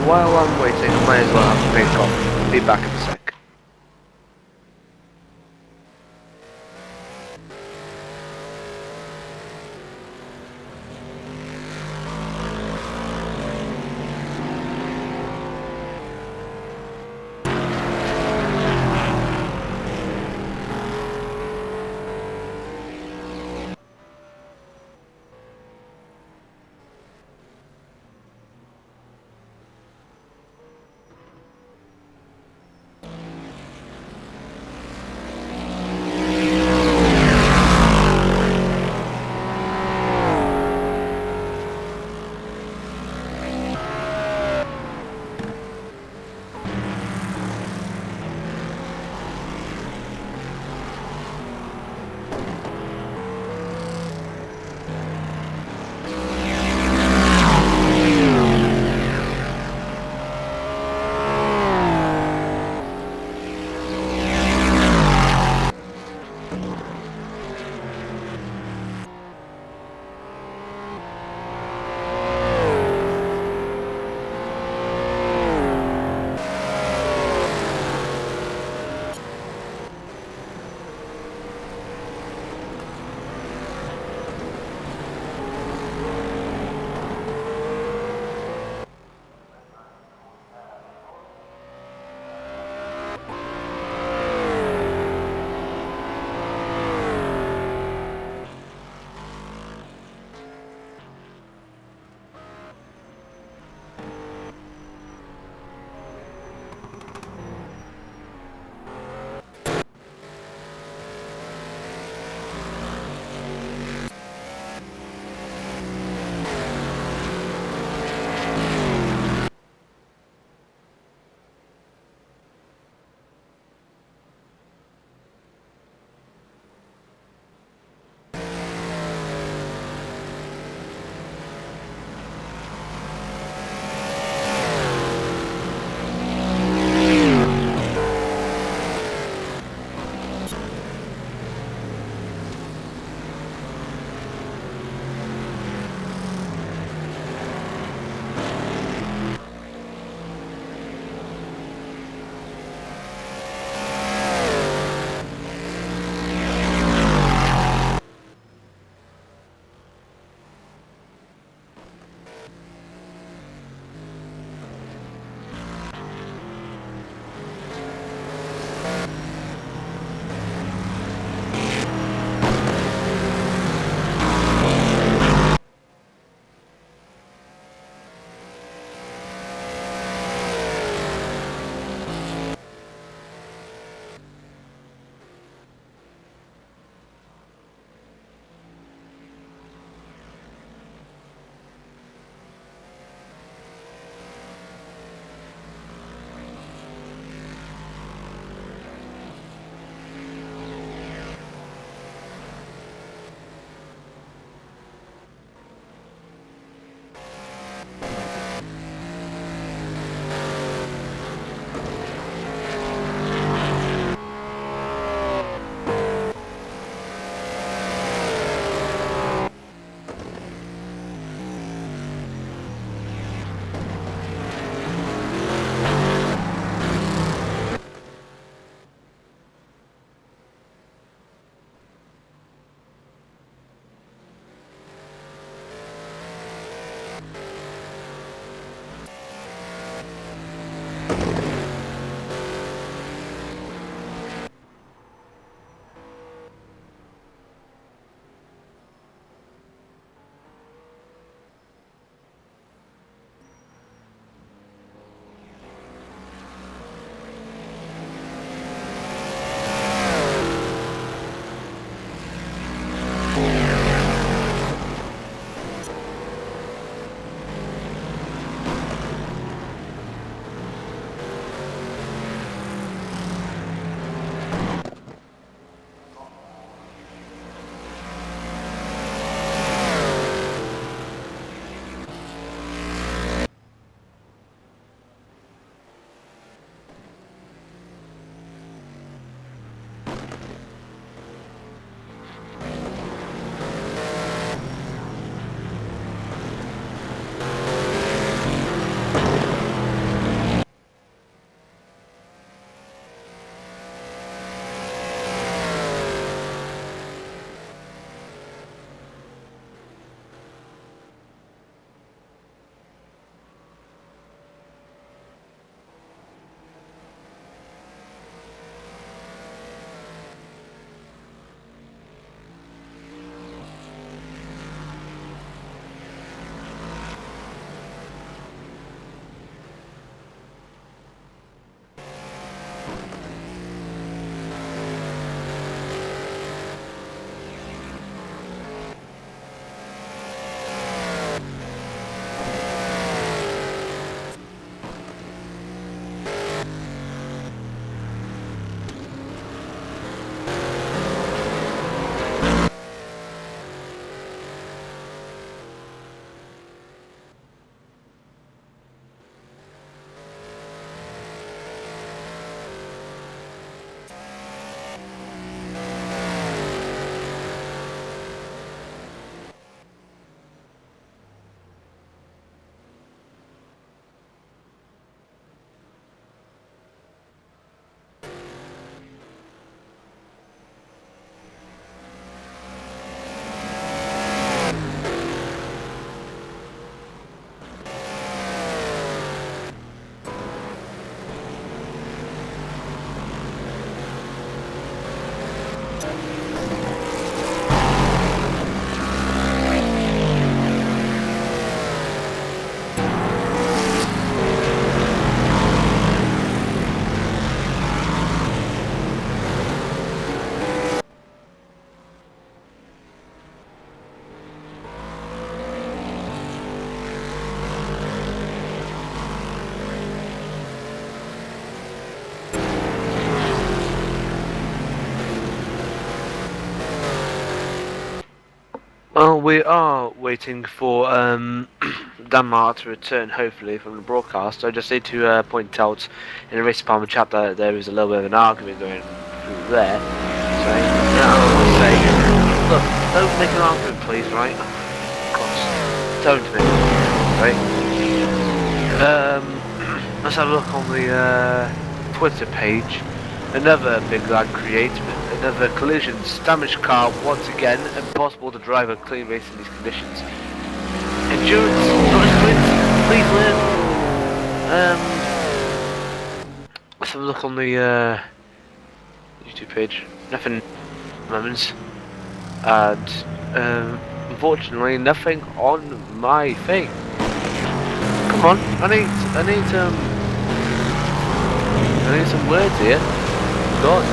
While I'm waiting, I might as well have a big coffee. Be back in a sec. Well, we are waiting for Denmark to return, hopefully, from the broadcast. I just need to point out in the race department chat that there is a little bit of an argument going through there. So, yeah, I would say, look, don't make an argument, please, right? Of course, don't make an argument, right? Let's have a look on the Twitter page. Another big lad creates another collisions. Damaged car once again. Impossible to drive a clean race in these conditions. Endurance, not a sprint. Please learn. Let's have a look on the YouTube page. Nothing moments. And unfortunately nothing on my thing. Come on, I need some words here. God.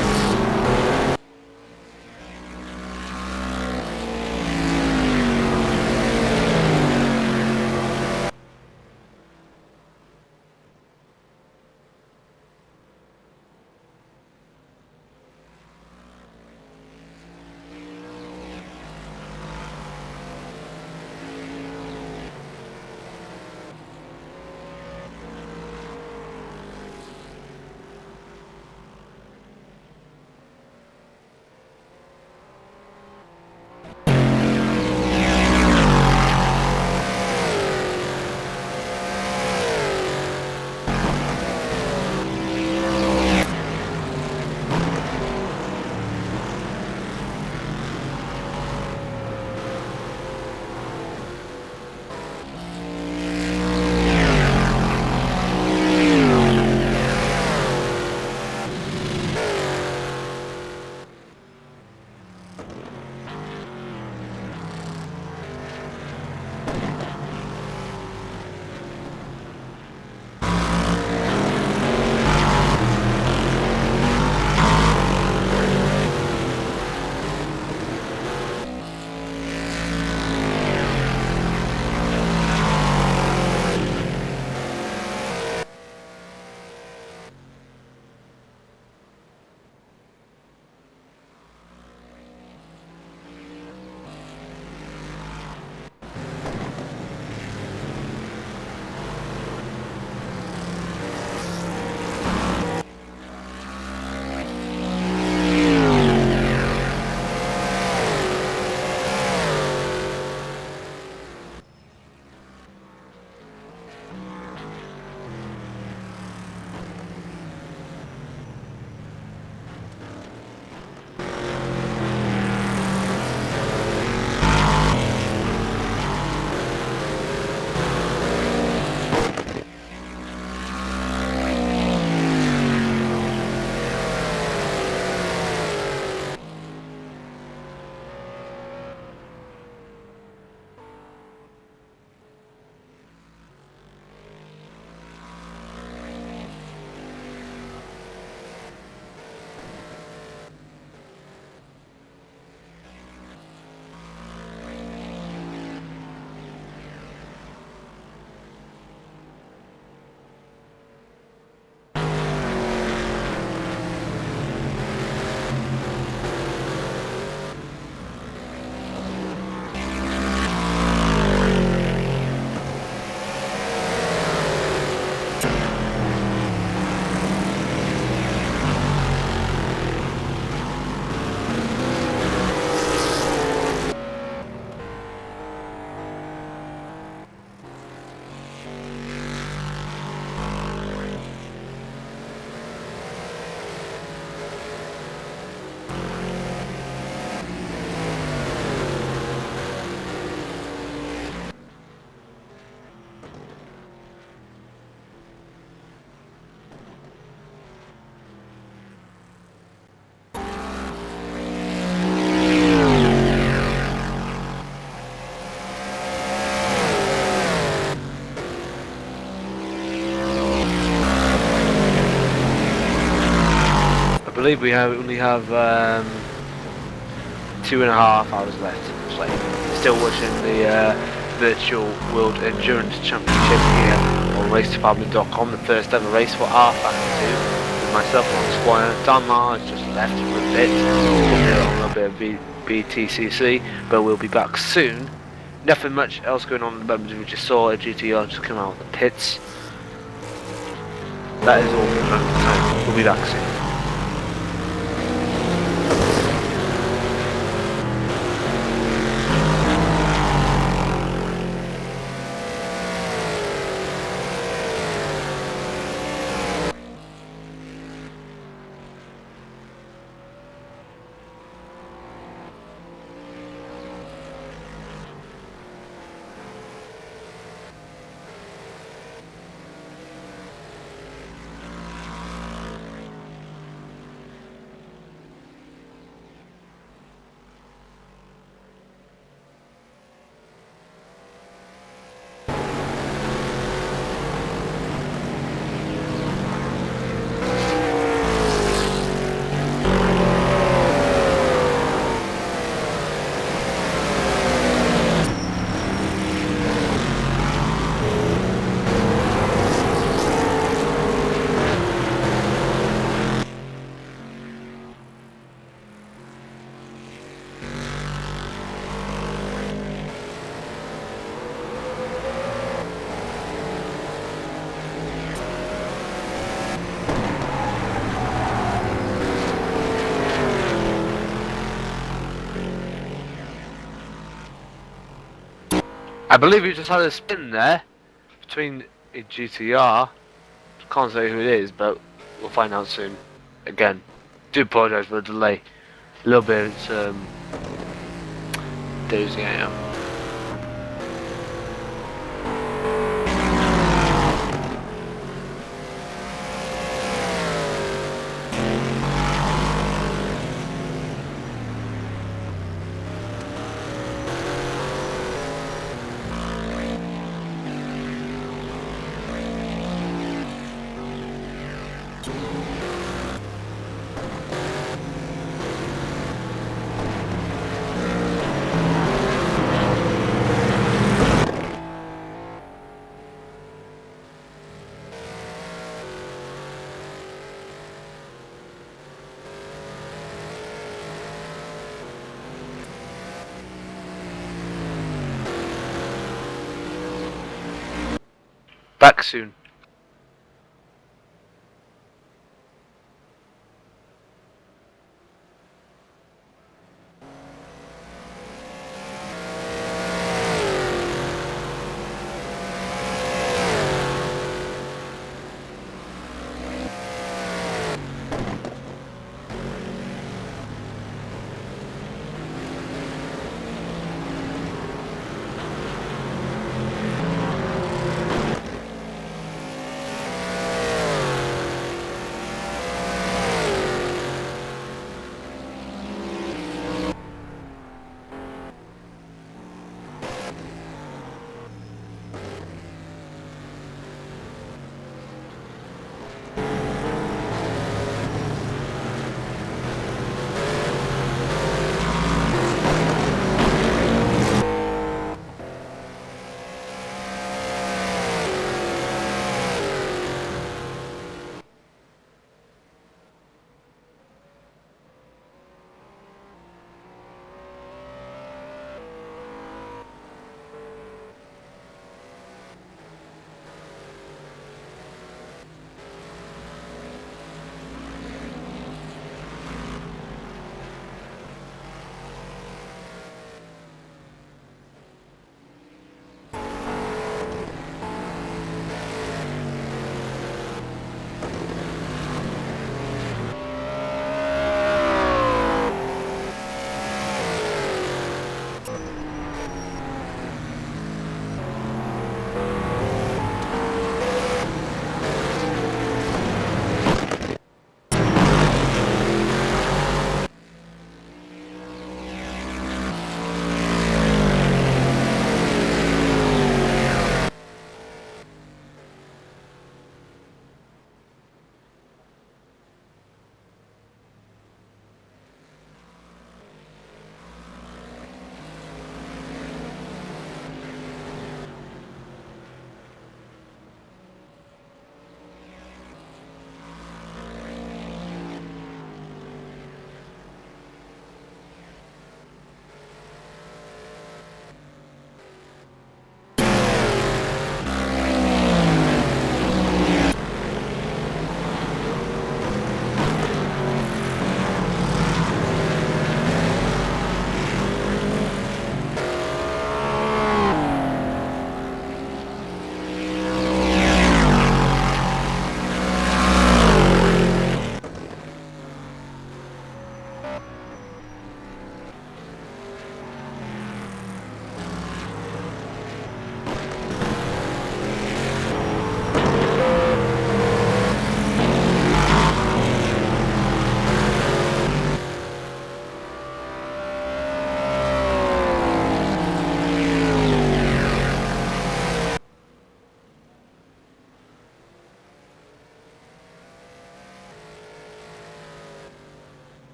believe we only have 2.5 hours left to play. Still watching the Virtual World Endurance Championship here on Racedepartment.com, the first ever race for rFactor 2. With myself on Squire. Dan Mar has just left for a bit, a little bit bit of BTCC, but we'll be back soon. Nothing much else going on at the moment. We just saw a GTR just come out of the pits. That is all for the moment. We'll be back soon. I believe we just had a spin there between a GTR. Can't say who it is, but we'll find out soon. Again, do apologise for the delay. A little bit dozing out. Back soon.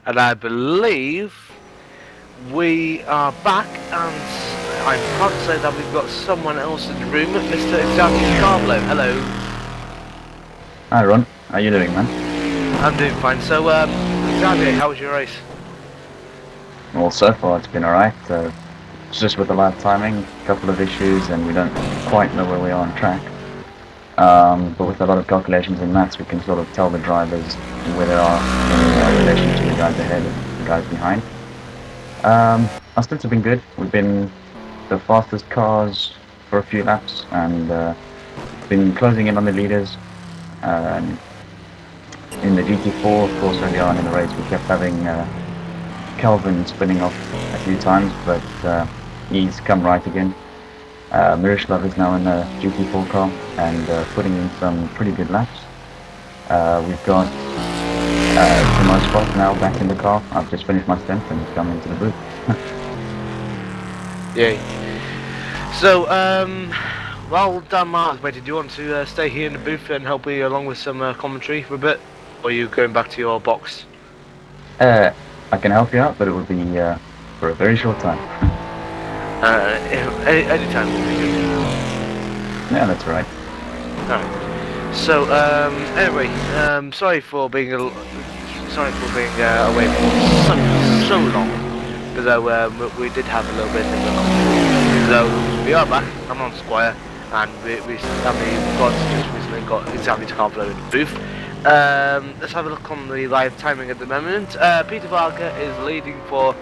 and I believe we are back, and I'm proud to say that we've got someone else in the room, Mr. Xavier Carlo. Hello. Hi Ron, how you doing, man? I'm doing fine. So, Xavier, how was your race? Well, so far it's been alright. It's just with the lap timing, a couple of issues, and we don't quite know where we are on track. But with a lot of calculations and maths, we can sort of tell the drivers where they are in relation to the guys ahead and the guys behind. Our stints have been good. We've been the fastest cars for a few laps, and been closing in on the leaders. In the GT4, of course, early on in the race, we kept having Kelvin spinning off a few times, but he's come right again. Miroslav is now in the GT4 car and putting in some pretty good laps. We've got Timo's spot now back in the car. I've just finished my stint and come into the booth. Yay. So, while Dan Martin's waiting, do you want to stay here in the booth and help me along with some commentary for a bit? Or are you going back to your box? I can help you out, but it would be for a very short time. Anytime will be good. Yeah, that's right. Alright. So, anyway, sorry for being away for so long. Although we did have a little bit of a conversation. So we are back. I'm on Squire, and we just recently got Xavier Carlo in the booth. Let's have a look on the live timing at the moment. Peter Varga is leading for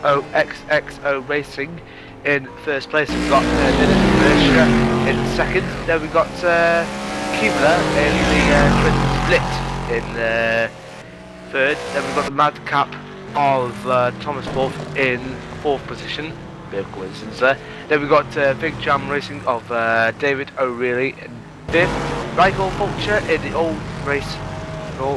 OXXO Racing in first place. We've got Malaysia in second. Then we've got Kibler in the split in third. Then we've got the Madcap of Thomas Forth in fourth position. Bit of coincidence there. Then we've got Big Jam Racing of David O'Reilly in fifth. Michael Fulcher in the Old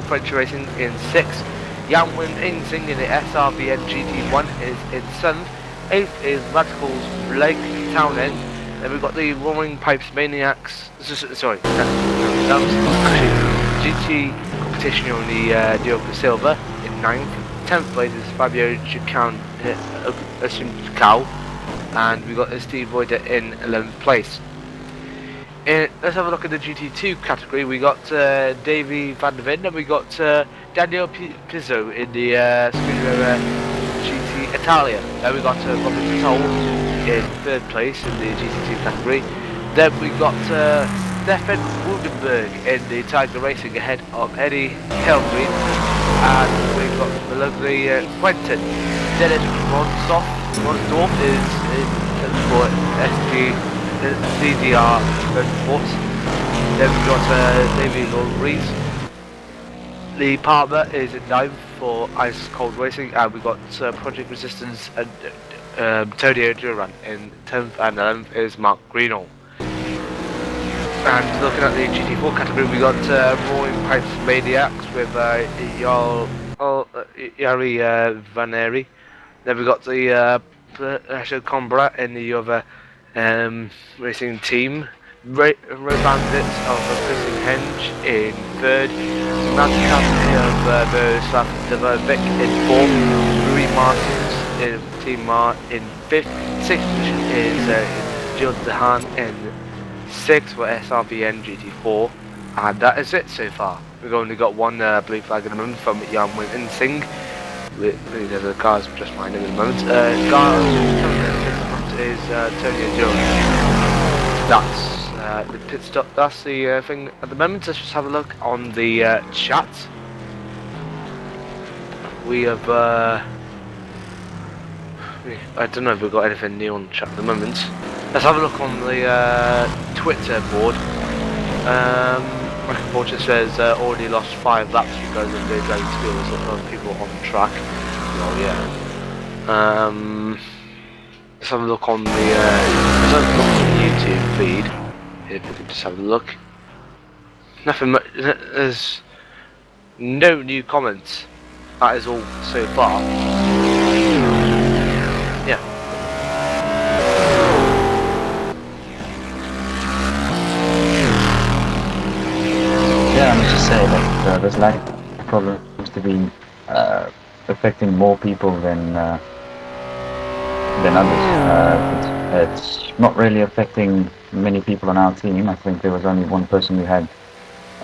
French Racing in sixth. Yanwin Insing in the SRBN GT1 is in seventh. Eighth is Radicals Blake Townend. Then we've got the Roaring Pipes Maniacs. Sorry, that was actually GT competition on the Diogo Silva in ninth. 10th place is Fabio Chicao, and we got Steve Voider in 11th place. Let's have a look at the GT2 category. We got Davy van der Ven, and we got Daniel Pizzo in the Scuderia GT Italia. Then we got Robert Toll in third place in the GT2 category. Then we got Stefan Woudenberg in the Tiger Racing ahead of Eddie Helgreen. And we've got the lovely Quentin. Dennis Ronsdorf is for CDR Motorsports. Then we've got David Rees. Lee Palmer is in ninth for Ice Cold Racing, and we've got Project Resistance and Antonio Duran in 10th, and 11th is Mark Greenall. And looking at the GT4 category, we got Roaring Pipes Maniacs with Yari Vaneri. Then we got the Combra in the other racing team. Road Bandits of Christian Henge in third. Madcap of Miroslav Devovic in fourth. Rui Martins in Team Mar in fifth. Sixth position is Jill Dehan in sixth for SRBN GT4, and that is it so far. We've only got one blue flag at the moment from Yanwin Insing. The car's just behind him at the moment. Is Tony Jones. That's the pit stop. That's the thing at the moment. Let's just have a look on the chat. We have I don't know if we've got anything new on the chat at the moment. Let's have a look on the Twitter board. Michael Porter says already lost 5 laps because of the driving skills of people on the track. Oh yeah. Let's have a look on the YouTube feed. If we can just have a look. Nothing much. There's no new comments. That is all so far. Yeah. Yeah, I must just say that there's lag problems to be affecting more people than others. It's not really affecting many people on our team. I think there was only one person who had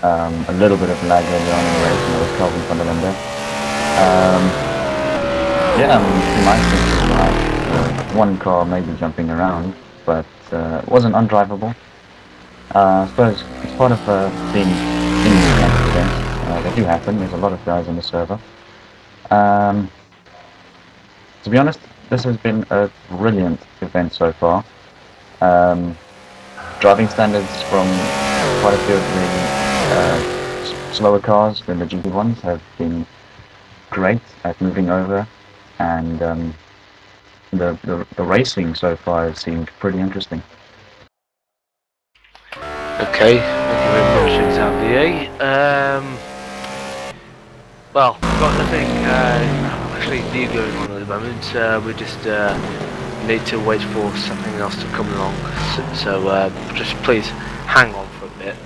a little bit of lag early on in the race, and that was Calvin van der Linde. Yeah, I mean, you might think it was alright. One car maybe jumping around, but it wasn't undrivable. I suppose it's part of being in these kinds of events. They do happen. There's a lot of guys on the server. To be honest, this has been a brilliant event so far. Driving standards from quite a few of the slower cars than the GT ones have been great at moving over, and the racing so far has seemed pretty interesting. Okay, thank you very much, Xavier. Well, we've got nothing actually new going on at the moment. We just need to wait for something else to come along. So just please hang on for a bit.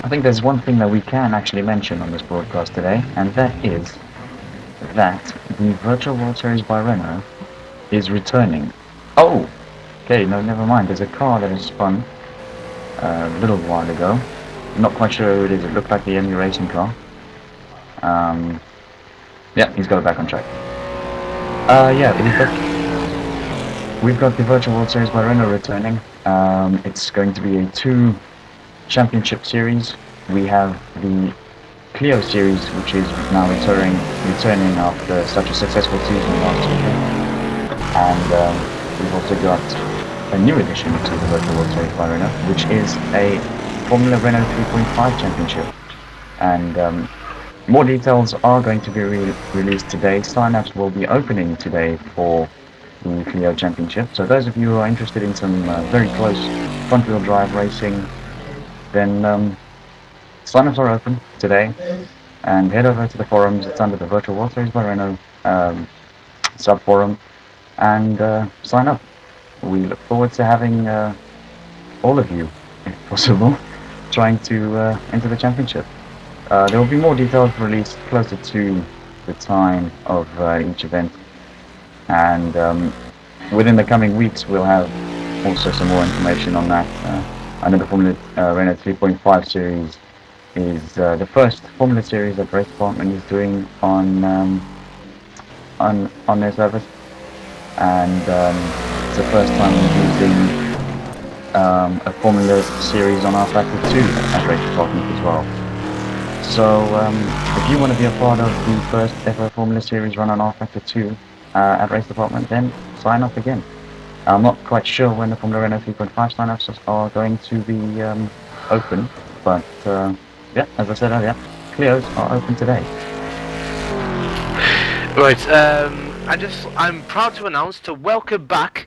I think there's one thing that we can actually mention on this broadcast today, and that is that the Virtual World Series by Renault is returning. Oh! Okay, no, never mind. There's a car that has spun a little while ago. I'm not quite sure who it is. It looked like the Emmy racing car. Yeah, he's got it back on track. Yeah, we've got the Virtual World Series by Renault returning. It's going to be a 2 championship series. We have the Clio series, which is now returning after such a successful season last year. And we've also got a new addition to the Virtual World Series by Renault, which is a Formula Renault 3.5 championship. And more details are going to be released today. Sign-ups will be opening today for the Clio championship. So those of you who are interested in some very close front-wheel drive racing, then sign-ups are open today, and head over to the forums. It's under the Virtual World Series by Renault sub-forum, and sign up. We look forward to having all of you, if possible, trying to enter the championship. There will be more details released closer to the time of each event, and within the coming weeks we'll have also some more information on that. I know the Formula Renault 3.5 series is the first Formula series that Racedepartment is doing on their service, and it's the first time we're using a Formula series on rFactor 2 at Racedepartment as well. So if you want to be a part of the first ever Formula series run on rFactor 2 at Racedepartment, then sign up again. I'm not quite sure when the Formula Renault 3.5 sign-ups are going to be open, but yeah, as I said earlier, Clios are open today. Right, I'm proud to announce to welcome back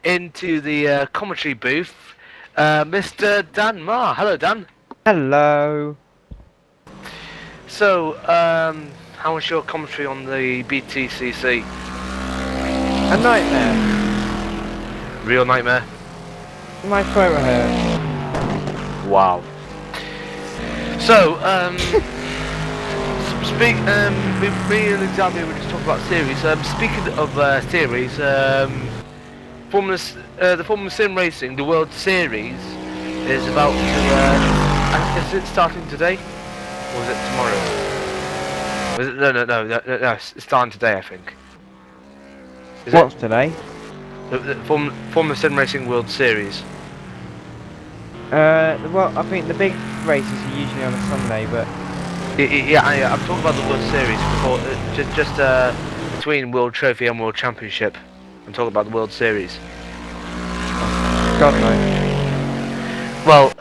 into the commentary booth, Mr. Dan Marr. Hello, Dan. Hello. So, how was your commentary on the BTCC? A nightmare. Real nightmare? My throat hurts. Wow. So, me and Xavier were just talking about series. Speaking of series, the Formula Sim Racing, the World Series, is about to. Is it starting today, or is it tomorrow? Was it, no, it's starting today, I think. Is What's today? The Formula Sim Racing World Series. Well, I think the big races are usually on a Sunday, but Yeah, I'm talking about the World Series before, just between World Trophy and World Championship. I'm talking about the World Series. God knows. Well,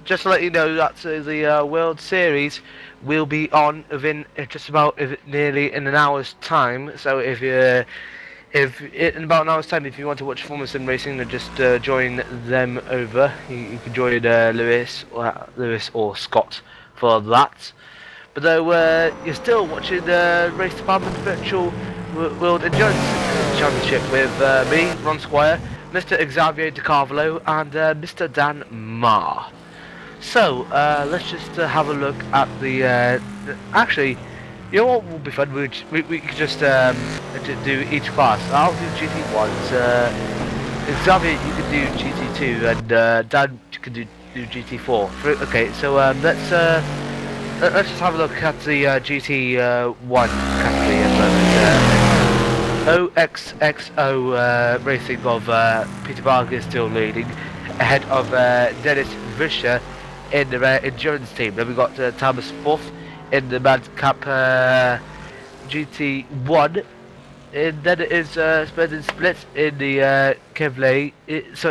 just to let you know that the World Series will be on within just about nearly in an hour's time. So if in about an hour's time, if you want to watch Formula Sim Racing, then just join them over. You can join Lewis or Scott for that. But though you're still watching the Race Department Virtual World Endurance Championship with me, Ron Squire, Mr. Xavier De Carvalho, and Mr. Dan Marr. So let's just have a look at the. Actually, you know what will be fun? We could just do each class. I'll do GT1. Xavier, you can do GT2, and Dan can do GT4. Okay, so let's just have a look at the GT1 category at the moment. OXXO Racing of Peter Barger is still leading, ahead of Dennis Vischer in the endurance team. Then we got Thomas Fourth in the Madcap GT1. And then it is Split in the Kevlar. It's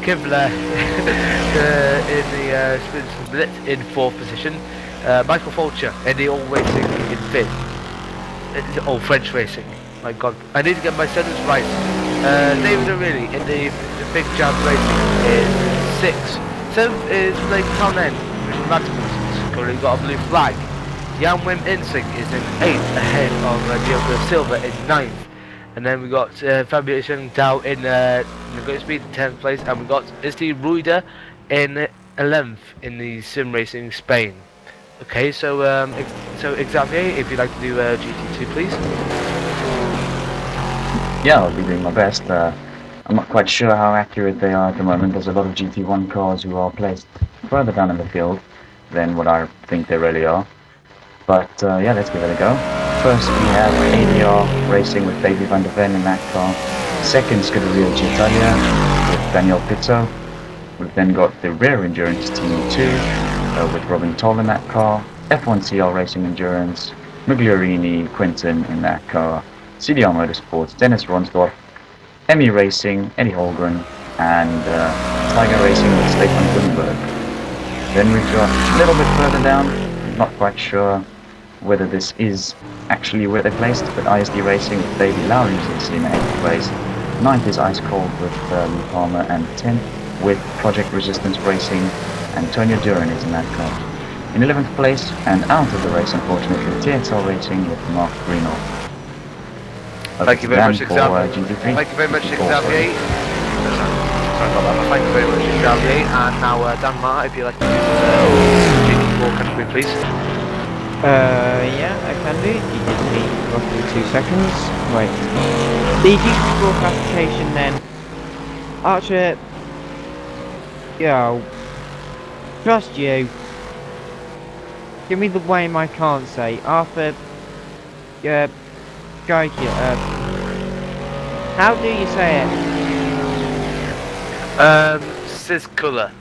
Kevlar in the Split in 4th position. Michael Fulcher in the All Racing in 5th. It's all French Racing. My God, I need to get my sentence right. David O'Reilly in the Big Jam Racing is 6th. 7th is Blake Townend, Richard Matthews, currently got a blue flag. Jan Wim Insing is in 8th, ahead of Diogo Silva in 9th. And then we got Fabio Dao in Great Speed in 10th place, and we got Isti Ruida in 11th in the Sim Racing Spain. Okay, so Xavier, if you'd like to do GT2, please. Yeah, I'll be doing my best. I'm not quite sure how accurate they are at the moment. There's a lot of GT1 cars who are placed further down in the field than what I think they really are. But yeah, let's give it a go. First we have ADR Racing with Baby Van der Ven in that car. Second, Scuderia Gitalia with Daniel Pizzo. We've then got the Rare Endurance Team 2 with Robin Toll in that car. F1CR Racing Endurance, Migliorini Quinton in that car. CDR Motorsports, Dennis Ronsdorf, Emmy Racing, Eddie Holgren, and Tiger Racing with Stefan Gutenberg. Then we've got a little bit further down, not quite sure whether this is actually where they're placed, but ISD Racing with David Lowry is in 8th place. 9th is Ice Cold with Lee Palmer, and 10th with Project Resistance Racing, Antonio Duran is in that car. In 11th place, and out of the race unfortunately, TXL Racing with Mark Greenall. Thank you very much, Xavier. GT3. Thank you very much, Xavier. Sorry about that. Thank you very much, Xavier. And now, Dan Marr, if you'd like to do GT4 category, please. Yeah, I can do. GT3, roughly 2 seconds. Wait. The GT4 classification then. Archer. Yo. Trust you. Give me the name I can't say. Arthur. How do you say it? Siskula.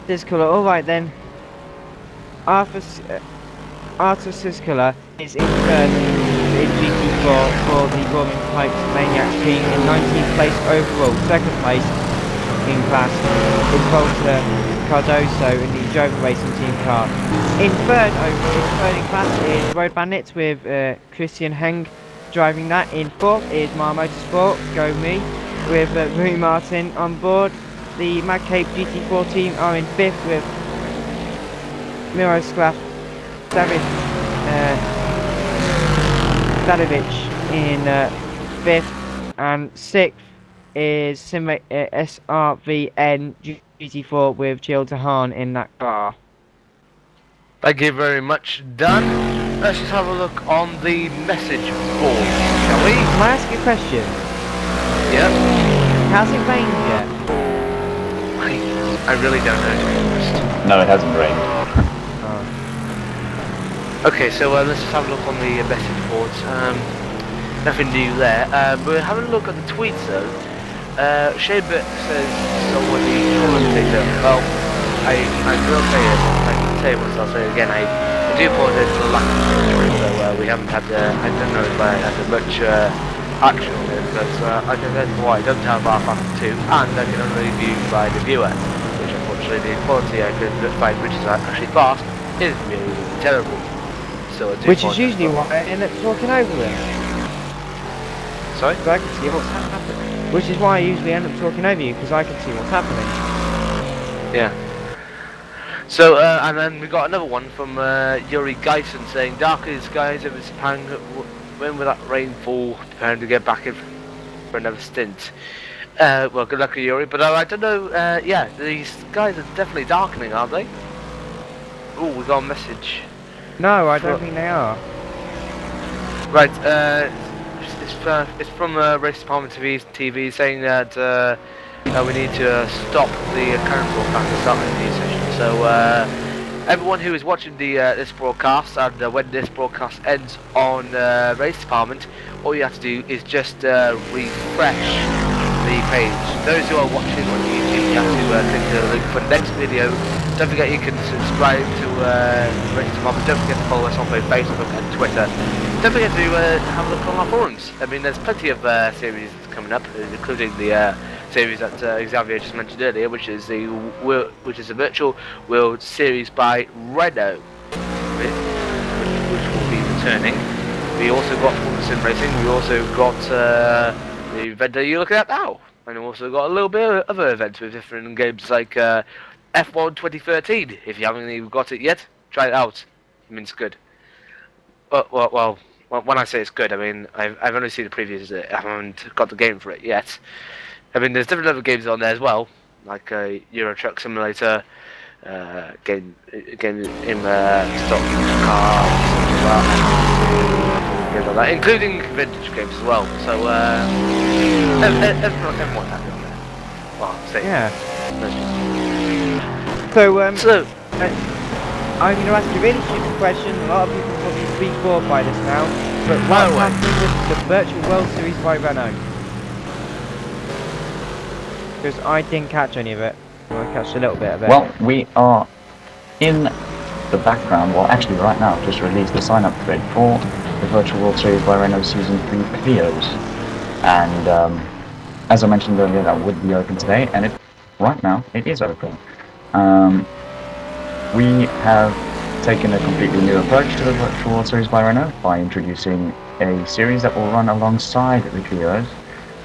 Siskula, alright then. Arthur Siskula is in third in GT4 for the Roaring Pipes Maniacs team in 19th place overall. Second place in class is Walter Cardoso in the Joker Racing team car. In third in class is Road Bandits with Christian Heng driving that. In fourth is Mar Motorsport, go me, with Rui Martin on board. The Mad Cape GT4 team are in fifth with Miroslav Dadovic in fifth, and sixth is SRVN GT4 with Jill Tahan in that car. Thank you very much, Dan. Let's just have a look on the message board, shall we? Can I ask you a question? Yeah. Has it rained yet? I really don't know, to be honest. No, it hasn't rained. Okay, so let's just have a look on the message boards. Nothing new there. We're having a look at the tweets though. Shaybit says someone the commentator. Well, I will say it. I can say it once. I'll say it again. I do apologise for the lack of tweets. So we haven't had. I don't know if I had much action on it, but I don't know why. I don't have rFactor 2, and I can only view by the viewer, which unfortunately the quality I could find, which is actually fast, is really terrible. So I do Which is usually why I end up talking over them. Sorry? Because I can see what's happening. Which is why I usually end up talking over you, because I can see what's happening. Yeah. So, and then we got another one from Yuri Geisen saying, darker skies over Sepang, when will that rain fall? Preparing to get back in for another stint. Well, good luck, Yuri, but I don't know, yeah, these skies are definitely darkening, aren't they? Oh, we got a message. No, I don't think they are. Right, it's from Racedepartment TV saying that we need to stop the current broadcast and start a new session. So everyone who is watching this broadcast, and when this broadcast ends on Racedepartment, all you have to do is just refresh the page. Those who are watching on YouTube, you have to click the link for the next video. Don't forget you can subscribe to Racedepartment. Don't forget to follow us on both Facebook and Twitter. Don't forget to have a look on our forums. I mean, there's plenty of series coming up, including the series that Xavier just mentioned earlier, which is the virtual world series by Renault, which will be returning. We also got Formula Sim Racing. We also got the event that you're looking at now, and we also got a little bit of other events with different games like F1 2013. If you haven't even got it yet, try it out. I mean, it's good. Well, when I say it's good, I mean I've only seen the previews. I haven't got the game for it yet. I mean, there's different other games on there as well, like Euro Truck Simulator, game in stock car, games like that, including vintage games as well. So everyone has it on there. Well, say Yeah. yeah. So, So I'm going to ask you a really stupid question. A lot of people probably be bored by this now. But Fire what's away. happening with the Virtual World Series by Renault? Because I didn't catch any of it. Well, I catched a little bit of it. Well, we are in the background, well actually right now, just released the sign-up thread for the Virtual World Series by Renault Season 3 Clios. And as I mentioned earlier, that would be open today, and right now it is open. We have taken a completely new approach to the Virtual World Series by Renault by introducing a series that will run alongside the Clios.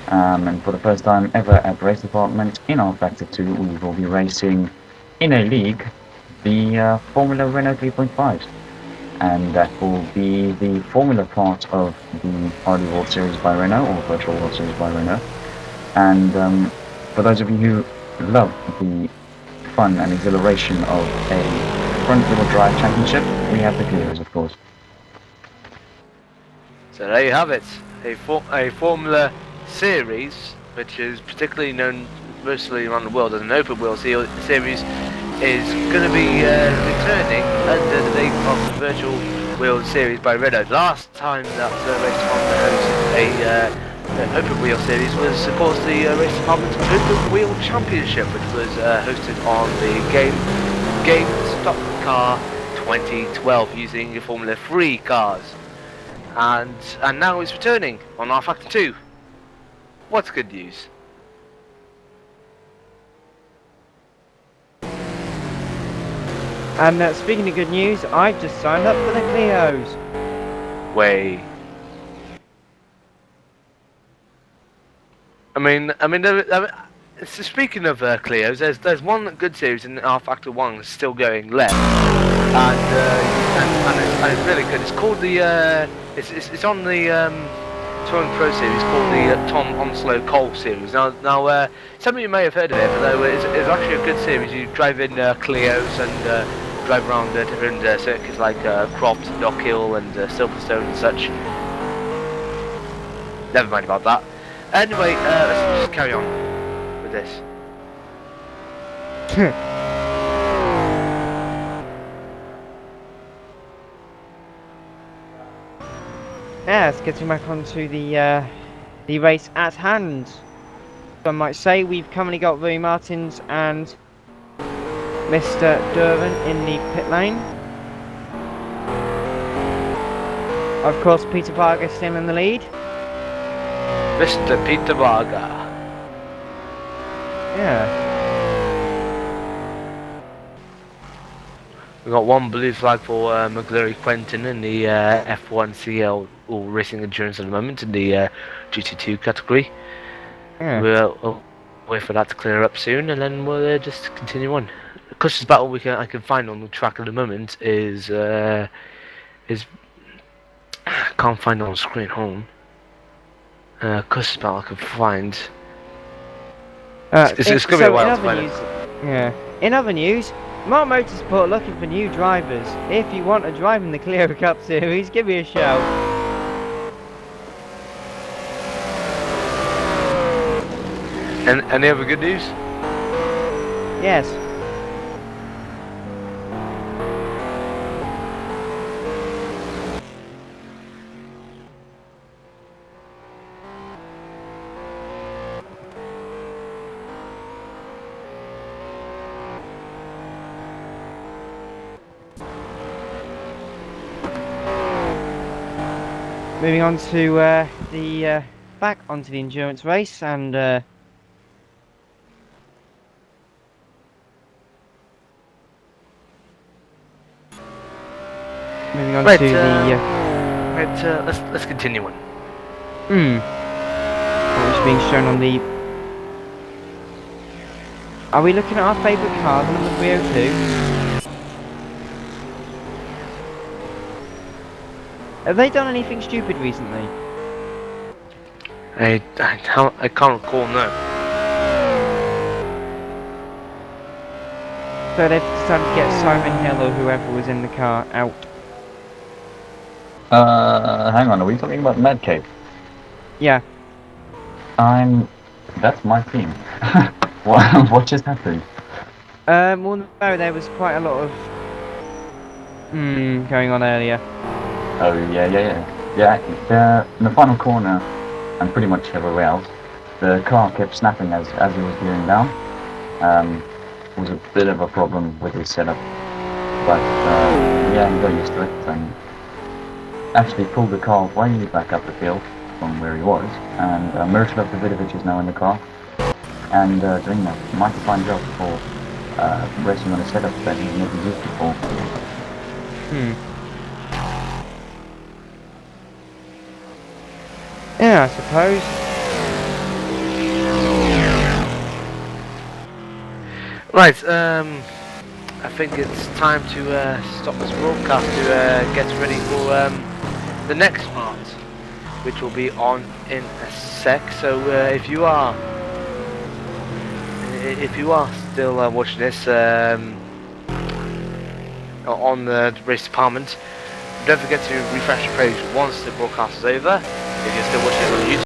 And for the first time ever at Racedepartment in rFactor 2, we will be racing in a league the Formula Renault 3.5s. And that will be the Formula part of the Harley World Series by Renault, or Virtual World Series by Renault. And for those of you who love the fun and exhilaration of a front-wheel drive championship, we have the Clios, of course. So there you have it, a Formula series, which is particularly known mostly around the world as an open wheel series, is going to be returning under the name of the Virtual Wheel Series by Renault. Last time that Racedepartment hosted an open wheel series was, of course, the Racedepartment Open Wheel Championship, which was hosted on the Game Stock Car 2012 using the Formula 3 cars, and now it's returning on rFactor 2. What's good news? And speaking of good news, I've just signed up for the Clios. Way. I mean, so speaking of Clios, there's one good series in rFactor 1 still going left, and it's really good. It's called the it's on the Touring Pro series called the Tom Onslow Cole series. Now, some of you may have heard of it, but it's actually a good series. You drive in Clios and drive around different circuits like Croft, Dock Hill, and Silverstone and such. Never mind about that. Anyway, let's just carry on with this. Yeah, let's getting back onto the race at hand. Some might say we've currently got Louis Martins and Mr. Duran in the pit lane. Of course, Peter Varga still in the lead. Mr. Peter Varga. Yeah. We've got one blue flag for McGlary Quentin in the F1 CL or Racing Endurance at the moment in the GT2 category. Yeah. We'll wait for that to clear up soon, and then we'll just continue on. The closest battle I can find on the track at the moment is I can't find it on screen. Home. Closest battle I can find. It's gonna be a while to find it. Yeah. In other news, Mark Motorsport looking for new drivers. If you want to drive in the Clear Cup Series, give me a shout. And any other good news? Yes. Moving on to back onto the endurance race, and moving on Right, to let's continue on. what was being shown on the. Are we looking at our favourite car, the number 302? Have they done anything stupid recently? I can't recall now. So they've decided to get Simon Hill or whoever was in the car out. Hang on, are we talking about Medcave? Yeah. That's my team. What just happened? Well, no, there was quite a lot of going on earlier. Oh yeah. In the final corner, and pretty much everywhere else, the car kept snapping as it was gearing down. It was a bit of a problem with his setup, but yeah, he got used to it and actually pulled the car way back up the field from where he was. And Miroslav Davidovic is now in the car and doing a mighty fine job for racing on a setup that he's never used before. Yeah, I suppose. Right, I think it's time to stop this broadcast to get ready for the next part, which will be on in a sec. So if you are still watching this on the race department, don't forget to refresh the page once the broadcast is over. If you're still watching it on YouTube.